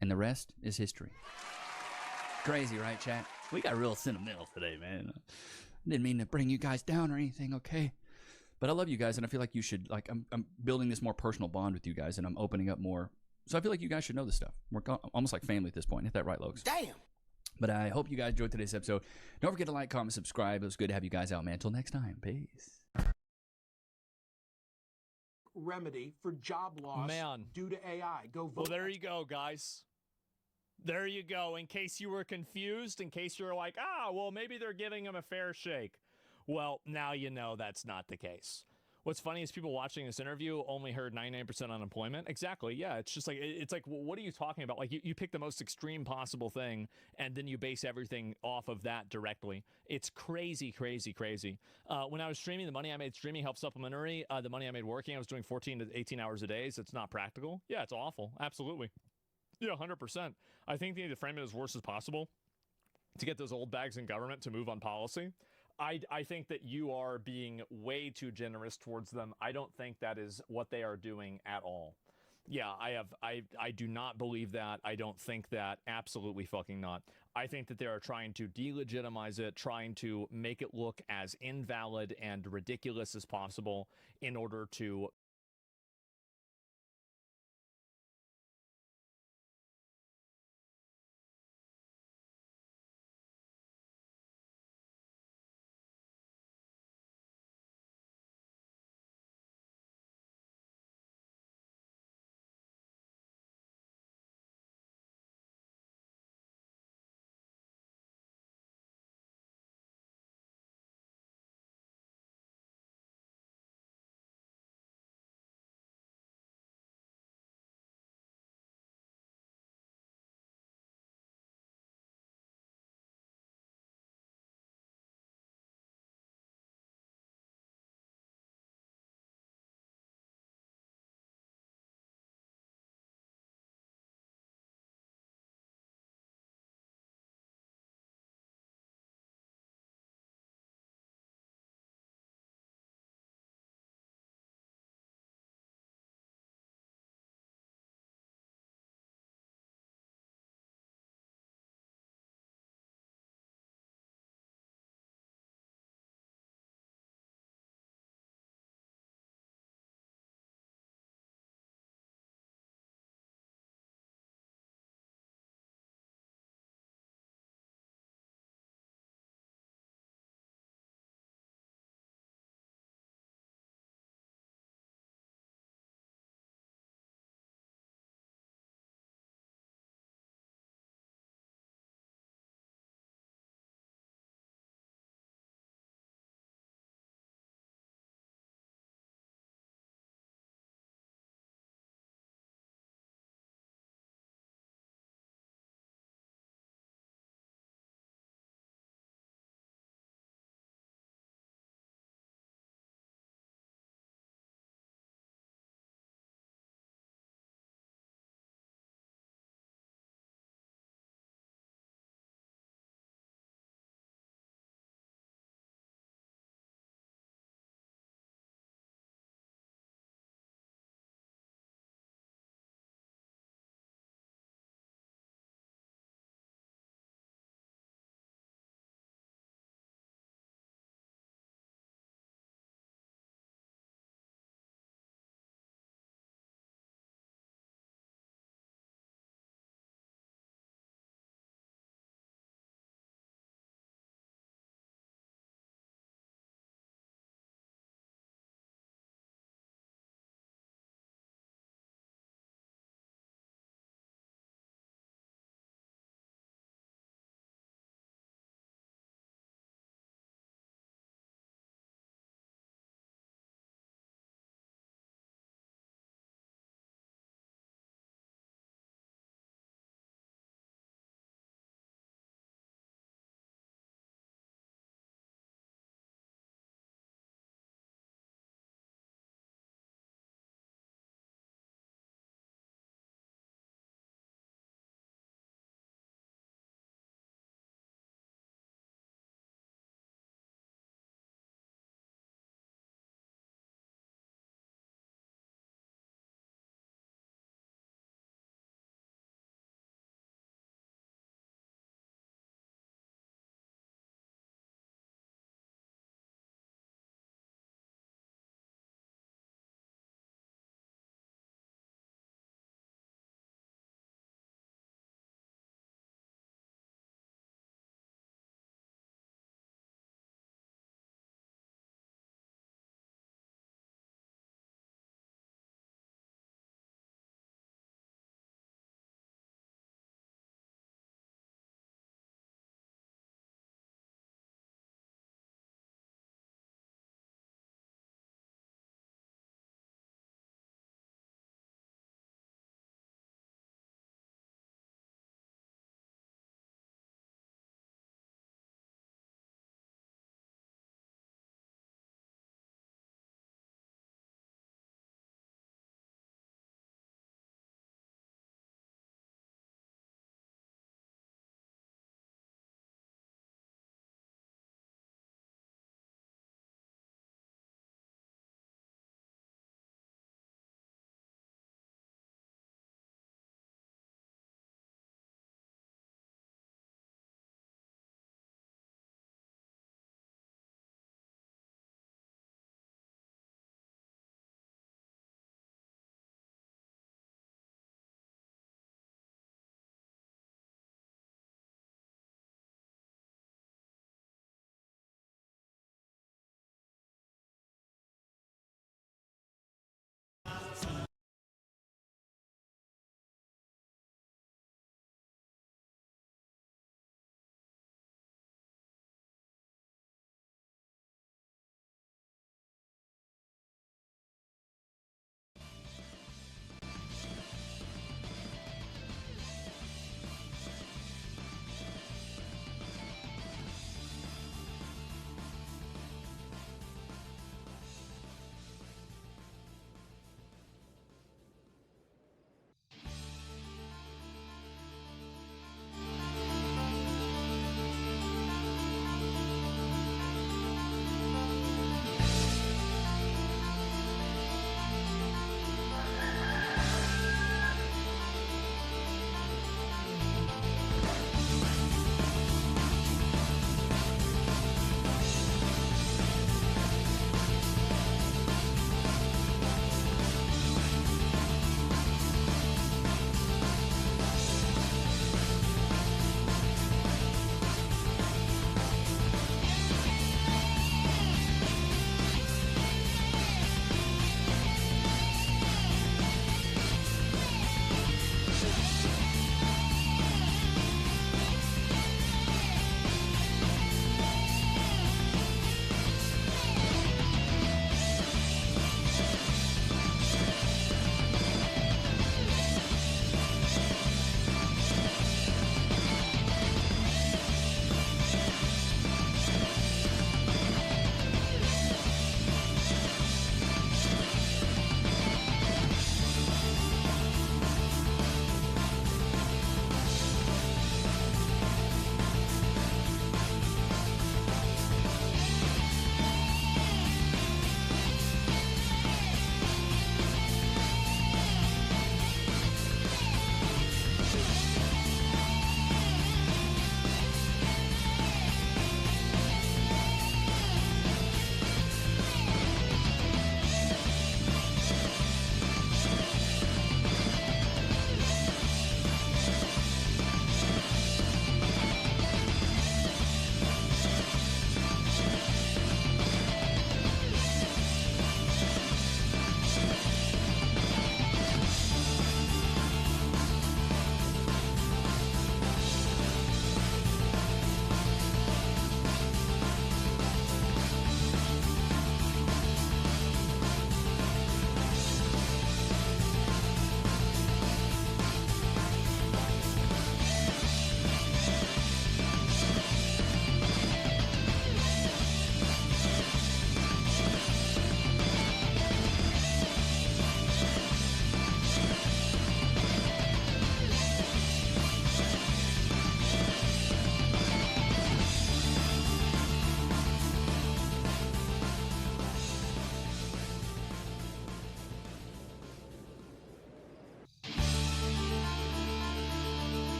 And the rest is history. Crazy, right, chat? We got real sentimental today, man. Didn't mean to bring you guys down or anything, okay? But I love you guys, and I feel like you should, like, I'm building this more personal bond with you guys, and I'm opening up more. So I feel like you guys should know this stuff. We're almost like family at this point. Hit that right, Lokes? Damn! But I hope you guys enjoyed today's episode. Don't forget to like, comment, subscribe. It was good to have you guys out, man. Until next time. Peace. Remedy for job loss due to AI. Go vote. Well, there you go, guys. There you go. In case you were confused, in case you were like, well, maybe they're giving him a fair shake. Well, now you know that's not the case. What's funny is people watching this interview only heard 99% unemployment. Exactly. Yeah. It's just like, it's like, well, what are you talking about? Like you pick the most extreme possible thing and then you base everything off of that directly. It's crazy, crazy, crazy. When I was streaming, the money I made streaming helped supplementary. The money I made working, I was doing 14 to 18 hours a day. So it's not practical. Yeah. It's awful. Absolutely. Yeah. 100%. I think they need to frame it as worse as possible to get those old bags in government to move on policy. I think that you are being way too generous towards them. I don't think that is what they are doing at all. Yeah, I do not believe that. I don't think that. Absolutely fucking not. I think that they are trying to delegitimize it, trying to make it look as invalid and ridiculous as possible in order to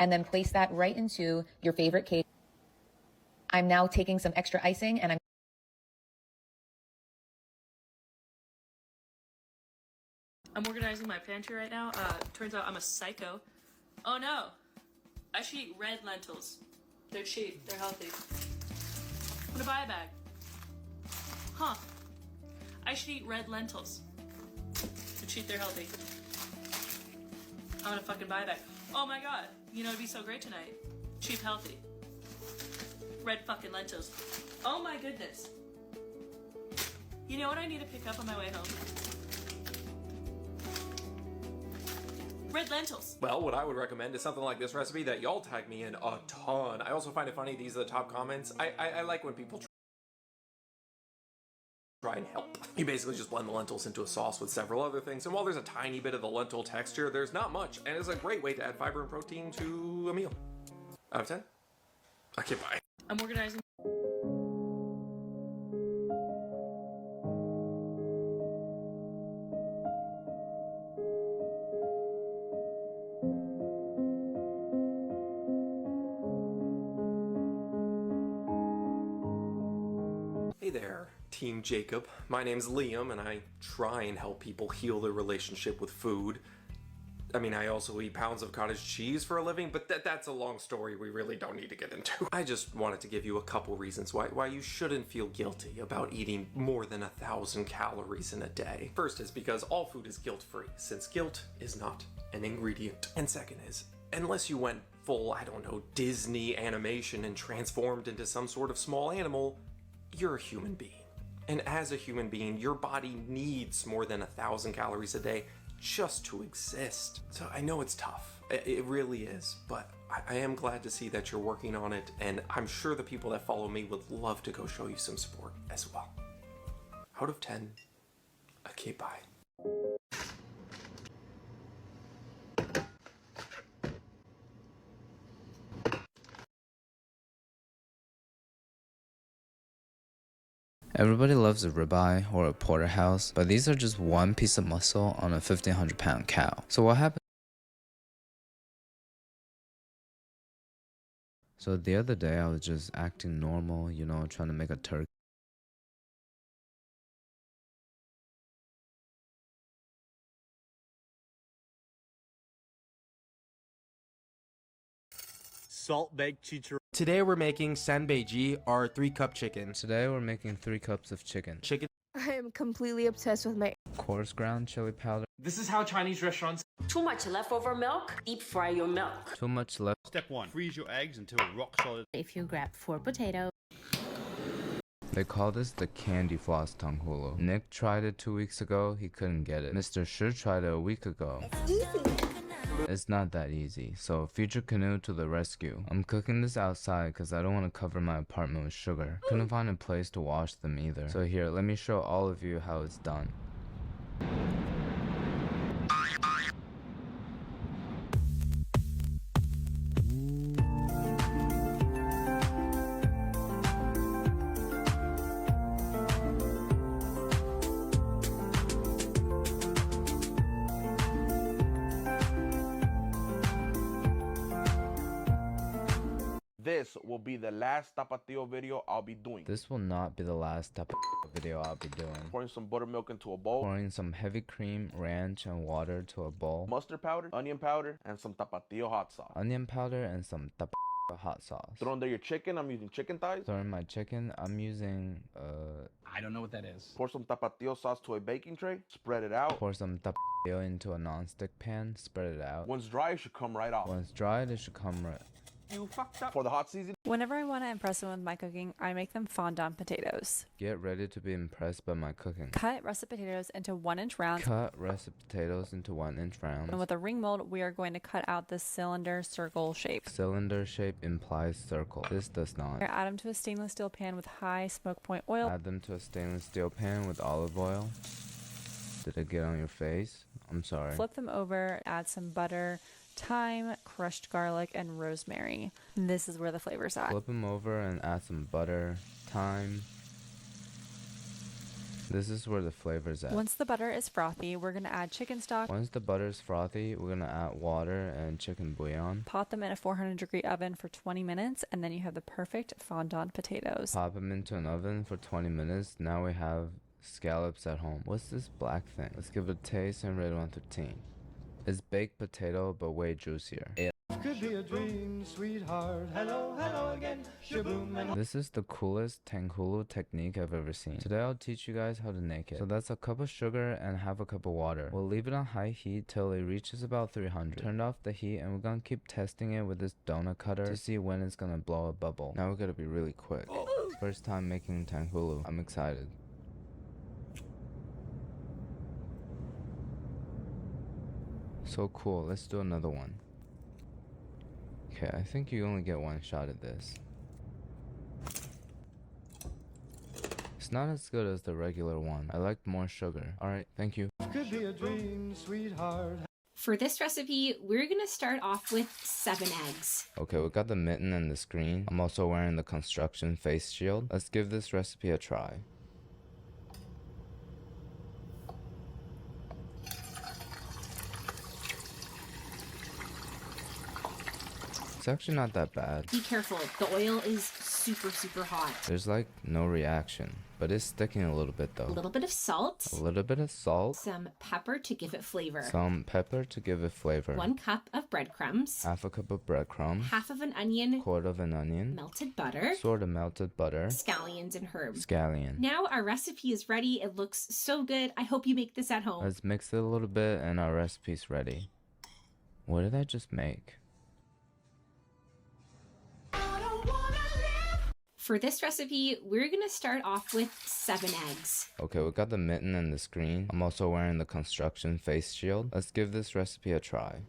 and then place that right into your favorite cake. I'm now taking some extra icing and I'm organizing my pantry right now. Turns out I'm a psycho. Oh no! I should eat red lentils. They're cheap, they're healthy. I'm gonna buy a bag. Huh. I should eat red lentils. They're cheap, they're healthy. I'm gonna fucking buy a bag. Oh my god, you know it'd be so great tonight. Cheap, healthy. Red fucking lentils. Oh my goodness. You know what I need to pick up on my way home? Red lentils. Well, what I would recommend is something like this recipe that y'all tag me in a ton. I also find it funny, these are the top comments. I like when people try and help. You basically just blend the lentils into a sauce with several other things, and while there's a tiny bit of the lentil texture, there's not much, and it's a great way to add fiber and protein to a meal. Out of 10? Okay, bye. I'm organizing. Hey there, Team Jacob. My name's Liam, and I try and help people heal their relationship with food. I mean, I also eat pounds of cottage cheese for a living, but that's a long story we really don't need to get into. I just wanted to give you a couple reasons why you shouldn't feel guilty about eating more than 1,000 calories in a day. First is because all food is guilt-free, since guilt is not an ingredient. And second is, unless you went full, I don't know, Disney animation and transformed into some sort of small animal, you're a human being. And as a human being, your body needs more than 1,000 calories a day just to exist. So I know it's tough, it really is, but I am glad to see that you're working on it, and I'm sure the people that follow me would love to go show you some support as well. Out of 10, okay, bye. Everybody loves a ribeye or a porterhouse, but these are just one piece of muscle on a 1,500-pound cow. So what happened? So the other day I was just acting normal, you know, trying to make a turkey. Salt baked chicharron. Today we're making sanbeiji, our 3-cup chicken. Today we're making 3 cups of chicken. I am completely obsessed with my Coarse ground chili powder. This is how Chinese restaurants. Too much leftover milk? Deep fry your milk. Too much left. Step 1. Freeze your eggs until rock solid. If you grab 4 potatoes. They call this the candy floss tanghulo. Nick tried it 2 weeks ago, he couldn't get it. Mr. Shi tried it a week ago. It's not that easy, so future canoe to the rescue. I'm cooking this outside because I don't want to cover my apartment with sugar. Couldn't find a place to wash them either. So here, let me show all of you how it's done. This will be the last tapatio video I'll be doing. This will not be the last video I'll be doing. Pouring some buttermilk into a bowl. Pouring some heavy cream, ranch, and water to a bowl. Mustard powder, onion powder, and some tapatio hot sauce. Onion powder and some hot sauce. Throw in there your chicken. I'm using chicken thighs. Throw in my chicken. I'm using I don't know what that is. Pour some tapatio sauce to a baking tray. Spread it out. Pour some tapatio into a non-stick pan. Spread it out. Once dry, it should come right off. Once dried, it should come right. You fucked up. For the hot season. Whenever I want to impress them with my cooking, I make them fondant potatoes. Get ready to be impressed by my cooking. Cut russet potatoes into 1-inch rounds. Cut russet potatoes into 1-inch rounds. And with a ring mold, we are going to cut out this cylinder circle shape. Cylinder shape implies circle. This does not. Add them to a stainless steel pan with high smoke point oil. Add them to a stainless steel pan with olive oil. Did it get on your face? I'm sorry. Flip them over, add some butter, thyme, crushed garlic, and rosemary. And this is where the flavor's at. Flip them over and add some butter, thyme, This is where the flavor's at. Once the butter is frothy, we're going to add chicken stock. Once the butter is frothy, we're going to add water and chicken bouillon. Pot them in a 400-degree oven for 20 minutes, and then you have the perfect fondant potatoes. Pop them into an oven for 20 minutes. Now we have scallops at home. What's this black thing? Let's give it a taste and rate 1 through 10. It's baked potato, but way juicier. Could be a dream, sweetheart. Hello, hello again. Shaboom. This is the coolest tanghulu technique I've ever seen. Today I'll teach you guys how to make it. So that's a cup of sugar and half a cup of water. We'll leave it on high heat till it reaches about 300. Turn off the heat and we're gonna keep testing it with this donut cutter to see when it's gonna blow a bubble. Now we gotta be really quick. First time making tanghulu. I'm excited. So cool. Let's do another one. Okay, I think you only get one shot at this. It's not as good as the regular one. I liked more sugar. Alright, thank you. Could be a dream, sweetheart. For this recipe, we're gonna start off with 7 eggs. Okay, we got the mitten and the screen. I'm also wearing the construction face shield. Let's give this recipe a try. It's actually not that bad. Be careful, the oil is super hot. There's like no reaction, but it's sticking a little bit though. A little bit of salt. A little bit of salt. Some pepper to give it flavor. Some pepper to give it flavor. 1 cup of breadcrumbs. Half a cup of breadcrumbs. Half of an onion. Quarter of an onion. Melted butter. Sort of melted butter. Scallions and herbs. Scallion. Now our recipe is ready. It looks so good. I hope you make this at home. Let's mix it a little bit and our recipe's ready. What did I just make? For this recipe, we're gonna start off with 7 eggs. Okay, we got the mitten and the screen. I'm also wearing the construction face shield. Let's give this recipe a try.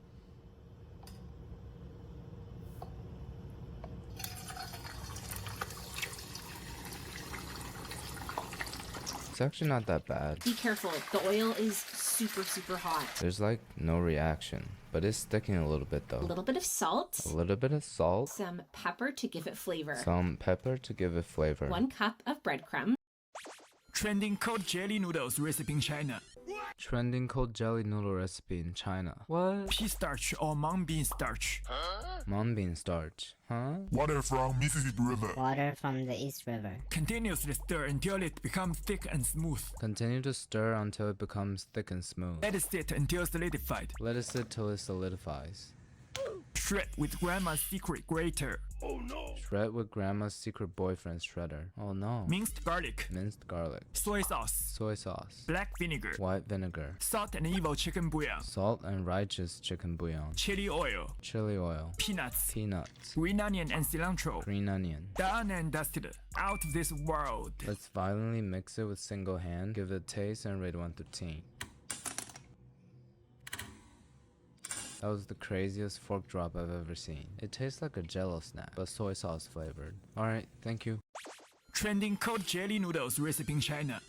It's actually not that bad. Be careful, the oil is super hot. There's like no reaction, but it's sticking a little bit though. A little bit of salt. A little bit of salt. Some pepper to give it flavor. Some pepper to give it flavor. 1 cup of breadcrumbs. Trending cold jelly noodles recipe in China. Trending cold jelly noodle recipe in China. What? Pea starch or mung bean starch. Mung bean starch. Huh? Water from Mississippi River. Water from the East River. Continuously stir until it becomes thick and smooth. Continue to stir until it becomes thick and smooth. Let it sit until solidified. Let it sit till it solidifies. Shred with grandma's secret grater. Oh no. Shred with grandma's secret boyfriend's shredder. Oh no. Minced garlic. Minced garlic. Soy sauce. Soy sauce. Black vinegar. White vinegar. Salt and evil chicken bouillon. Salt and righteous chicken bouillon. Chili oil. Chili oil. Peanuts. Peanuts. Green onion and cilantro. Green onion. Done and dusted. Out of this world. Let's violently mix it with single hand. Give it a taste and rate 1 through 10. That was the craziest fork drop I've ever seen. It tastes like a jello snack, but soy sauce flavored. Alright, thank you. Trending cold jelly noodles recipe in China.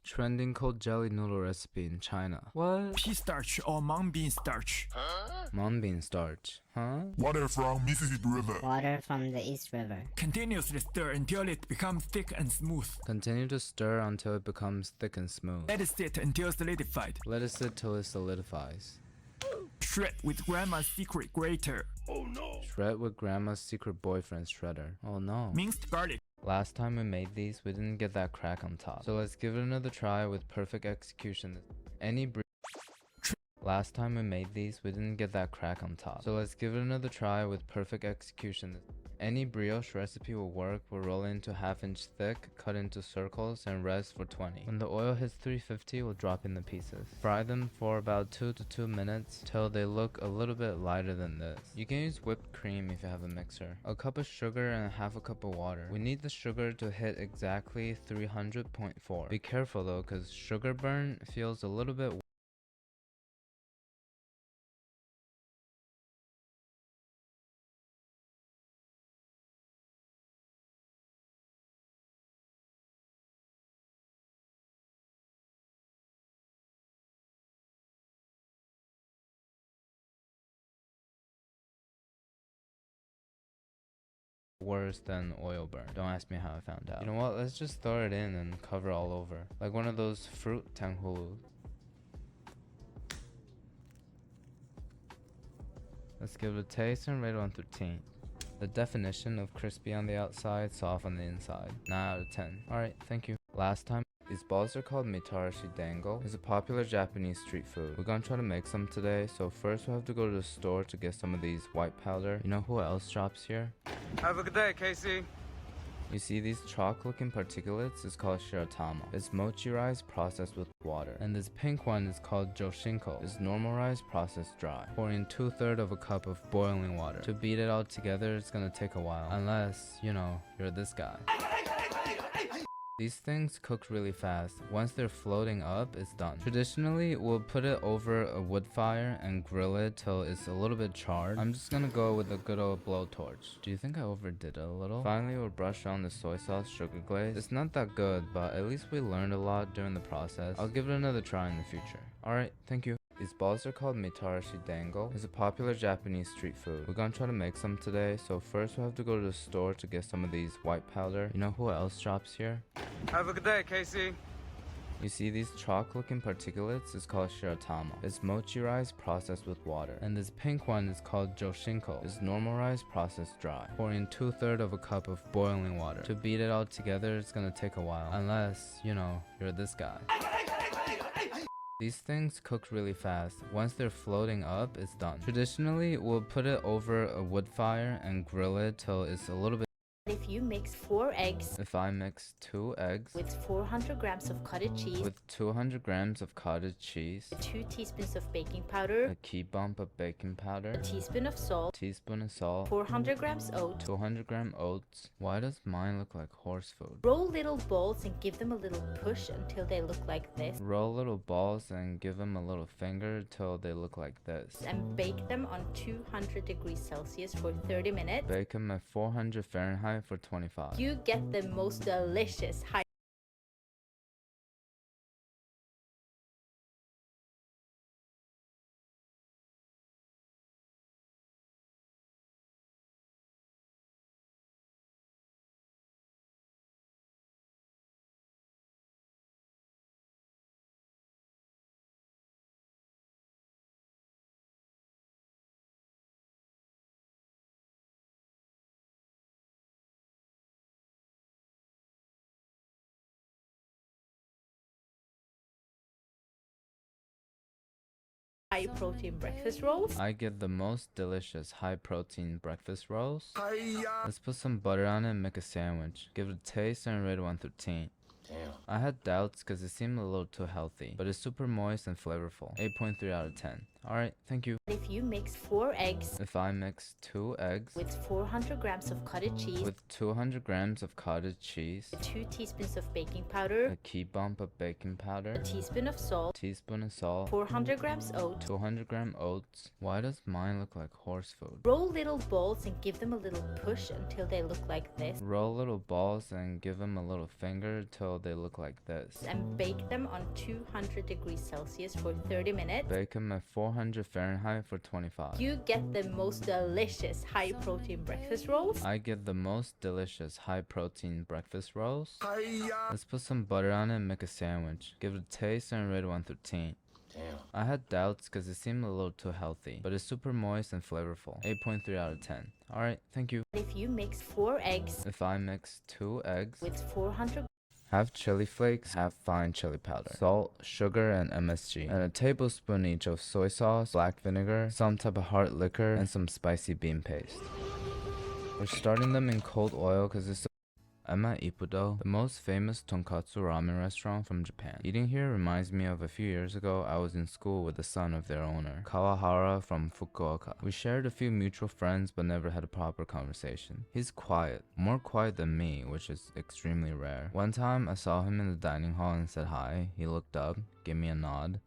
Trending cold jelly noodle recipe in China. What? Pea starch or mung bean starch. Mung bean starch. Huh? Water from Mississippi River. Water from the East River. Continuously stir until it becomes thick and smooth. Continue to stir until it becomes thick and smooth. Let it sit until solidified. Let it sit till it solidifies. Shred with grandma's secret grater. Oh no. Shred with grandma's secret boyfriend's shredder. Oh no. Minced garlic. Last time we made these, we didn't get that crack on top. So let's give it another try with perfect execution. Last time we made these, we didn't get that crack on top. So let's give it another try with perfect execution. Any brioche recipe will work. We'll roll it into 1/2 inch thick, cut into circles, and rest for 20. When the oil hits 350, we'll drop in the pieces. Fry them for about 2 to 2 minutes till they look a little bit lighter than this. You can use whipped cream if you have a mixer. A cup of sugar and 1/2 cup of water. We need the sugar to hit exactly 300.4. Be careful though, because sugar burn feels a little bit worse than oil burn. Don't ask me how I found out. You know what? Let's just throw it in and cover all over. Like one of those fruit tanghulu. Let's give it a taste and rate it 1 through 10. The definition of crispy on the outside, soft on the inside. 9 out of 10. Alright, thank you. Last time. These balls are called mitarashi dango. It's a popular Japanese street food. We're gonna try to make some today, so first we have to go to the store to get some of these white powder. You know who else shops here? Have a good day, Casey. You see these chalk-looking particulates is called shiratama. It's mochi rice processed with water. And this pink one is called joshinko. It's normal rice processed dry. Pour in 2/3 of a cup of boiling water. To beat it all together, it's gonna take a while. Unless, you know, you're this guy. These things cook really fast. Once they're floating up, it's done. Traditionally, we'll put it over a wood fire and grill it till it's a little bit charred. I'm just gonna go with a good old blowtorch. Do you think I overdid it a little? Finally, we'll brush on the soy sauce sugar glaze. It's not that good, but at least we learned a lot during the process. I'll give it another try in the future. Alright, thank you. These balls are called mitarashi dango. It's a popular Japanese street food. We're gonna try to make some today, so first we have to go to the store to get some of these white powder. You know who else shops here? Have a good day, Casey. You see these chalk-looking particulates is called shiratama. It's mochi rice processed with water. And this pink one is called joshinko. It's normal rice processed dry. Pour in 2/3 of a cup of boiling water. To beat it all together, it's gonna take a while. Unless, you know, you're this guy. These things cook really fast. Once they're floating up, it's done. Traditionally, we'll put it over a wood fire and grill it till it's a little bit. If you mix 4 eggs, If I mix 2 eggs with 400 grams of cottage cheese, with 200 grams of cottage cheese, 2 teaspoons of baking powder, a key bump of baking powder, a teaspoon of salt, teaspoon of salt, 400 grams oats, 200-gram oats. Why does mine look like horse food? roll little balls and give them a little push until they look like this, Roll little balls and give them a little finger till they look like this. and bake them on 200 degrees Celsius for 30 minutes. Bake them at 400 Fahrenheit for 25. You get the most delicious high protein breakfast rolls. I get the most delicious high protein breakfast rolls. Let's put some butter on it and make a sandwich. Give it a taste and rate it 1 through 10. Damn. I had doubts because it seemed a little too healthy, but it's super moist and flavorful. 8.3 out of 10. Alright, thank you. If you mix 4 eggs, If I mix 2 eggs with 400 grams of cottage cheese, with 200 grams of cottage cheese, 2 teaspoons of baking powder, a key bump of baking powder, a teaspoon of salt, teaspoon of salt, 400 grams oats, 200-gram oats. Why does mine look like horse food? roll little balls and give them a little push until they look like this, Roll little balls and give them a little finger till they look like this. and bake them on 200 degrees Celsius for 30 minutes. Bake them at 400 Fahrenheit for 25. You get the most delicious high protein breakfast rolls. I get the most delicious high protein breakfast rolls. Let's put some butter on it and make a sandwich. Give it a taste and rate it 1 through 10. Damn. I had doubts because it seemed a little too healthy, but it's super moist and flavorful. 8.3 out of 10. Alright, thank you. If you mix 4 eggs, If I mix 2 eggs with 400 half chili flakes, half fine chili powder, salt, sugar, and MSG, and a tablespoon each of soy sauce, black vinegar, some type of hard liquor, and some spicy bean paste. We're starting them in cold oil because it's I'm at Ippudo, the most famous tonkatsu ramen restaurant from Japan. Eating here reminds me of a few years ago I was in school with the son of their owner, Kawahara from Fukuoka. We shared a few mutual friends but never had a proper conversation. He's quiet, more quiet than me, which is extremely rare. One time I saw him in the dining hall and said hi. He looked up, gave me a nod.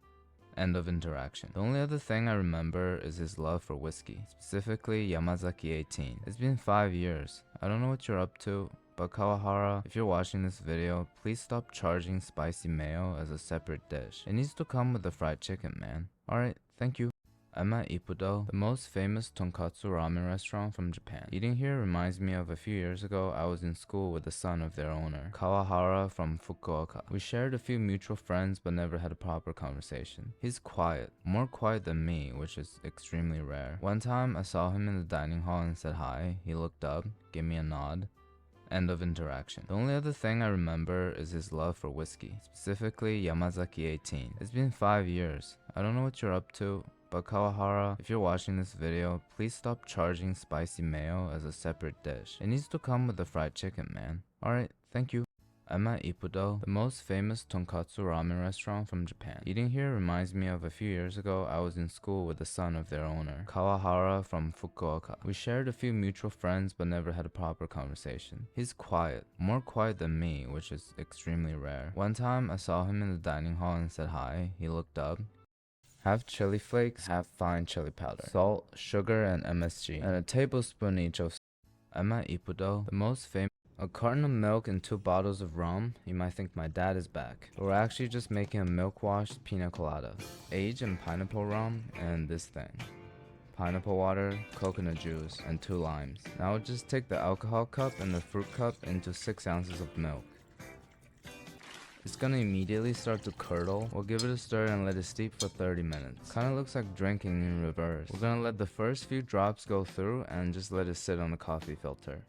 End of interaction. The only other thing I remember is his love for whiskey, specifically Yamazaki 18. It's been 5 years. I don't know what you're up to, but Kawahara, if you're watching this video, please stop charging spicy mayo as a separate dish. It needs to come with the fried chicken, man. Alright, thank you. I'm at Ippudo, the most famous tonkatsu ramen restaurant from Japan. Eating here reminds me of a few years ago I was in school with the son of their owner, Kawahara from Fukuoka. We shared a few mutual friends but never had a proper conversation. He's quiet, more quiet than me, which is extremely rare. One time I saw him in the dining hall and said hi. He looked up, gave me a nod. End of interaction. The only other thing I remember is his love for whiskey, specifically Yamazaki 18. It's been 5 years. I don't know what you're up to, but Kawahara, if you're watching this video, please stop charging spicy mayo as a separate dish. It needs to come with the fried chicken, man. Alright, thank you. I'm at Ippudo, the most famous tonkatsu ramen restaurant from Japan. Eating here reminds me of a few years ago I was in school with the son of their owner, Kawahara from Fukuoka. We shared a few mutual friends but never had a proper conversation. He's quiet, more quiet than me, which is extremely rare. One time I saw him in the dining hall and said hi. He looked up. Half chili flakes, half fine chili powder, salt, sugar, and MSG, and a tablespoon each of. I'm at Ippudo, the most famous. A carton of milk and 2 bottles of rum. You might think my dad is back. But we're actually just making a milk-washed pina colada. Aged in pineapple rum and this thing. Pineapple water, coconut juice, and 2 limes. Now we'll just take the alcohol cup and the fruit cup into 6 ounces of milk. It's gonna immediately start to curdle. We'll give it a stir and let it steep for 30 minutes. Kinda looks like drinking in reverse. We're gonna let the first few drops go through and just let it sit on the coffee filter.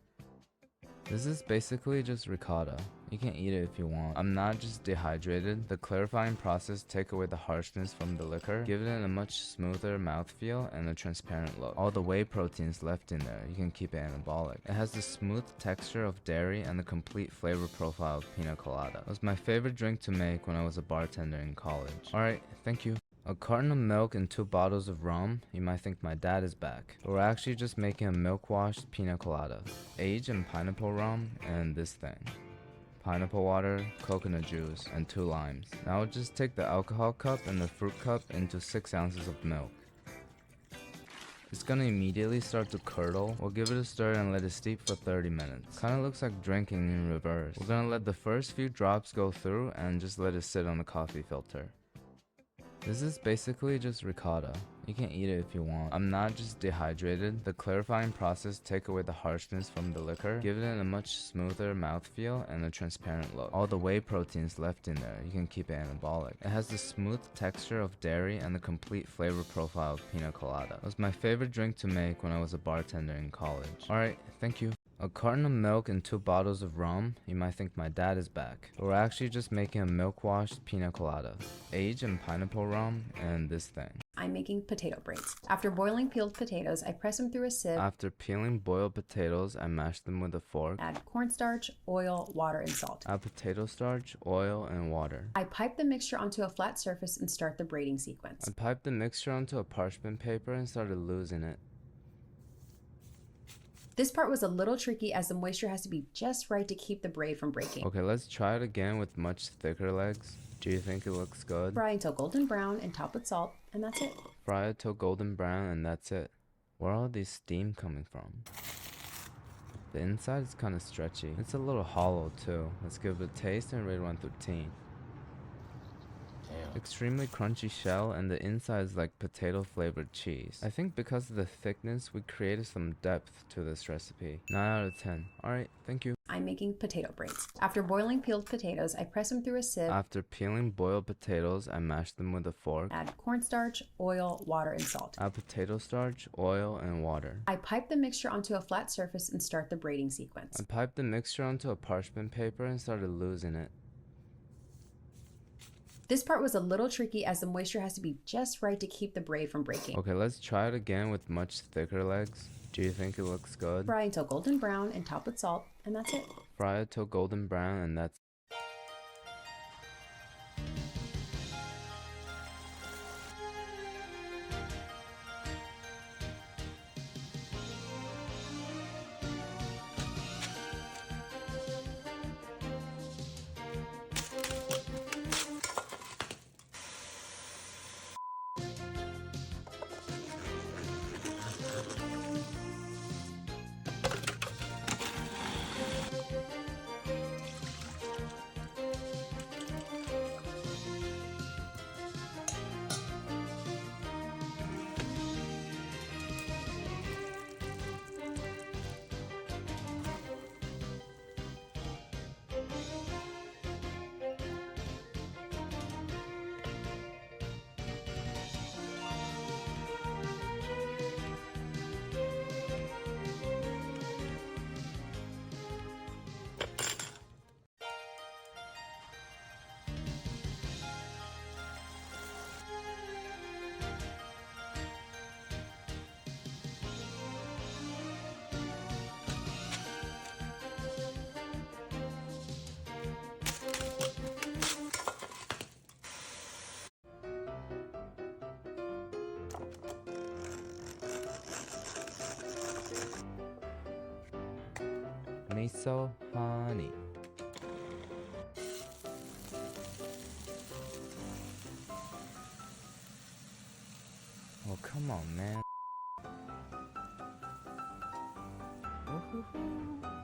This is basically just ricotta. You can eat it if you want. I'm not just dehydrated. The clarifying process take away the harshness from the liquor, give it a much smoother mouthfeel and a transparent look. All the whey proteins left in there, you can keep it anabolic. It has the smooth texture of dairy and the complete flavor profile of pina colada. It was my favorite drink to make when I was a bartender in college. Alright, thank you. A carton of milk and 2 bottles of rum. You might think my dad is back. But we're actually just making a milk-washed pina colada. Aged in pineapple rum and this thing. Pineapple water, coconut juice, and 2 limes. Now we'll just take the alcohol cup and the fruit cup into 6 ounces of milk. It's gonna immediately start to curdle. We'll give it a stir and let it steep for 30 minutes. Kinda looks like drinking in reverse. We're gonna let the first few drops go through and just let it sit on the coffee filter. This is basically just ricotta. You can eat it if you want. I'm not just dehydrated. The clarifying process take away the harshness from the liquor, give it a much smoother mouthfeel and a transparent look. All the whey proteins left in there, you can keep it anabolic. It has the smooth texture of dairy and the complete flavor profile of pina colada. It was my favorite drink to make when I was a bartender in college. Alright, thank you. A carton of milk and 2 bottles of rum. You might think my dad is back. But we're actually just making a milk-washed pina colada. Aged in pineapple rum and this thing. I'm making potato braids. After boiling peeled potatoes, I press them through a sieve. After peeling boiled potatoes, I mash them with a fork. Add cornstarch, oil, water, and salt. Add potato starch, oil, and water. I pipe the mixture onto a flat surface and start the braiding sequence. I pipe the mixture onto a parchment paper and started losing it. This part was a little tricky as the moisture has to be just right to keep the braid from breaking. Okay, let's try it again with much thicker legs. Do you think it looks good? Fry until golden brown and top with salt, and that's it. Fry it till golden brown and that's it. Where are all these steam coming from? The inside is kind of stretchy. It's a little hollow too. Let's give it a taste and rate 1 through 10. Extremely crunchy shell and the inside is like potato flavored cheese. I think because of the thickness we created some depth to this recipe. 9 out of 10. Alright, thank you. I'm making potato braids. After boiling peeled potatoes, I press them through a sieve. After peeling boiled potatoes, I mash them with a fork. Add cornstarch, oil, water, and salt. Add potato starch, oil, and water. I pipe the mixture onto a flat surface and start the braiding sequence. I piped the mixture onto a parchment paper and started losing it. This part was a little tricky as the moisture has to be just right to keep the braid from breaking. Okay, let's try it again with much thicker legs. Do you think it looks good? Fry until golden brown and top with salt, and that's it. Fry it till golden brown and that's Miso honey. Oh, come on, man.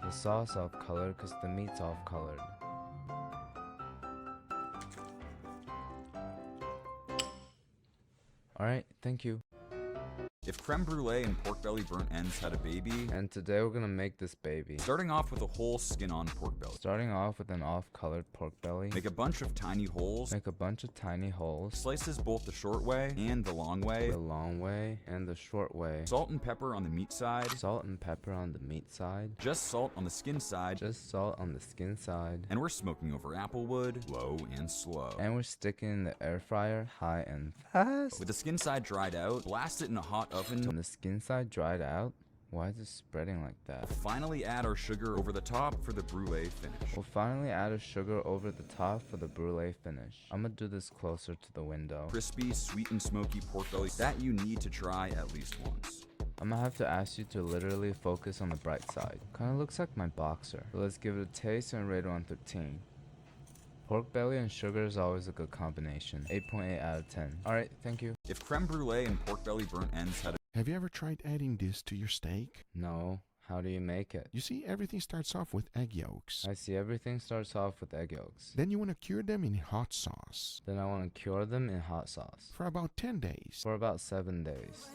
The sauce off-colored because the meat's off-colored. Alright, thank you. If creme brulee and pork belly burnt ends had a baby, and today we're gonna make this baby. Starting off with a whole skin-on pork belly. Starting off with an off-colored pork belly. Make a bunch of tiny holes. Make a bunch of tiny holes. Slices both the short way and the long way. The long way and the short way. Salt and pepper on the meat side. Salt and pepper on the meat side. Just salt on the skin side. Just salt on the skin side. And we're smoking over applewood, low and slow. And we're sticking in the air fryer, high and fast. With the skin side dried out, blast it in a hot oven. When the skin side dried out, why is it spreading like that? We'll finally add our sugar over the top for the brulee finish. We'll finally add our sugar over the top for the brulee finish. I'm gonna do this closer to the window. Crispy, sweet and smoky pork belly that you need to try at least once. I'm gonna have to ask you to literally focus on the bright side. Kinda looks like my boxer. So let's give it a taste and rate it on 13. Pork belly and sugar is always a good combination. 8.8 out of 10. Alright, thank you. If creme brulee and pork belly burnt ends had a... Have you ever tried adding this to your steak? No. How do you make it? You see, everything starts off with egg yolks. I see everything starts off with egg yolks. Then you want to cure them in hot sauce. Then I want to cure them in hot sauce. For about 10 days. For about 7 days.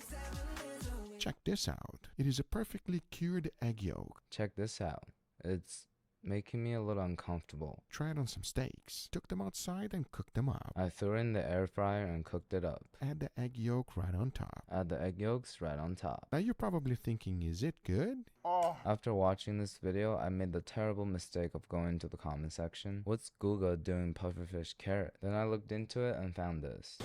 Check this out. It is a perfectly cured egg yolk. Check this out. It's making me a little uncomfortable. Try it on some steaks. Took them outside and cooked them up. I threw it in the air fryer and cooked it up. Add the egg yolk right on top. Add the egg yolks right on top. Now you're probably thinking, is it good? Oh. After watching this video, I made the terrible mistake of going to the comment section. What's Google doing pufferfish carrot? Then I looked into it and found this.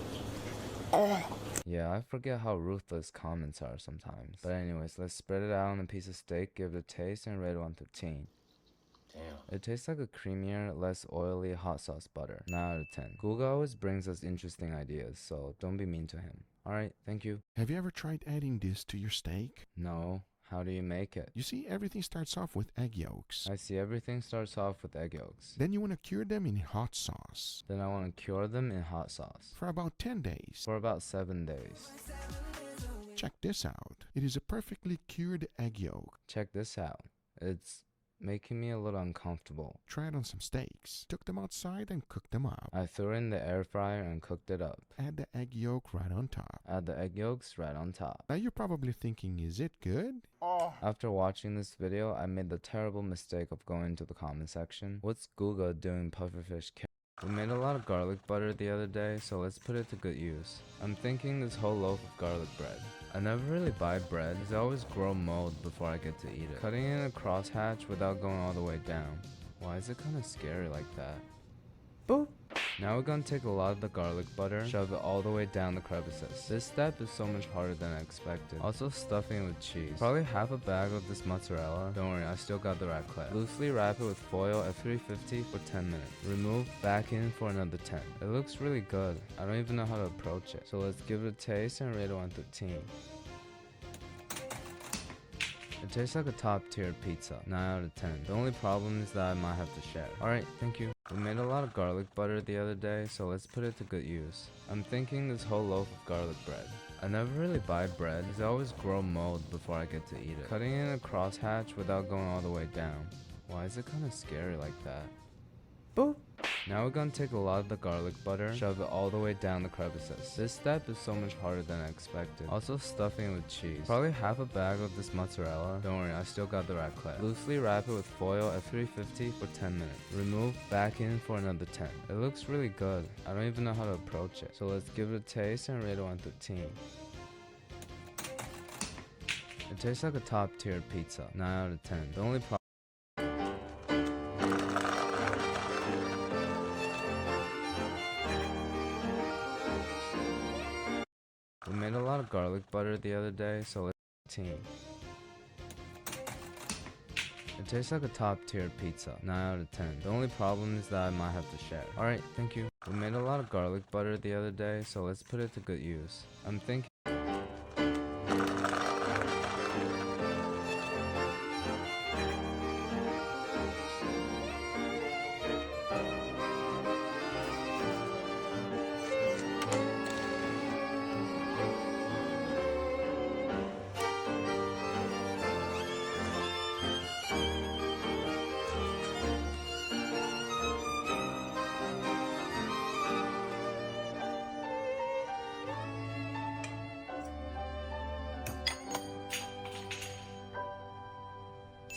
Yeah, I forget how ruthless comments are sometimes. But anyways, let's spread it out on a piece of steak, give it a taste, and rate it on 15. Damn. It tastes like a creamier, less oily hot sauce butter. 9 out of 10. Google always brings us interesting ideas, so don't be mean to him. Alright, thank you. Have you ever tried adding this to your steak? No. How do you make it? You see, everything starts off with egg yolks. I see everything starts off with egg yolks. Then you want to cure them in hot sauce. Then I want to cure them in hot sauce. For about 10 days. For about 7 days. Check this out. It is a perfectly cured egg yolk. Check this out. It's making me a little uncomfortable. Try it on some steaks. Took them outside and cooked them up. I threw it in the air fryer and cooked it up. Add the egg yolk right on top. Add the egg yolks right on top. Now you're probably thinking, is it good? Oh. After watching this video, I made the terrible mistake of going to the comment section. What's Google doing pufferfish carrot? We made a lot of garlic butter the other day, so let's put it to good use. I'm thinking this whole loaf of garlic bread. I never really buy bread, because I always grow mold before I get to eat it. Cutting it in a crosshatch without going all the way down. Why is it kind of scary like that? Boop! Now we're gonna take a lot of the garlic butter, shove it all the way down the crevices. This step is so much harder than I expected. Also stuffing it with cheese. Probably half a bag of this mozzarella. Don't worry, I still got the raclette. Loosely wrap it with foil at 350 for 10 minutes. Remove, back in for another 10. It looks really good. I don't even know how to approach it. So let's give it a taste and rate it on 13. It tastes like a top tier pizza. 9 out of 10. The only problem is that I might have to share. Alright, thank you. We made a lot of garlic butter the other day, so let's put it to good use. I'm thinking this whole loaf of garlic bread. I never really buy bread, because I always grow mold before I get to eat it. Cutting it in a crosshatch without going all the way down. Why is it kind of scary like that? Boop! Now we're gonna take a lot of the garlic butter, shove it all the way down the crevices. This step is so much harder than I expected. Also stuffing it with cheese. Probably half a bag of this mozzarella. Don't worry, I still got the raclette. Loosely wrap it with foil at 350 for 10 minutes. Remove, back in for another 10. It looks really good. I don't even know how to approach it. So let's give it a taste and rate it on 13. It tastes like a top tier pizza. 9 out of 10. The only problem we made a lot of garlic butter the other day, so let's 13. It tastes like a top tier pizza. 9 out of 10. The only problem is that I might have to share. Alright, thank you. We made a lot of garlic butter the other day, so let's put it to good use. I'm thinking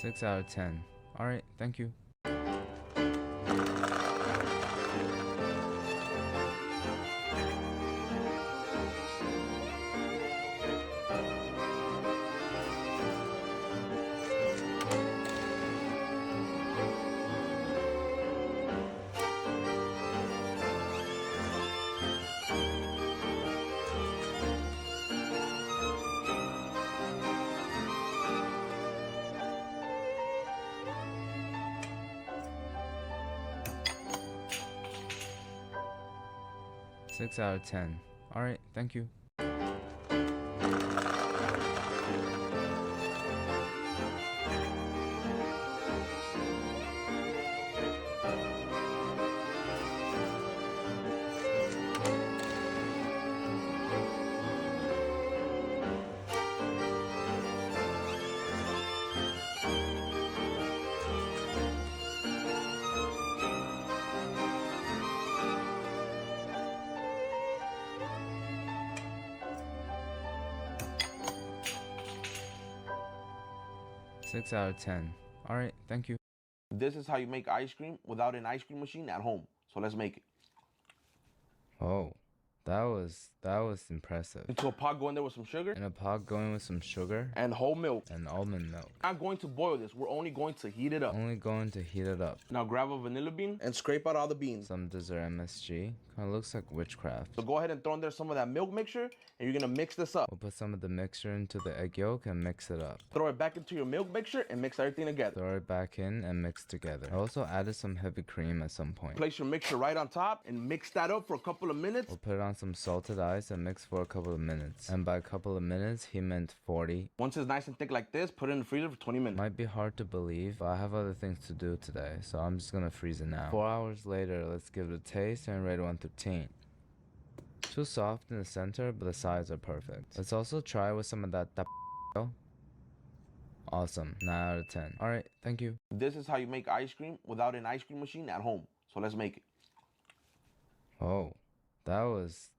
6 out of 10. Alright, thank you. Six out of 10. Alright, thank you. 6 out of 10. Alright, thank you. This is how you make ice cream without an ice cream machine at home. So let's make it. Oh, that was impressive. Into a pot, go in there with some sugar. In a pot, going with some sugar. And whole milk. And almond milk. We're not going to boil this. We're only going to heat it up. Only going to heat it up. Now grab a vanilla bean and scrape out all the beans. Some dessert MSG. Kinda looks like witchcraft. So go ahead and throw in there some of that milk mixture, and you're gonna mix this up. We'll put some of the mixture into the egg yolk and mix it up. Throw it back into your milk mixture and mix everything together. Throw it back in and mix together. I also added some heavy cream at some point. Place your mixture right on top and mix that up for a couple of minutes. We'll put on some salted ice and mix for a couple of minutes. And by a couple of minutes, he meant 40. Once it's nice and thick like this, put it in the freezer for 20 minutes. Might be hard to believe, but I have other things to do today, so I'm just gonna freeze it now. 4 hours later, let's give it a taste and rate 1 through 10. Too soft in the center, but the sides are perfect. Let's also try with some of that Awesome, 9 out of 10. Alright, thank you. This is how you make ice cream without an ice cream machine at home. So let's make it. Oh, that was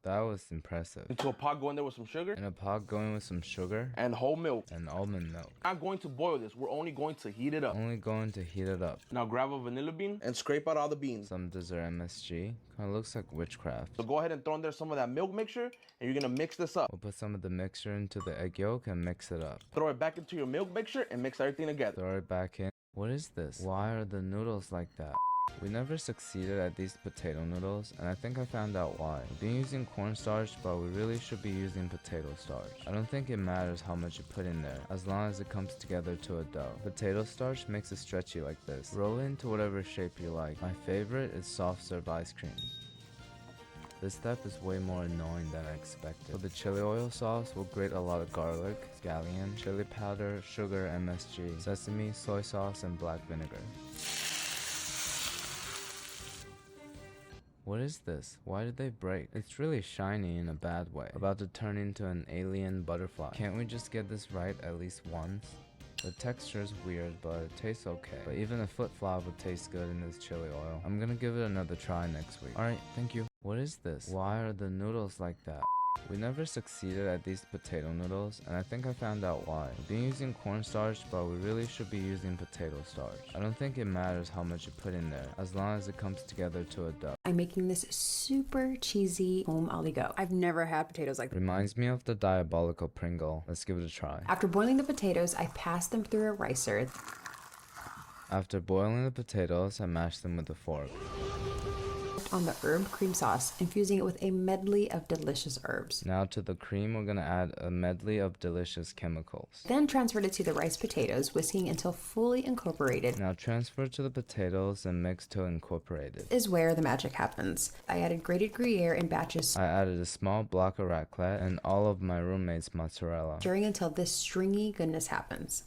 impressive. Into a pot, go in there with some sugar. In a pot, going with some sugar. And whole milk. And almond milk. We're not going to boil this. We're only going to heat it up. Only going to heat it up. Now grab a vanilla bean and scrape out all the beans. Some dessert MSG. Kinda looks like witchcraft. So go ahead and throw in there some of that milk mixture, and you're gonna mix this up. We'll put some of the mixture into the egg yolk and mix it up. Throw it back into your milk mixture and mix everything together. Throw it back in. What is this? Why are the noodles like that? We never succeeded at these potato noodles, and I think I found out why. We've been using cornstarch, but we really should be using potato starch. I don't think it matters how much you put in there, as long as it comes together to a dough. Potato starch makes it stretchy like this. Roll it into whatever shape you like. My favorite is soft serve ice cream. This step is way more annoying than I expected. For the chili oil sauce, we'll grate a lot of garlic, scallion, chili powder, sugar, MSG, sesame, soy sauce, and black vinegar. What is this? Why did they break? It's really shiny in a bad way. About to turn into an alien butterfly. Can't we just get this right at least once? The texture is weird, but it tastes okay. But even a flip-flop would taste good in this chili oil. I'm gonna give it another try next week. Alright, thank you. What is this? Why are the noodles like that? We never succeeded at these potato noodles, and I think I found out why. We've been using cornstarch, but we really should be using potato starch. I don't think it matters how much you put in there, as long as it comes together to a dough. I'm making this super cheesy home aligo. I've never had potatoes like this. Reminds me of the diabolical Pringle. Let's give it a try. After boiling the potatoes, I pass them through a ricer. After boiling the potatoes, I mash them with a fork. On the herb cream sauce, infusing it with a medley of delicious herbs. Now to the cream, we're gonna add a medley of delicious chemicals. Then transferred it to the rice potatoes, whisking until fully incorporated. Now transfer to the potatoes and mix till incorporated. Is where the magic happens. I added grated Gruyere in batches. I added a small block of raclette and all of my roommate's mozzarella. Stirring until this stringy goodness happens.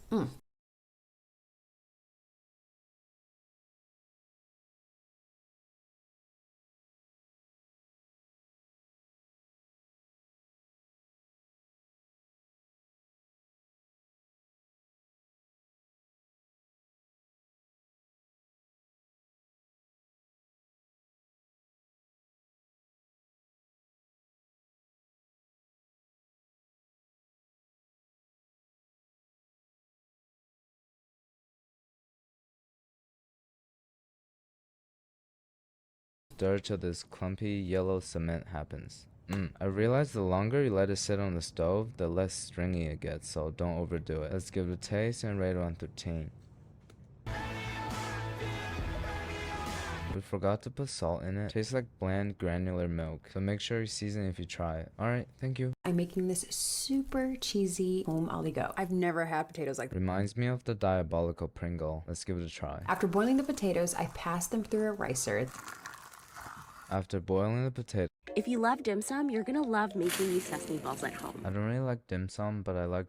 Stir till this clumpy yellow cement happens. I realize the longer you let it sit on the stove, the less stringy it gets, so don't overdo it. Let's give it a taste and rate it on 13. We forgot to put salt in it. Tastes like bland granular milk, so make sure you season if you try it. Alright, thank you. I'm making this super cheesy home aligo. I've never had potatoes like this. Reminds me of the diabolical Pringle. Let's give it a try. After boiling the potatoes, I pass them through a ricer. After boiling the potato, If you love dim sum, you're gonna love making these sesame balls at home. I don't really like dim sum, but I like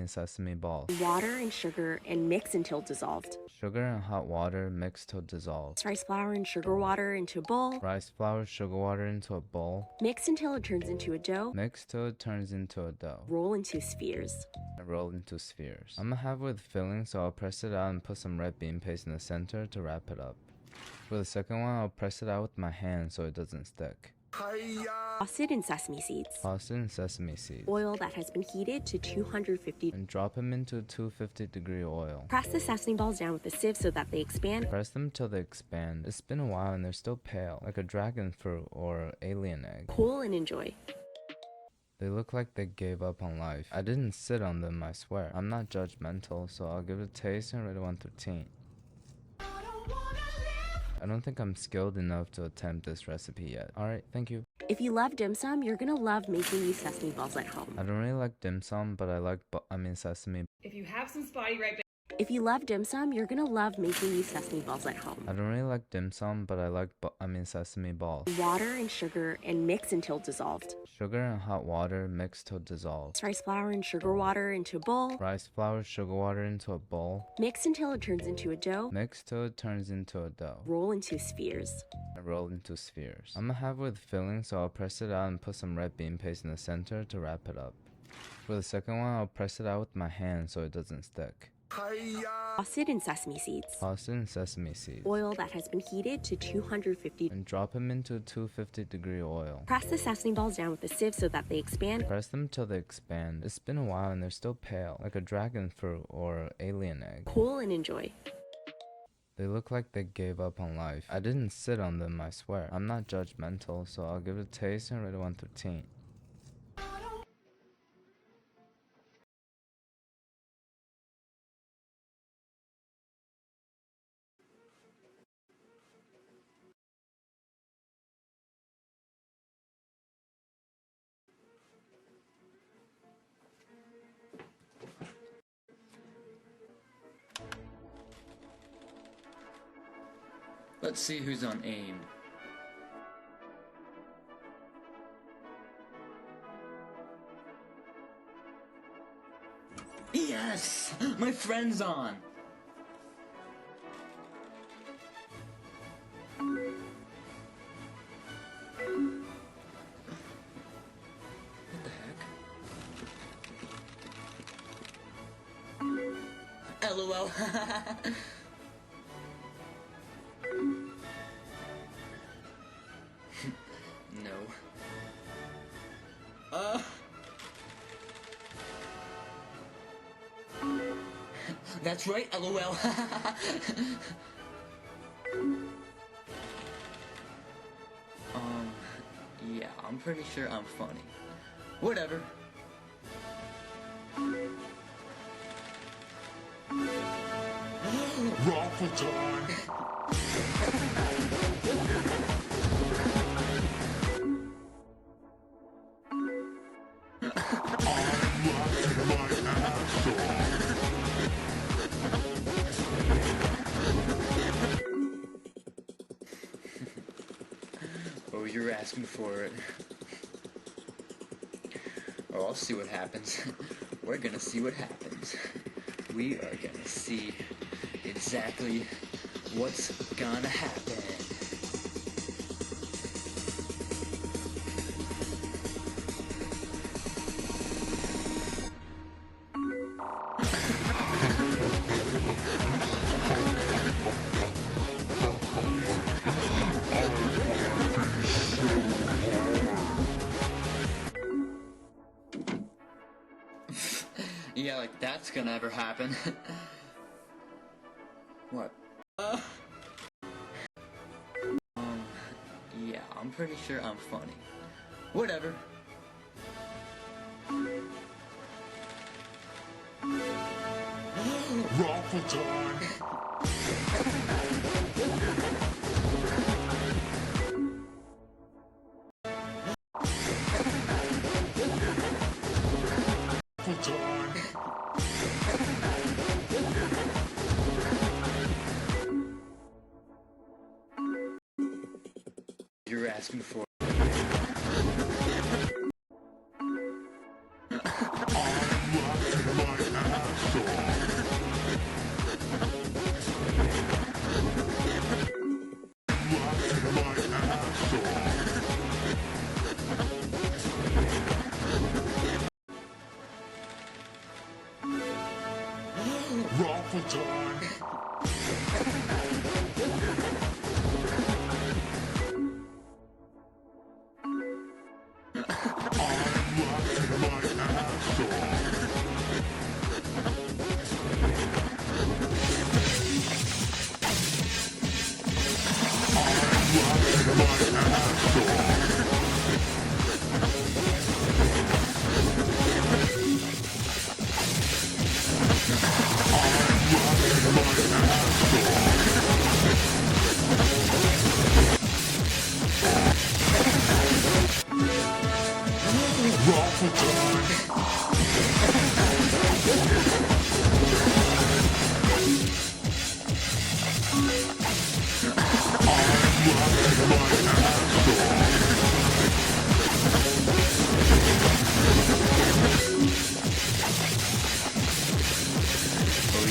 sesame balls. Water and sugar and mix until dissolved. Sugar and hot water mixed till dissolved. Rice flour and sugar water into a bowl. Rice flour, sugar water into a bowl. Mix until it turns into a dough. Mix till it turns into a dough. Roll into spheres. And roll into spheres. I'm gonna have it with filling, so I'll press it out and put some red bean paste in the center to wrap it up. For the second one, I'll press it out with my hand so it doesn't stick. Toss it in sesame seeds. Toss it in sesame seeds. Oil that has been heated to 250. And drop them into 250-degree oil. Press the sesame balls down with a sieve so that they expand. Press them till they expand. It's been a while and they're still pale, like a dragon fruit or alien egg. Cool and enjoy. They look like they gave up on life. I didn't sit on them, I swear. I'm not judgmental, so I'll give it a taste and rate it 1 through 10. I don't think I'm skilled enough to attempt this recipe yet. Alright, thank you. If you love dim sum, you're gonna love making these sesame balls at home. I don't really like dim sum, but I like sesame. If you have some spotty right back. If you love dim sum, you're gonna love making these sesame balls at home. I don't really like dim sum, but I like sesame balls. Water and sugar and mix until dissolved. Sugar and hot water mixed till dissolved. Rice flour and sugar water into a bowl. Rice flour, sugar water into a bowl. Mix until it turns into a dough. Mix till it turns into a dough. Roll into spheres. And roll into spheres. I'm gonna have it with filling, so I'll press it out and put some red bean paste in the center to wrap it up. For the second one, I'll press it out with my hand so it doesn't stick. Toss it in sesame seeds. Toss it in sesame seeds. Oil that has been heated to 250. And drop them into 250-degree oil. Press the sesame balls down with a sieve so that they expand. Press them till they expand. It's been a while and they're still pale, like a dragon fruit or alien egg. Cool and enjoy. They look like they gave up on life. I didn't sit on them, I swear. I'm not judgmental, so I'll give it a taste and rate it 1 through 10. Let's see who's on aim. Yes! My friend's on! What the heck? LOL. No. That's right, LOL. Yeah, I'm pretty sure I'm funny. Whatever. Raffle time! Oh, you're asking for it. Oh, I'll see what happens. We're gonna see what happens. We are gonna see exactly what's gonna happen. Yeah, like that's gonna ever happen. What? pretty sure I'm funny. Whatever. Raffle time! You're asking for. Raffle time!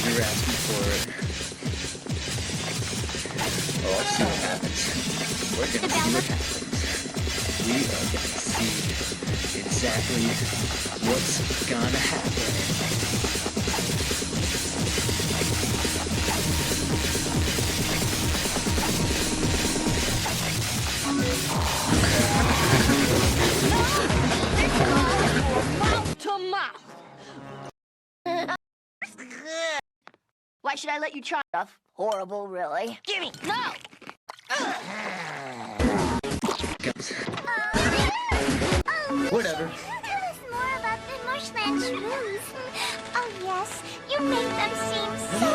You're asking for it. Oh, I'll see what happens. We're gonna see what happens. We are gonna see exactly what's gonna happen. Why should I let you try stuff? Horrible, really. Gimme! No! Whatever. Tell us more about the marshland shrews. Oh, yes. You make them seem so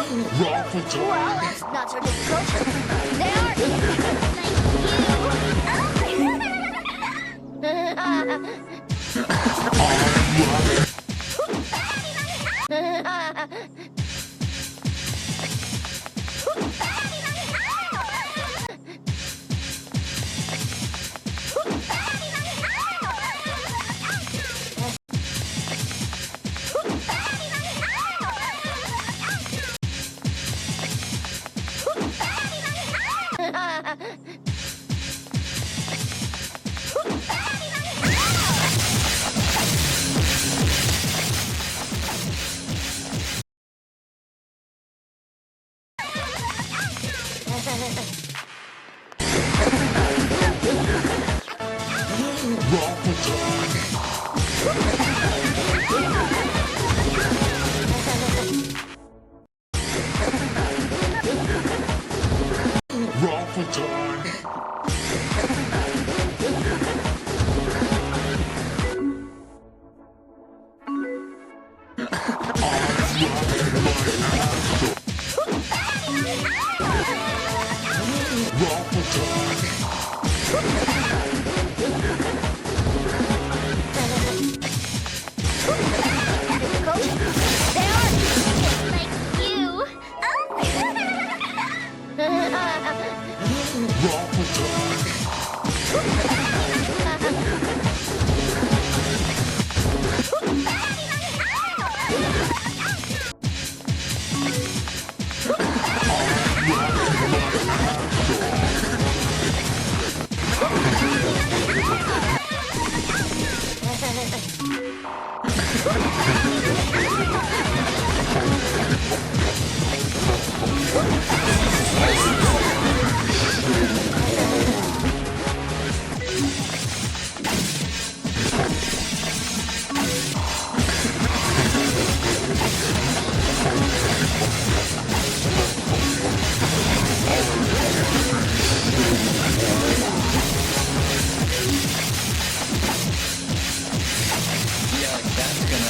cute. Well, that's not so difficult. They are like you.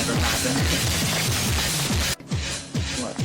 never happen. What?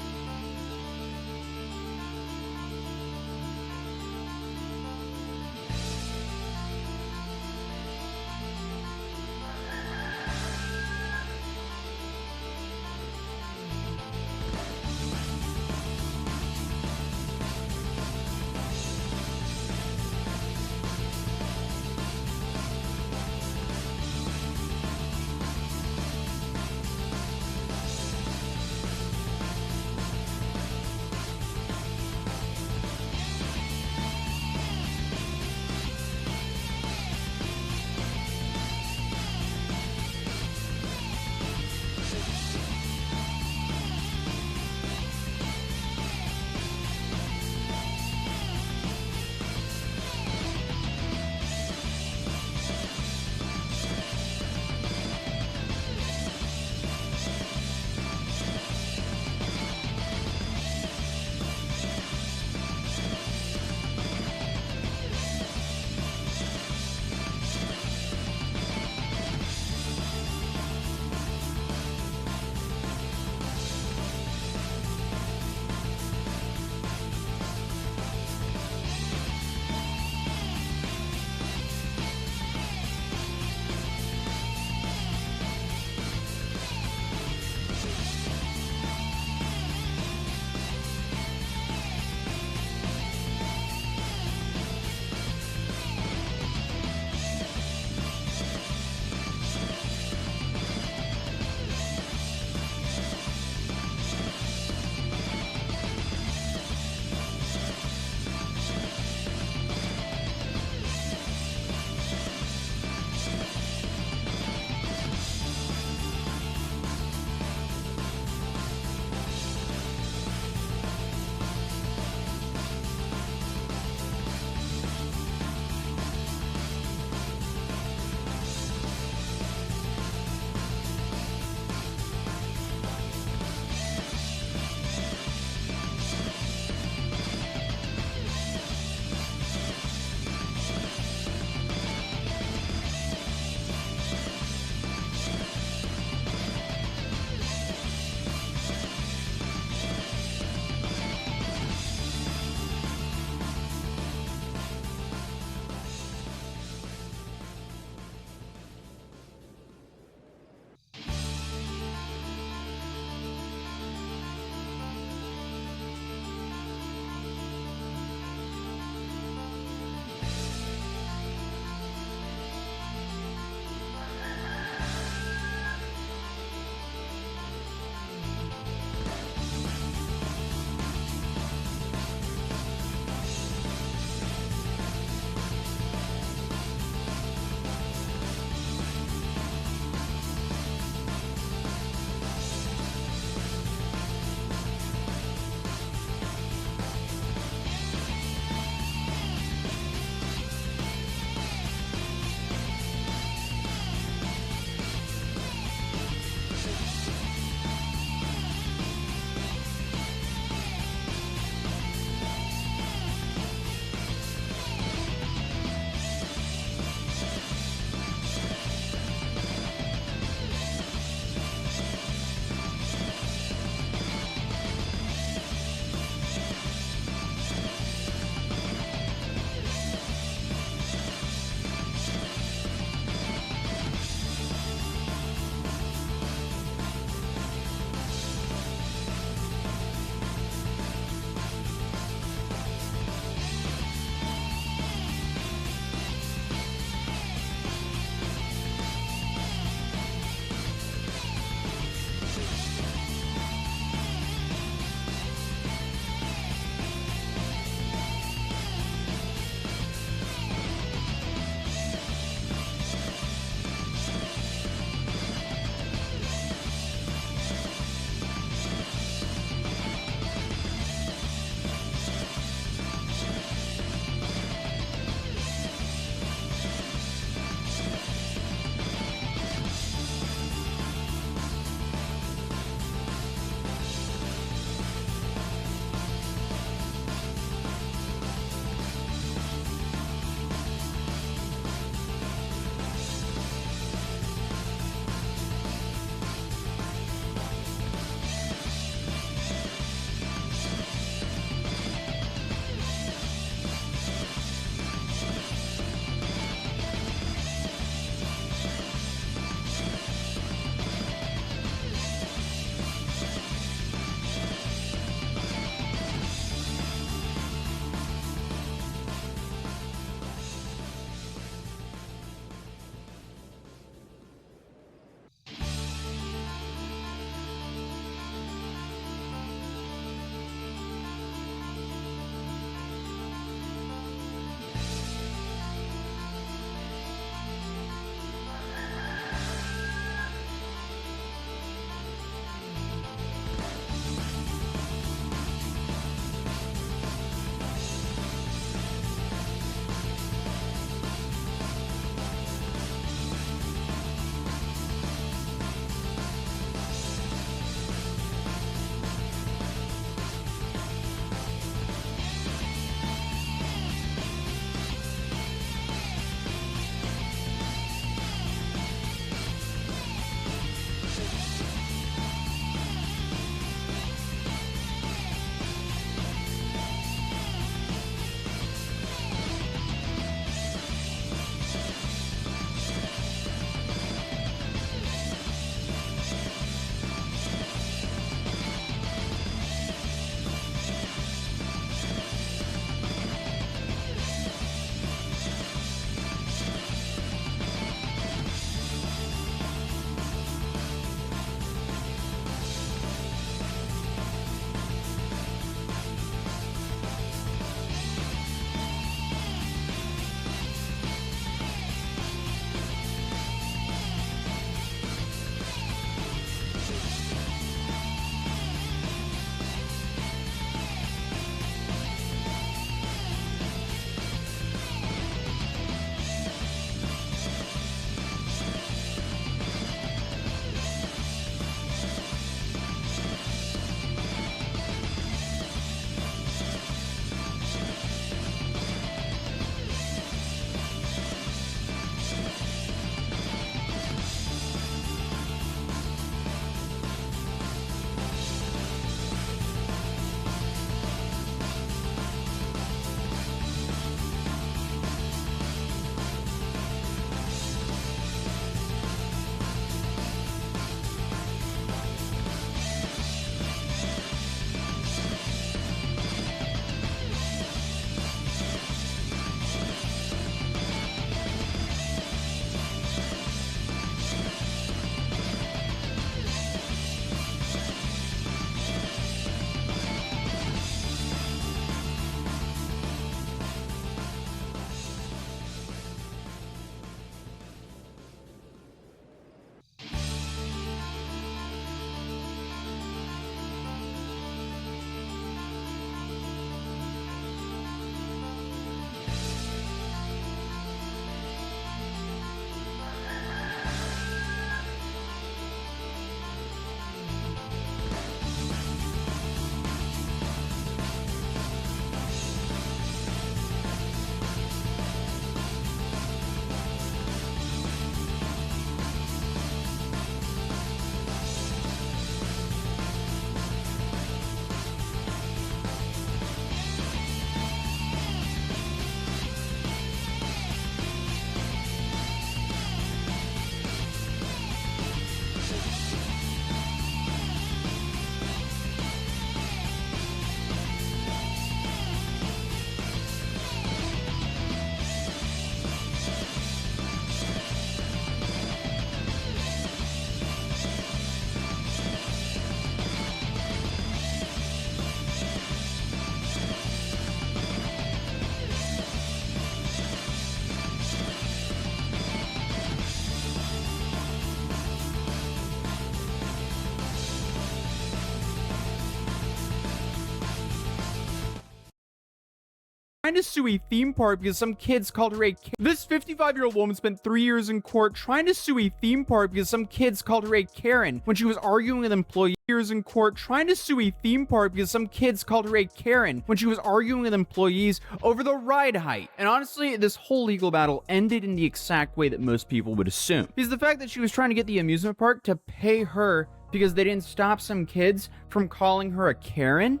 trying to sue a theme park because some kids called her a This 55-year-old woman spent 3 years in court trying to sue a theme park because some kids called her a Karen when she was arguing with employees. In court trying to sue a theme park because some kids called her a Karen when she was arguing with employees over the ride height. And honestly, this whole legal battle ended in the exact way that most people would assume. Because the fact that she was trying to get the amusement park to pay her because they didn't stop some kids from calling her a Karen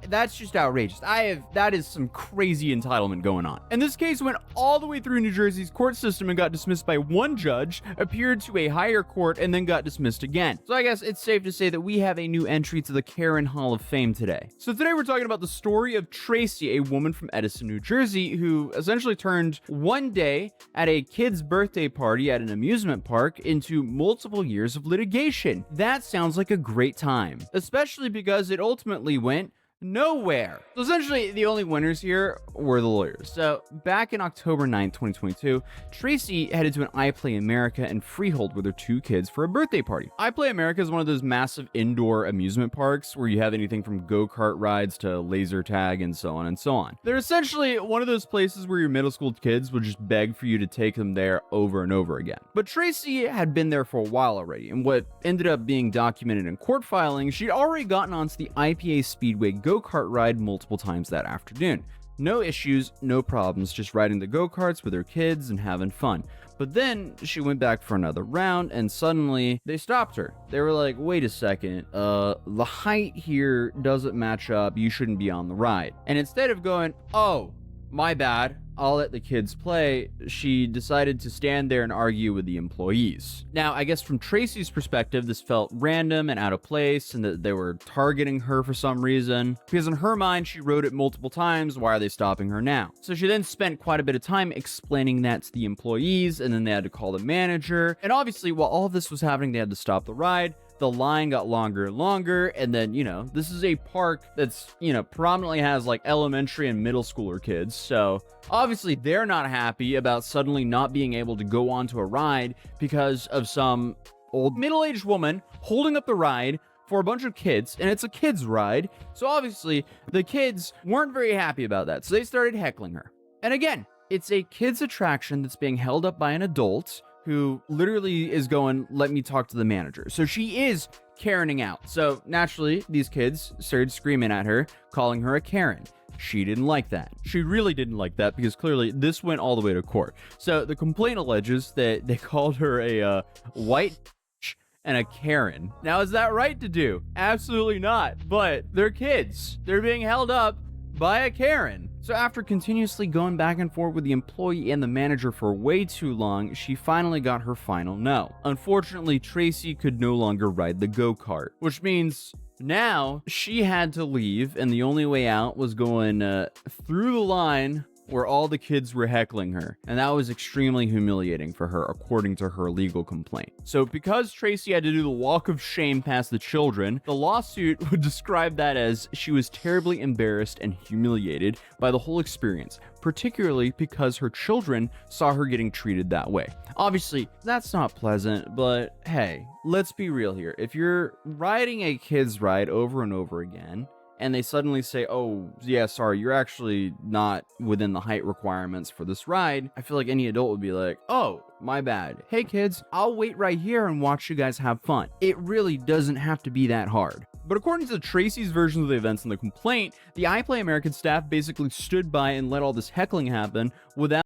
that's just outrageous. That is some crazy entitlement going on. And this case went all the way through New Jersey's court system and got dismissed by one judge, appeared to a higher court, and then got dismissed again. So I guess it's safe to say that we have a new entry to the Karen Hall of Fame today. So today we're talking about the story of Tracy, a woman from Edison, New Jersey, who essentially turned one day at a kid's birthday party at an amusement park into multiple years of litigation. That sounds like a great time, especially because it ultimately went nowhere. So essentially, the only winners here were the lawyers. So back in October 9th, 2022, Tracy headed to an iPlay America in Freehold with her 2 kids for a birthday party. iPlay America is one of those massive indoor amusement parks where you have anything from go-kart rides to laser tag and so on and so on. They're essentially one of those places where your middle school kids would just beg for you to take them there over and over again. But Tracy had been there for a while already, and what ended up being documented in court filings, she'd already gotten onto the IPA Speedway go-kart ride multiple times that afternoon. No issues, no problems, just riding the go-karts with her kids and having fun. But then she went back for another round and suddenly they stopped her. They were like, wait a second, the height here doesn't match up, you shouldn't be on the ride. And instead of going, oh, my bad, I'll let the kids play, she decided to stand there and argue with the employees. Now, I guess from Tracy's perspective, this felt random and out of place and that they were targeting her for some reason. Because in her mind, she wrote it multiple times, why are they stopping her now? So she then spent quite a bit of time explaining that to the employees, and then they had to call the manager. And obviously, while all of this was happening, they had to stop the ride. The line got longer and longer, and then, this is a park that's, predominantly has like elementary and middle schooler kids, so obviously they're not happy about suddenly not being able to go onto a ride because of some old middle-aged woman holding up the ride for a bunch of kids, and it's a kids ride, so obviously the kids weren't very happy about that, so they started heckling her. And again, it's a kids attraction that's being held up by an adult who literally is going, let me talk to the manager. So she is Karening out. So naturally, these kids started screaming at her, calling her a Karen. She didn't like that. She really didn't like that because clearly this went all the way to court. So the complaint alleges that they called her a white and a Karen. Now, is that right to do? Absolutely not. But they're kids. They're being held up by a Karen. So after continuously going back and forth with the employee and the manager for way too long, she finally got her final no. Unfortunately, Tracy could no longer ride the go-kart, which means now she had to leave, and the only way out was going through the line where all the kids were heckling her, and that was extremely humiliating for her, according to her legal complaint. So because Tracy had to do the walk of shame past the children, the lawsuit would describe that as she was terribly embarrassed and humiliated by the whole experience, particularly because her children saw her getting treated that way. Obviously, that's not pleasant, but hey, let's be real here. If you're riding a kid's ride over and over again, and they suddenly say, oh, yeah, sorry, you're actually not within the height requirements for this ride, I feel like any adult would be like, oh, my bad. Hey, kids, I'll wait right here and watch you guys have fun. It really doesn't have to be that hard. But according to Tracy's version of the events in the complaint, the iPlay American staff basically stood by and let all this heckling happen without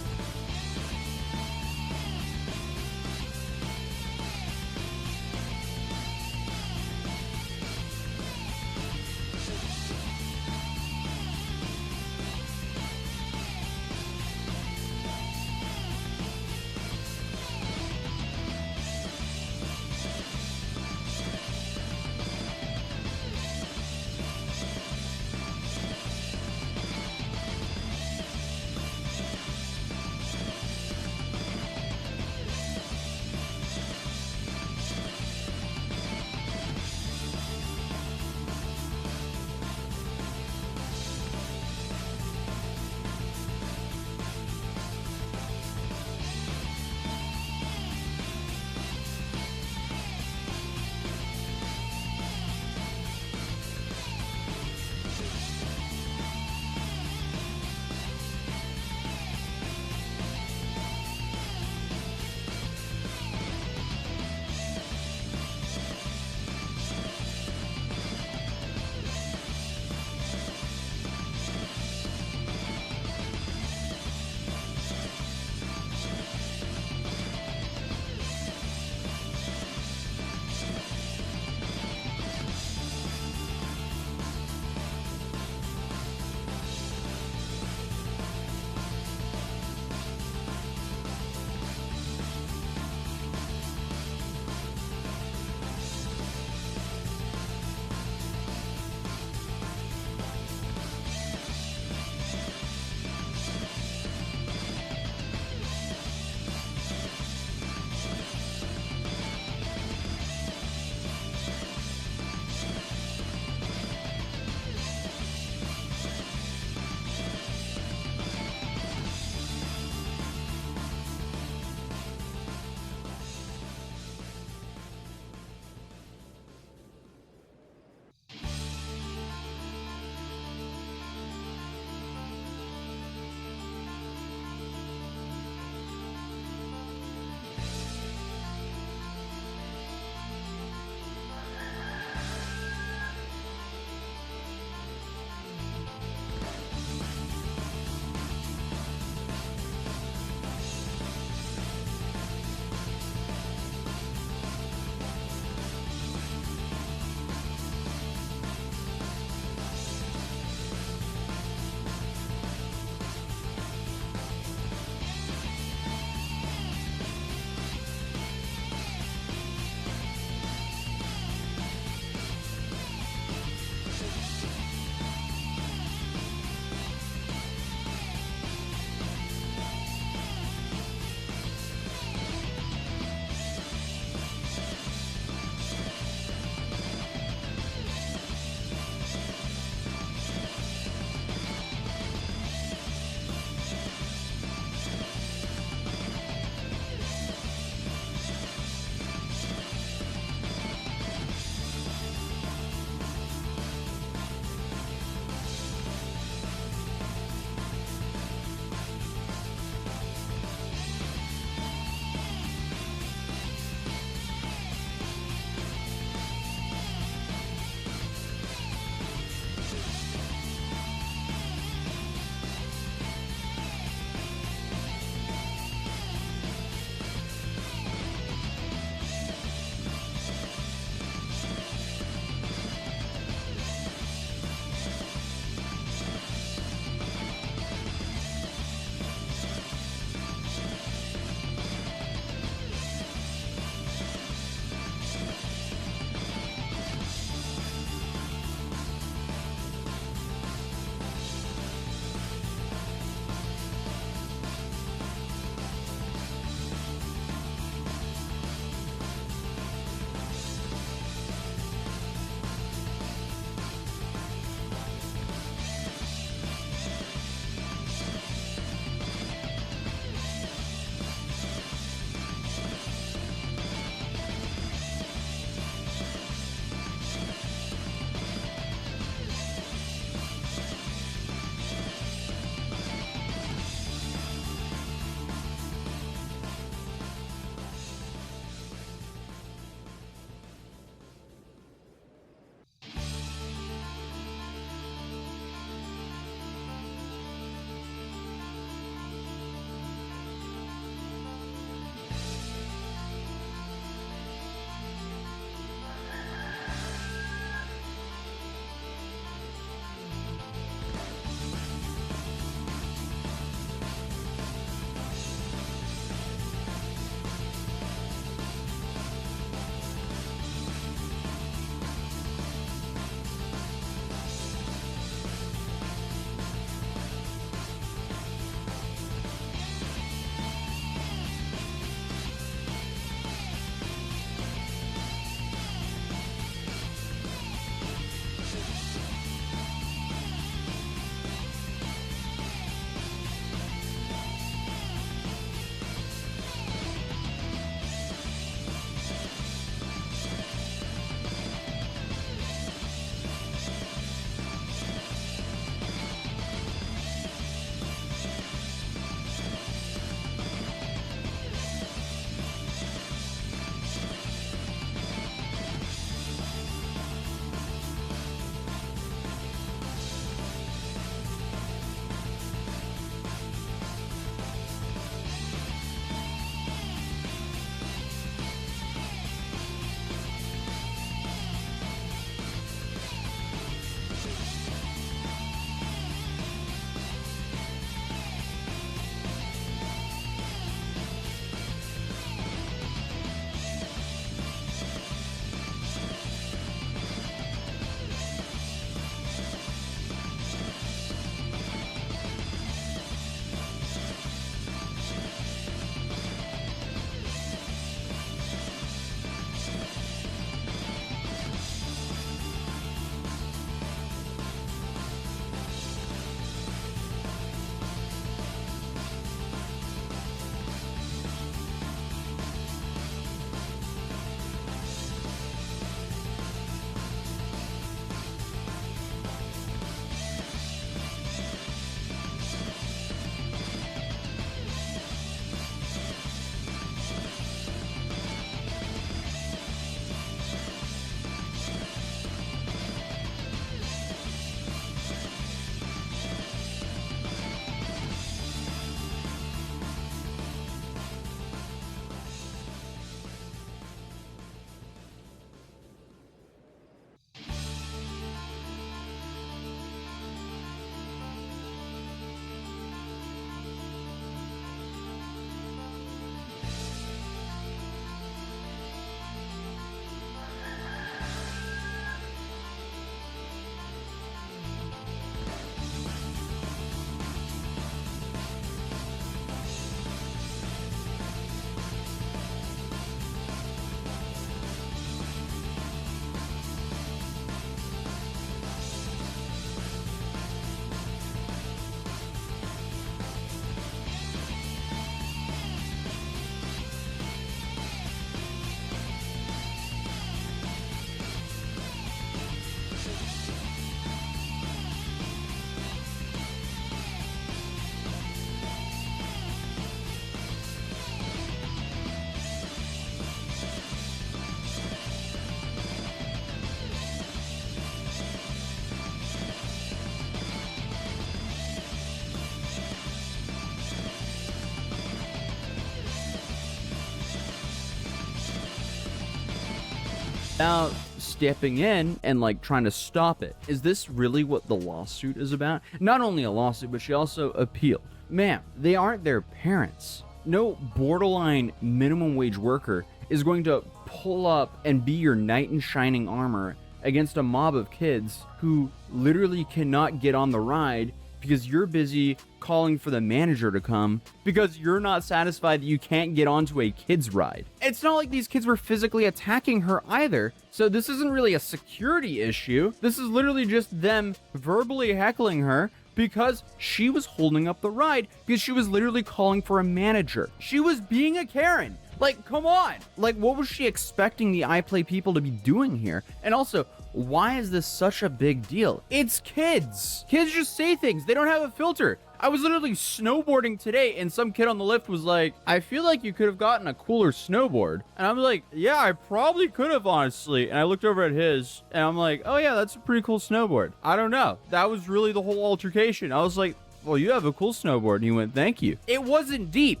now stepping in and like trying to stop it. Is this really what the lawsuit is about? Not only a lawsuit, but she also appealed. Ma'am, they aren't their parents. No borderline minimum wage worker is going to pull up and be your knight in shining armor against a mob of kids who literally cannot get on the ride because you're busy calling for the manager to come because you're not satisfied that you can't get onto a kid's ride. It's not like these kids were physically attacking her either, so this isn't really a security issue. This is literally just them verbally heckling her because she was holding up the ride because she was literally calling for a manager. She was being a Karen. Like, come on. Like, what was she expecting the iPlay people to be doing here? And also, why is this such a big deal? It's kids. Kids just say things. They don't have a filter. I was literally snowboarding today and some kid on the lift was like, I feel like you could have gotten a cooler snowboard. And I'm like, yeah, I probably could have, honestly. And I looked over at his and I'm like, oh yeah, that's a pretty cool snowboard. I don't know. That was really the whole altercation. I was like, well, you have a cool snowboard. And he went, thank you. It wasn't deep.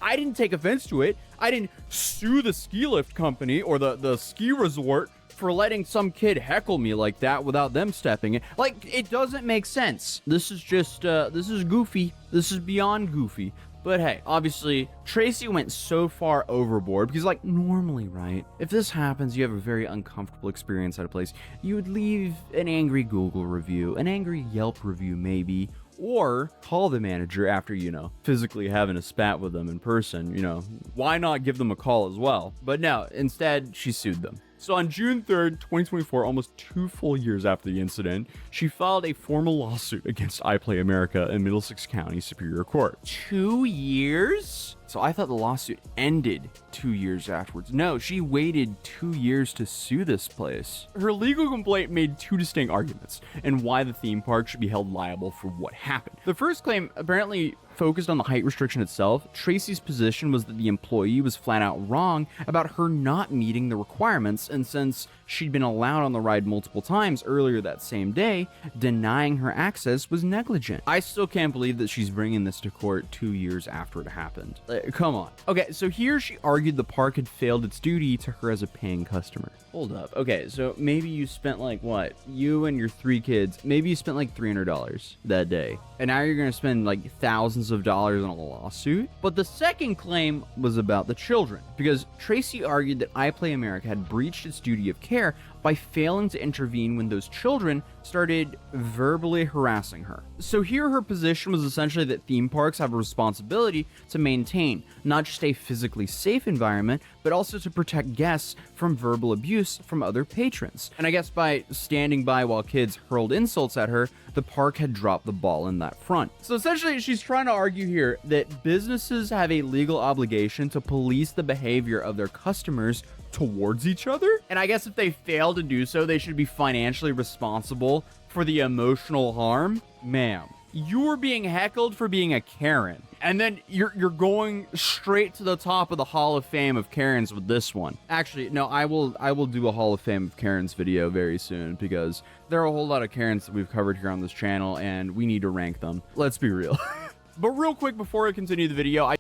I didn't take offense to it. I didn't sue the ski lift company or the ski resort for letting some kid heckle me like that without them stepping in. Like, it doesn't make sense. This is just, this is goofy. This is beyond goofy. But hey, obviously, Tracy went so far overboard because, like, normally, right, if this happens, you have a very uncomfortable experience at a place, you would leave an angry Google review, an angry Yelp review maybe, or call the manager after, you know, physically having a spat with them in person. You know, why not give them a call as well? But no, instead, she sued them. So on June 3rd, 2024, almost 2 full years after the incident, she filed a formal lawsuit against iPlay America in Middlesex County Superior Court. 2 years? So I thought the lawsuit ended 2 years afterwards. No, she waited 2 years to sue this place. Her legal complaint made 2 distinct arguments and why the theme park should be held liable for what happened. The first claim apparently focused on the height restriction itself. Tracy's position was that the employee was flat out wrong about her not meeting the requirements, and since she'd been allowed on the ride multiple times earlier that same day, denying her access was negligent. I still can't believe that she's bringing this to court 2 years after it happened. Come on. Okay, so here she argued the park had failed its duty to her as a paying customer. Hold up. Okay, so maybe you spent like what? You and your 3 kids, maybe you spent like $300 that day. And now you're going to spend like thousands of dollars on a lawsuit? But the second claim was about the children, because Tracy argued that iPlay America had breached its duty of care by failing to intervene when those children started verbally harassing her. So here her position was essentially that theme parks have a responsibility to maintain not just a physically safe environment, but also to protect guests from verbal abuse from other patrons. And I guess by standing by while kids hurled insults at her, the park had dropped the ball in that front. So essentially, she's trying to argue here that businesses have a legal obligation to police the behavior of their customers towards each other. And I guess if they fail to do so, they should be financially responsible for the emotional harm. Ma'am, you were being heckled for being a Karen. And then you're going straight to the top of the Hall of Fame of Karens with this one. Actually, no, I will do a Hall of Fame of Karens video very soon because there are a whole lot of Karens that we've covered here on this channel and we need to rank them. Let's be real. But real quick before I continue the video,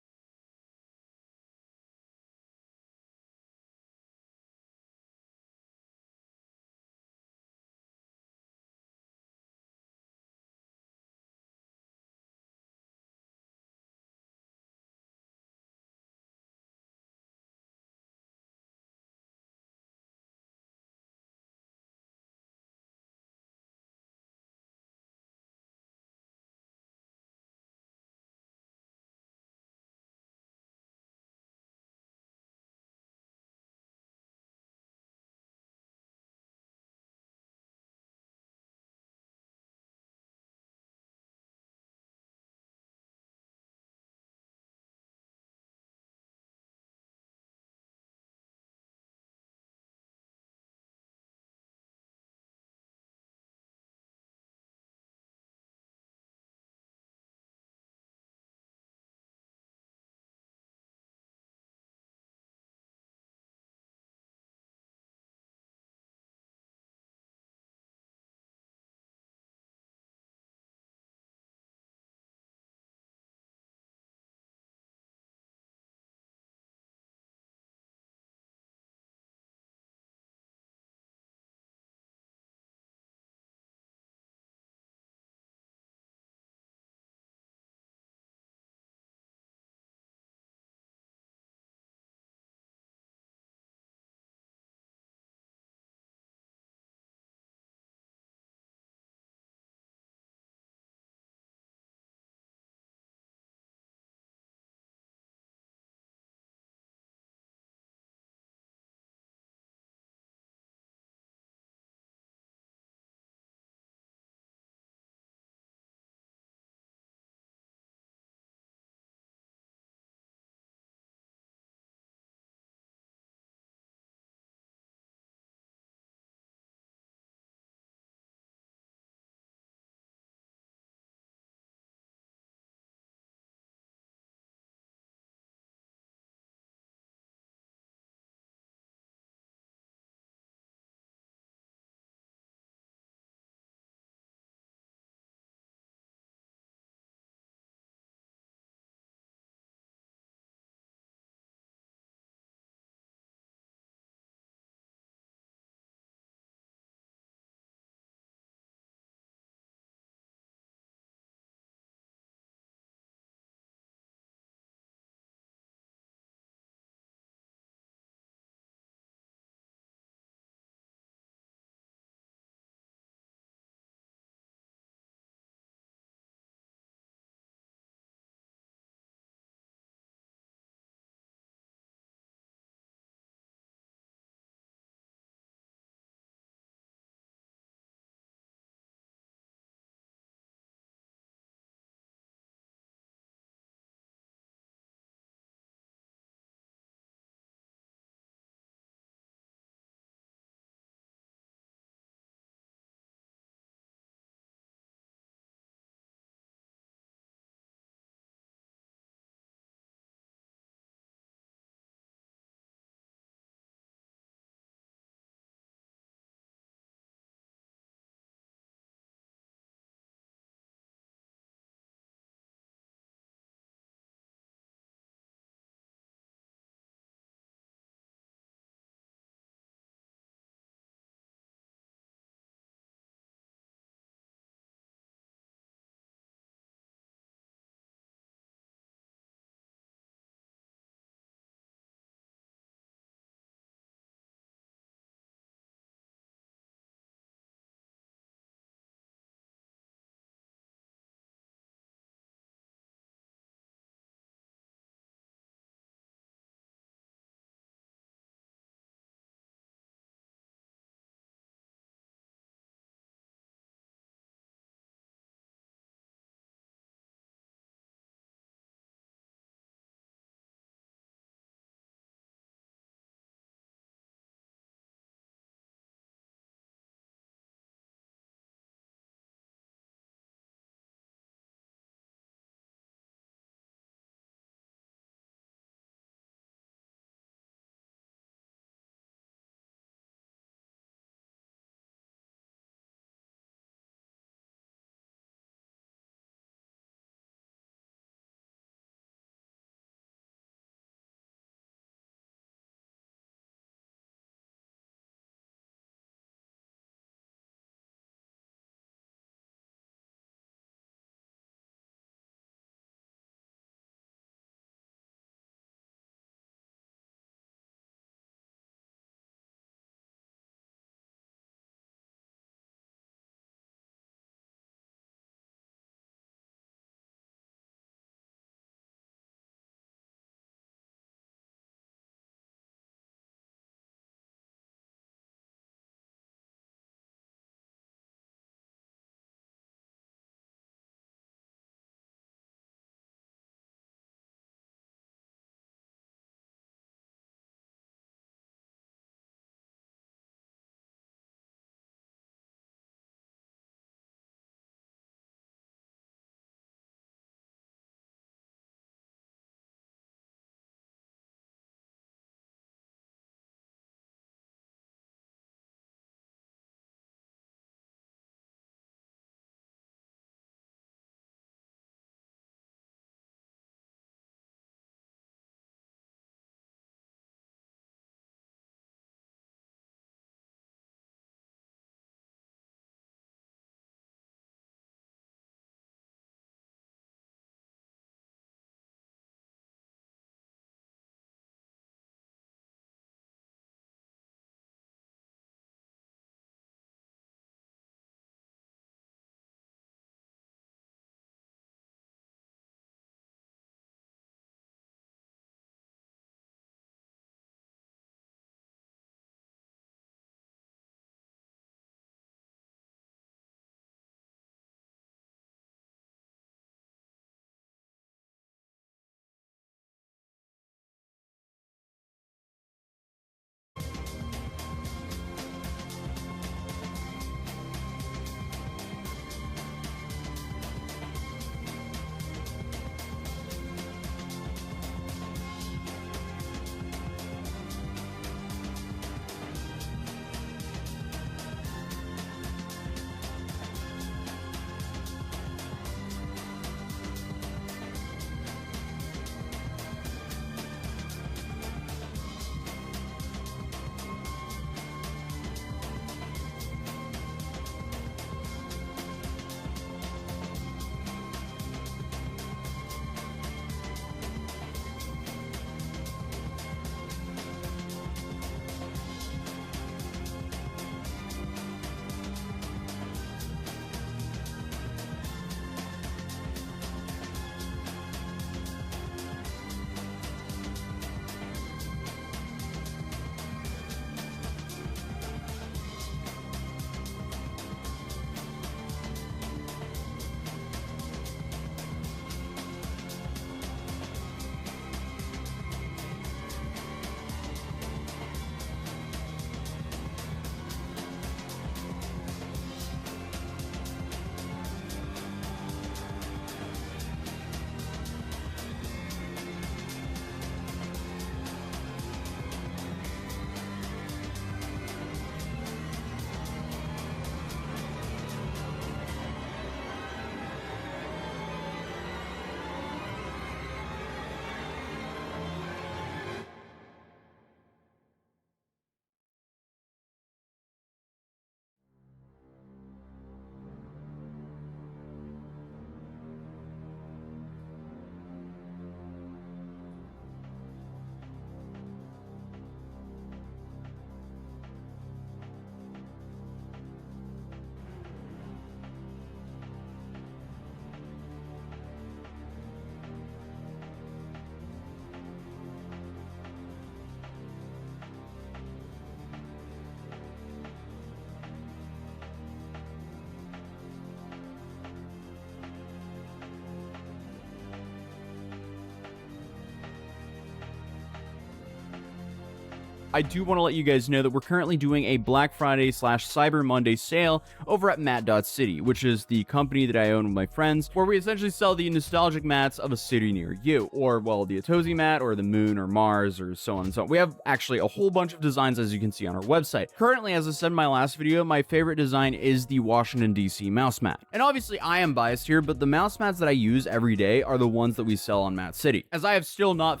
I do want to let you guys know that we're currently doing a Black Friday / Cyber Monday sale over at mat.city, which is the company that I own with my friends, where we essentially sell the nostalgic mats of a city near you, or, well, the Atozi mat, or the moon, or Mars, or so on and so on. We have actually a whole bunch of designs, as you can see on our website. Currently, as I said in my last video, my favorite design is the Washington, D.C. mouse mat. And obviously, I am biased here, but the mouse mats that I use every day are the ones that we sell on Mat City, as I have still not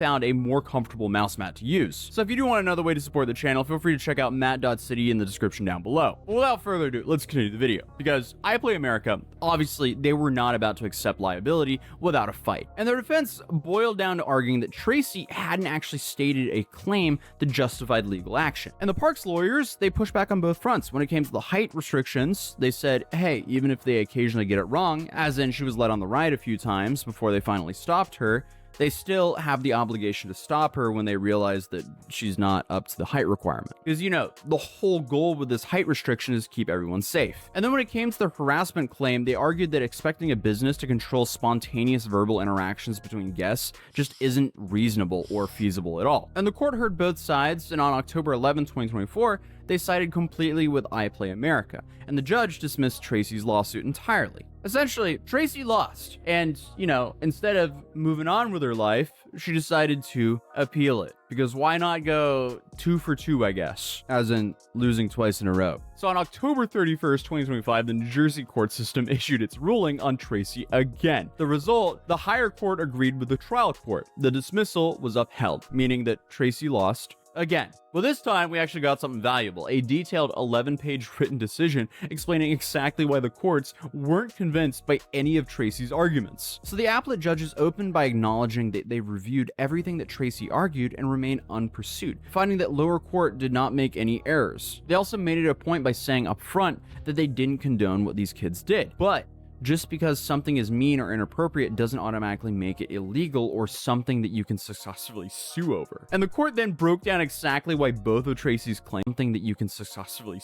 found a more comfortable mouse mat to use. So if you do want another way to support the channel, feel free to check out mat.city in the description down below. But without further ado, let's continue the video, because iPlay America, obviously they were not about to accept liability without a fight. And their defense boiled down to arguing that Tracy hadn't actually stated a claim that justified legal action. And the park's lawyers, they pushed back on both fronts. When it came to the height restrictions, they said, hey, even if they occasionally get it wrong, as in she was led on the ride a few times before they finally stopped her, they still have the obligation to stop her when they realize that she's not up to the height requirement. Because, you know, the whole goal with this height restriction is to keep everyone safe. And then when it came to the harassment claim, they argued that expecting a business to control spontaneous verbal interactions between guests just isn't reasonable or feasible at all. And the court heard both sides, and on October 11, 2024, they sided completely with iPlay America, and the judge dismissed Tracy's lawsuit entirely. Essentially, Tracy lost, and, you know, instead of moving on with her life, she decided to appeal it. Because why not go 2 for 2, I guess, as in losing twice in a row. So on October 31st, 2025, the New Jersey court system issued its ruling on Tracy again. The result, the higher court agreed with the trial court. The dismissal was upheld, meaning that Tracy lost again. Well, this time we actually got something valuable, a detailed 11-page written decision explaining exactly why the courts weren't convinced by any of Tracy's arguments. So the appellate judges opened by acknowledging that they reviewed everything that Tracy argued and remained unpursued, finding that lower court did not make any errors. They also made it a point by saying up front that they didn't condone what these kids did, but just because something is mean or inappropriate doesn't automatically make it illegal or something that you can successfully sue over. And the court then broke down exactly why both of Tracy's claims something that you can successfully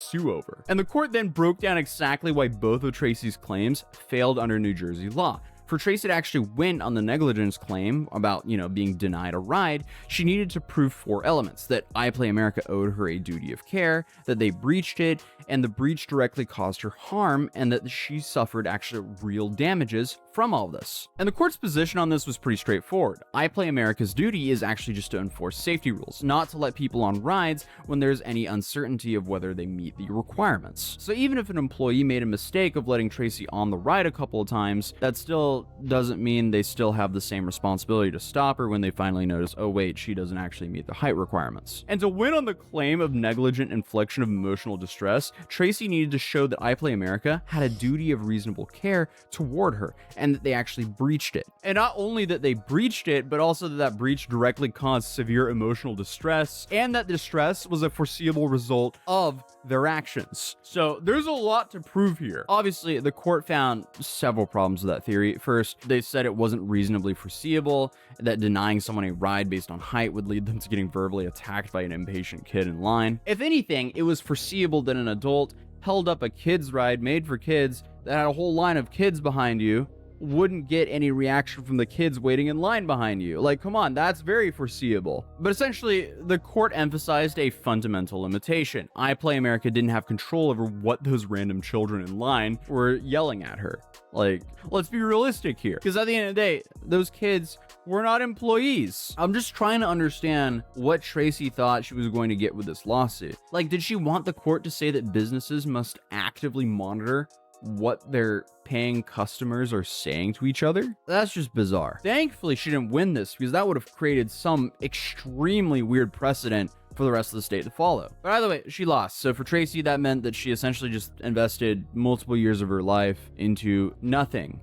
sue over. And the court then broke down exactly why both of Tracy's claims failed under New Jersey law. For Tracy to actually win on the negligence claim about, you know, being denied a ride, she needed to prove 4 elements: that iPlay America owed her a duty of care, that they breached it, and the breach directly caused her harm, and that she suffered actually real damages from all this. And the court's position on this was pretty straightforward. iPlay America's duty is actually just to enforce safety rules, not to let people on rides when there's any uncertainty of whether they meet the requirements. So even if an employee made a mistake of letting Tracy on the ride a couple of times, that still doesn't mean they still have the same responsibility to stop her when they finally notice, oh wait, she doesn't actually meet the height requirements. And to win on the claim of negligent infliction of emotional distress, Tracy needed to show that iPlay America had a duty of reasonable care toward her, and that they actually breached it. And not only that they breached it, but also that that breach directly caused severe emotional distress, and that distress was a foreseeable result of their actions. So there's a lot to prove here. Obviously, the court found several problems with that theory. First, they said it wasn't reasonably foreseeable that denying someone a ride based on height would lead them to getting verbally attacked by an impatient kid in line. If anything, it was foreseeable that an adult held up a kid's ride made for kids that had a whole line of kids behind you wouldn't get any reaction from the kids waiting in line behind you. Like, come on, that's very foreseeable. But essentially, the court emphasized a fundamental limitation. iPlay America didn't have control over what those random children in line were yelling at her. Like, let's be realistic here. Because at the end of the day, those kids were not employees. I'm just trying to understand what Tracy thought she was going to get with this lawsuit. Like, did she want the court to say that businesses must actively monitor what their paying customers are saying to each other? That's just bizarre. Thankfully, she didn't win this, because that would have created some extremely weird precedent for the rest of the state to follow. But either way, she lost. So for Tracy, that meant that she essentially just invested multiple years of her life into nothing.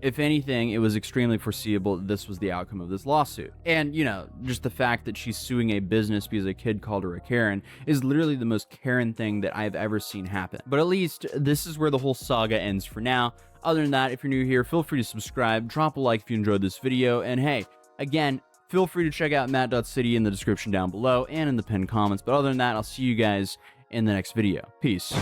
If anything, it was extremely foreseeable that this was the outcome of this lawsuit. And, you know, just the fact that she's suing a business because a kid called her a Karen is literally the most Karen thing that I've ever seen happen. But at least this is where the whole saga ends for now. Other than that, if you're new here, feel free to subscribe, drop a like if you enjoyed this video, and hey, Again, feel free to check out matt.city in the description down below and in the pinned comments. But other than that, I'll see you guys in the next video. Peace.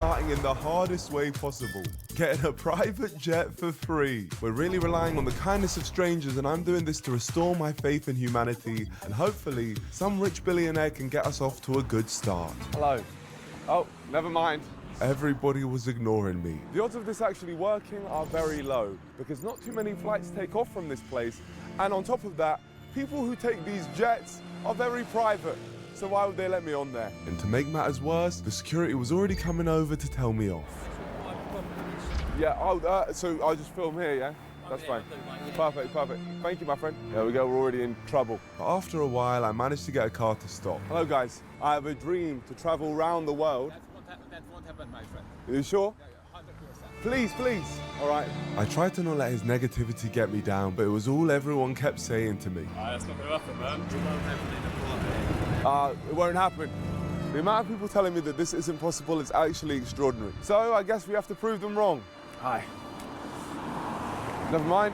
starting in the hardest way possible, getting a private jet for free. We're really relying on the kindness of strangers, and I'm doing this to restore my faith in humanity, and hopefully some rich billionaire can get us off to a good start. Hello. Oh, never mind. Everybody was ignoring me. The odds of this actually working are very low, because not too many flights take off from this place, and on top of that, people who take these jets are very private. So why would they let me on there? And to make matters worse, the security was already coming over to tell me off. Yeah, so I'll just film here, yeah? That's fine. Perfect, perfect. Thank you, my friend. There we go, we're already in trouble. But after a while, I managed to get a car to stop. Hello, guys. I have a dream to travel around the world. That won't happen, my friend. Are you sure? Yeah, 100%. Please, please. All right. I tried to not let his negativity get me down, but it was all everyone kept saying to me. That's not going to happen, man. It won't happen. The amount of people telling me that this isn't possible is actually extraordinary. So I guess we have to prove them wrong. Hi. Never mind.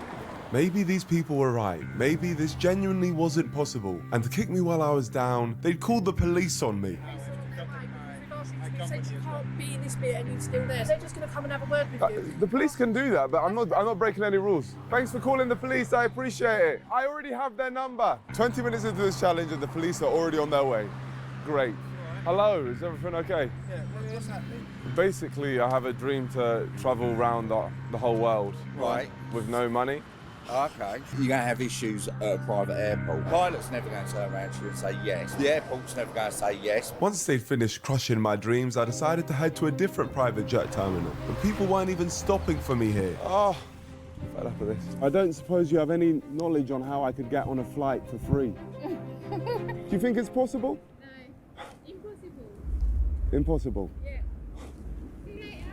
Maybe these people were right. Maybe this genuinely wasn't possible. And to kick me while I was down, they'd called the police on me. Said you can't be in this bit and you're still there. They're just going to come and have a word with you. The police can do that, but I'm not breaking any rules. Thanks for calling the police, I appreciate it. I already have their number. 20 minutes into this challenge and the police are already on their way. Great. Hello, is everything okay? Yeah, what's happening? Basically, I have a dream to travel around the whole world. Right. With no money. Okay. You're going to have issues at a private airport. Pilot's never going to turn around to you and say yes. The airport's never going to say yes. Once they'd finished crushing my dreams, I decided to head to a different private jet terminal. But people weren't even stopping for me here. Oh, I'm fed up with this. I don't suppose you have any knowledge on how I could get on a flight for free. Do you think it's possible? No. Impossible. Impossible? Yeah.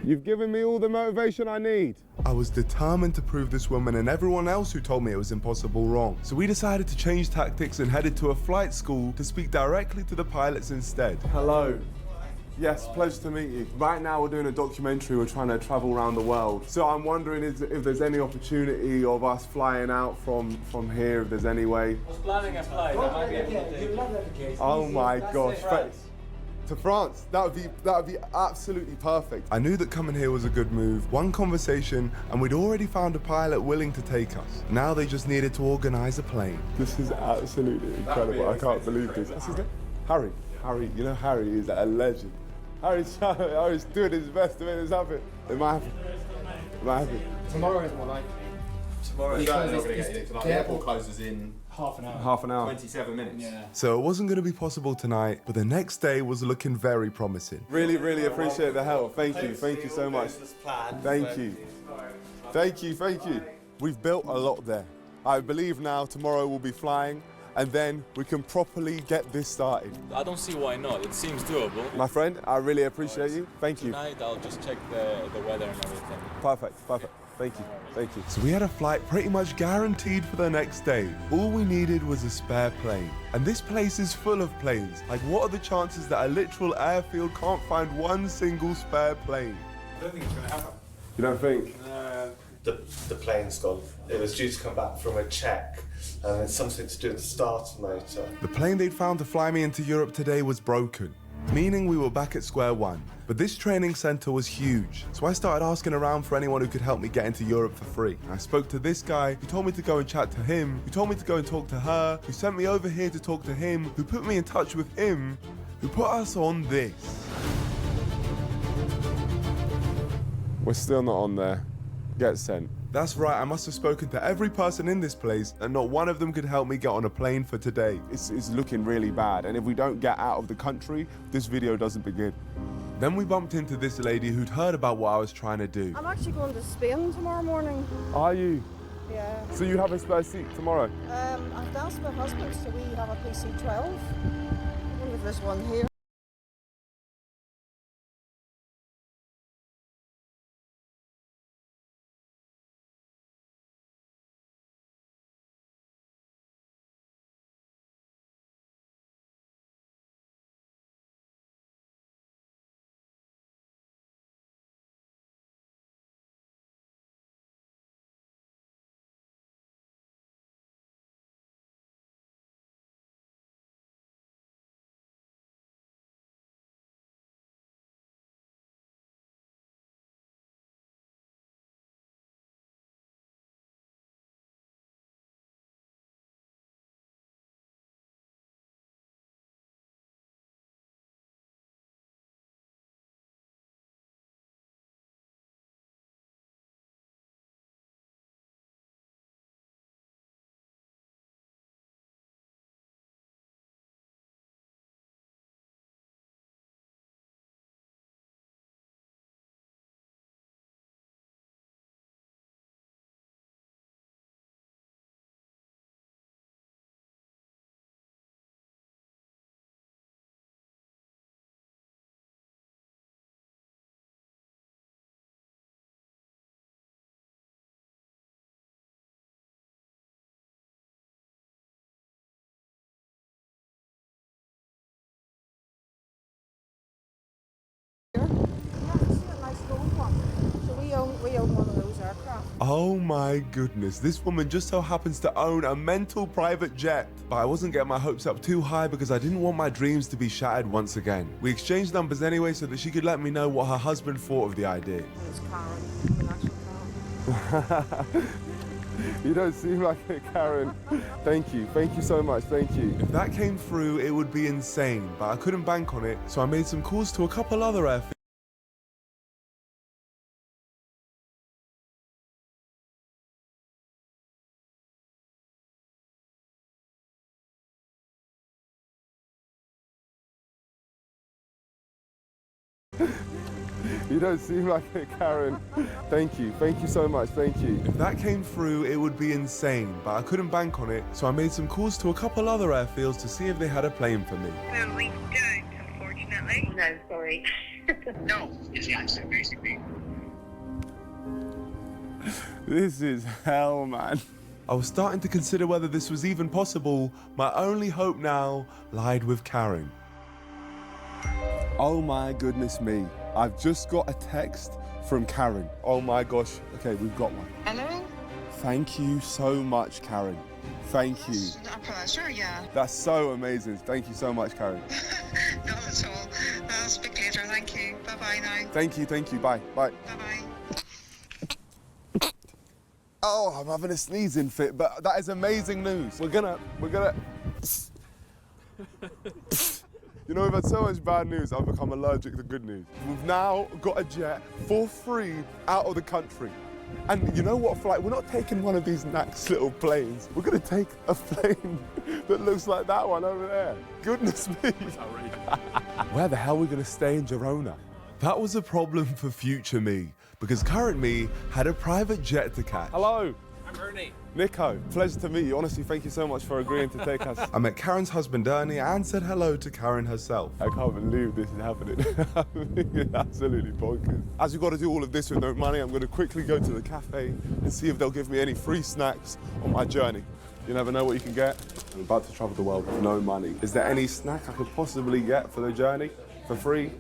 You've given me all the motivation I need. I was determined to prove this woman and everyone else who told me it was impossible wrong. So we decided to change tactics and headed to a flight school to speak directly to the pilots instead. Hello. Yes, pleasure to meet you. Right now we're doing a documentary, we're trying to travel around the world. So I'm wondering if there's any opportunity of us flying out from here, if there's any way. I was planning a flight. Oh my gosh. To France, that would be absolutely perfect. I knew that coming here was a good move. One conversation, and we'd already found a pilot willing to take us. Now they just needed to organize a plane. This is absolutely incredible. I can't believe this. What's his name? Harry. Harry, you know Harry is a legend. Harry's doing his best to make this happen. It might happen. It might happen. Tomorrow is more like. Tomorrow is not going to get anything tonight. The airport closes in half an hour. Half an hour. 27 minutes. Yeah. So it wasn't going to be possible tonight, but the next day was looking very promising. Really, really appreciate the help. Thank you so much. Thank you. Thank you, thank you. We've built a lot there. I believe now tomorrow we'll be flying, and then we can properly get this started. I don't see why not. It seems doable. My friend, I really appreciate you. Thank you. Tonight I'll just check the weather and everything. Perfect, perfect. Thank you, thank you. So we had a flight pretty much guaranteed for the next day. All we needed was a spare plane. And this place is full of planes. Like, what are the chances that a literal airfield can't find one single spare plane? I don't think it's going to happen. You don't think? The plane's gone. It was due to come back from a check, and it's something to do with the starter motor. The plane they'd found to fly me into Europe today was broken, meaning we were back at square one. But this training center was huge, so I started asking around for anyone who could help me get into Europe for free. I spoke to this guy, who told me to go and chat to him, who told me to go and talk to her, who sent me over here to talk to him, who put me in touch with him, who put us on this. We're still not on there. Get sent. That's right, I must have spoken to every person in this place, and not one of them could help me get on a plane for today. It's looking really bad, and if we don't get out of the country, this video doesn't begin. Then we bumped into this lady who'd heard about what I was trying to do. I'm actually going to Spain tomorrow morning. Are you? Yeah. So you have a spare seat tomorrow? I've asked my husband, so we have a PC-12. I wonder if there's one here. Oh my goodness, this woman just so happens to own a mental private jet. But I wasn't getting my hopes up too high because I didn't want my dreams to be shattered once again. We exchanged numbers anyway so that she could let me know what her husband thought of the idea. It's Karen. You don't seem like it, Karen. Thank you so much, thank you. If that came through, it would be insane, but I couldn't bank on it, so I made some calls to a couple other airfields. You don't seem like it, Karen. Thank you so much, thank you. If that came through, it would be insane, but I couldn't bank on it, so I made some calls to a couple other airfields to see if they had a plane for me. No, we don't, unfortunately. No, sorry. No, is the answer, basically. This is hell, man. I was starting to consider whether this was even possible. My only hope now lied with Karen. Oh my goodness me. I've just got a text from Karen. Oh my gosh. Okay, we've got one. Hello? Thank you so much, Karen. Thank you. A pleasure, yeah. That's so amazing. Thank you so much, Karen. Not at all. I'll speak later, thank you. Bye-bye now. Thank you. Bye. Bye. Bye-bye. Oh, I'm having a sneezing fit, but that is amazing news. We're gonna... You know, we've had so much bad news, I've become allergic to good news. We've now got a jet for free out of the country. And you know what flight? We're not taking one of these nice little planes. We're gonna take a plane that looks like that one over there. Goodness me. Where the hell are we gonna stay in Girona? That was a problem for future me, because current me had a private jet to catch. Hello. I'm Ernie. Nico, pleasure to meet you. Honestly, thank you so much for agreeing to take us. I met Karen's husband, Ernie, and said hello to Karen herself. I can't believe this is happening. It's absolutely bonkers. As we've got to do all of this with no money, I'm going to quickly go to the cafe and see if they'll give me any free snacks on my journey. You never know what you can get. I'm about to travel the world with no money. Is there any snack I could possibly get for the journey for free?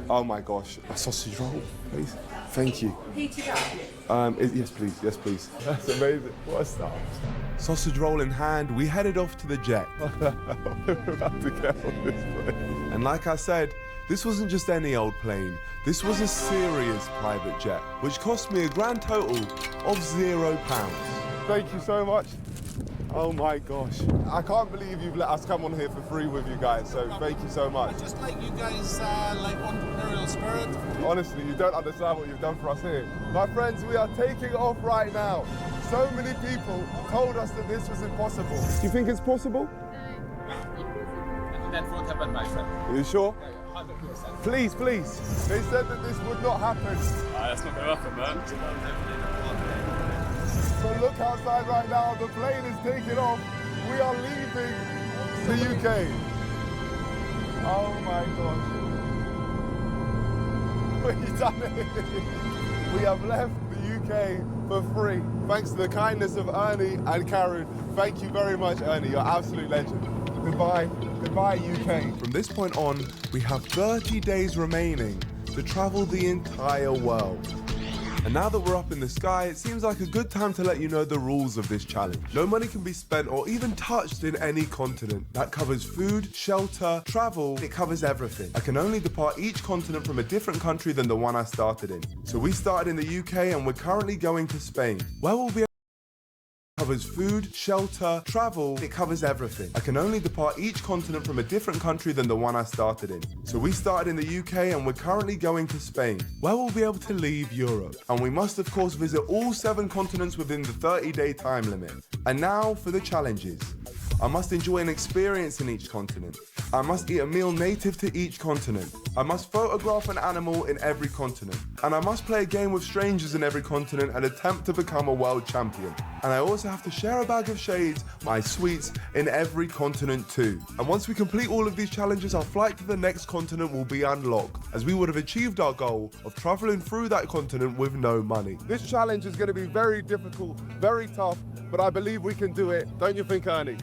Oh my gosh, a sausage roll, please. Thank you. Heated up. Yes, please. That's amazing. What a start. Sausage roll in hand, we headed off to the jet. We're about to get on this plane. And like I said, this wasn't just any old plane. This was a serious private jet, which cost me a grand total of £0. Thank you so much. Oh my gosh. I can't believe you've let us come on here for free with you guys, so thank you so much. Just like you guys, like entrepreneurial spirit. Honestly, you don't understand what you've done for us here. My friends, we are taking off right now. So many people told us that this was impossible. Do you think it's possible? That won't happen, my friend. Are you sure? Yeah, 100%. Please. They said that this would not happen. That's not gonna happen, man. So look outside right now, the plane is taking off. We are leaving the UK. Oh my gosh. We've done it. We have left the UK for free. Thanks to the kindness of Ernie and Karen. Thank you very much, Ernie. You're an absolute legend. Goodbye, UK. From this point on, we have 30 days remaining to travel the entire world. And now that we're up in the sky, it seems like a good time to let you know the rules of this challenge. No money can be spent or even touched in any continent. That covers food, shelter, travel, it covers everything. I can only depart each continent from a different country than the one I started in. So we started in the UK and we're currently going to Spain, where we'll be covers food, shelter, travel, it covers everything. I can only depart each continent from a different country than the one I started in. So we started in the UK and we're currently going to Spain, where we'll be able to leave Europe. And we must of course visit all 7 continents within the 30-day time limit. And now for the challenges. I must enjoy an experience in each continent. I must eat a meal native to each continent. I must photograph an animal in every continent. And I must play a game with strangers in every continent and attempt to become a world champion. And I also have to share a bag of shades, my sweets, in every continent too. And once we complete all of these challenges, our flight to the next continent will be unlocked, as we would have achieved our goal of traveling through that continent with no money. This challenge is going to be very difficult, very tough, but I believe we can do it. Don't you think, Ernie?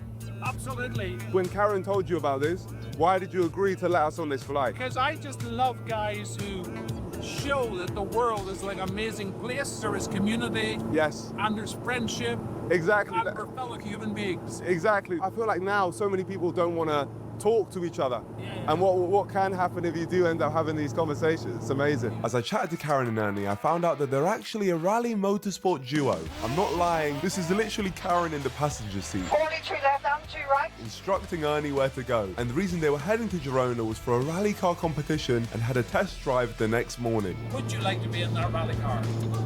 Absolutely. When Karen told you about this, Why did you agree to let us on this flight? Because I just love guys who show that the world is like an amazing place. There is community. Yes. And there's friendship. Exactly. And we're fellow human beings. Exactly. I feel like now so many people don't want to talk to each other. And what can happen if you do end up having these conversations? It's amazing. As I chatted to Karen and Ernie, I found out that they're actually a rally motorsport duo. I'm not lying. This is literally Karen in the passenger seat, 43 left, down 2 right. instructing Ernie where to go. And the reason they were heading to Girona was for a rally car competition and had a test drive the next morning. Would you like to be in that rally car?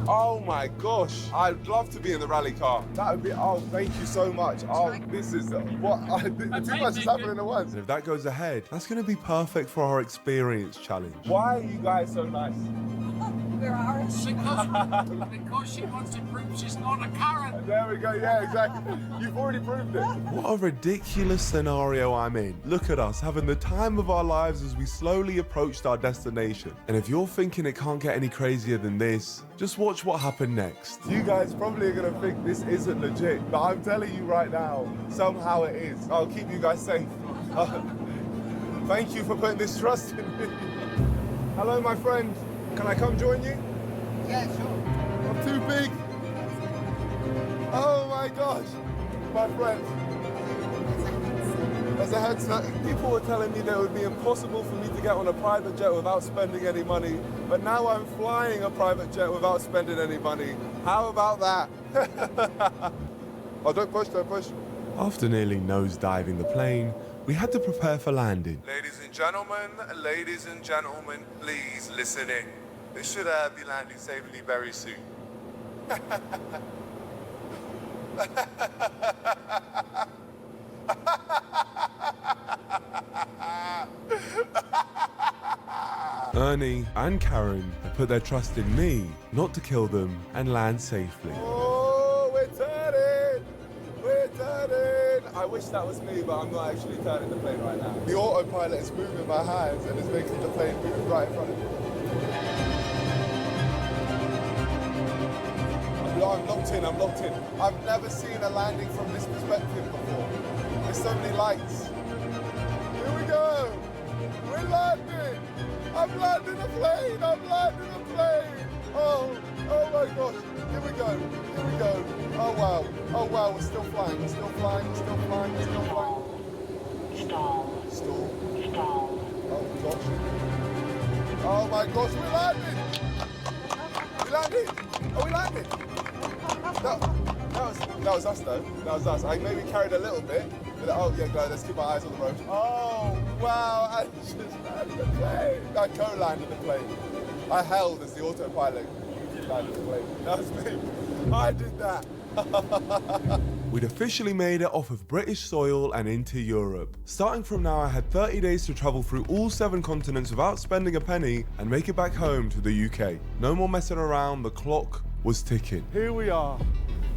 Oh my gosh, I'd love to be in the rally car. That would be, oh, thank you so much. Oh, this is what, too much is happening at once. And if that goes ahead, that's going to be perfect for our experience challenge. Why are you guys so nice? We're Irish. Because she wants to prove she's not a Karen. There we go, yeah, exactly. You've already proved it. What a ridiculous scenario I'm in. Look at us having the time of our lives as we slowly approached our destination. And if you're thinking it can't get any crazier than this, just watch what happened next. You guys probably are gonna think this isn't legit, but I'm telling you right now, somehow it is. I'll keep you guys safe. Thank you for putting this trust in me. Hello, my friend. Can I come join you? Yeah, sure. I'm too big. Oh my gosh, my friend. As a headset, people were telling me that it would be impossible for me to get on a private jet without spending any money, but now I'm flying a private jet without spending any money. How about that? Oh, don't push, don't push. After nearly nosediving the plane, we had to prepare for landing. Ladies and gentlemen, please listen in. This should be landing safely very soon. Ernie and Karen have put their trust in me not to kill them and land safely. Oh, we're turning! We're turning! I wish that was me, but I'm not actually turning the plane right now. The autopilot is moving my hands and is making the plane move right in front of me. I'm locked in. I've never seen a landing from this perspective before. There's so many lights. Here we go! We're landing! I'm landing a plane! Oh my gosh! Here we go! Oh wow, we're still flying. Stall. Oh gosh. Oh my gosh, we're landing! Are we landing? That was us though. That was us. I maybe carried a little bit. But, oh yeah, go. Let's keep our eyes on the road. Oh wow! I just landed the plane. I co-landed the plane. I held as the autopilot landed the plane. That was me. I did that. We'd officially made it off of British soil and into Europe. Starting from now, I had 30 days to travel through all 7 continents without spending a penny and make it back home to the UK. No more messing around, the clock was ticking. Here we are.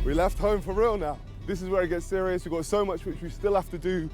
We left home for real now. This is where it gets serious. We've got so much which we still have to do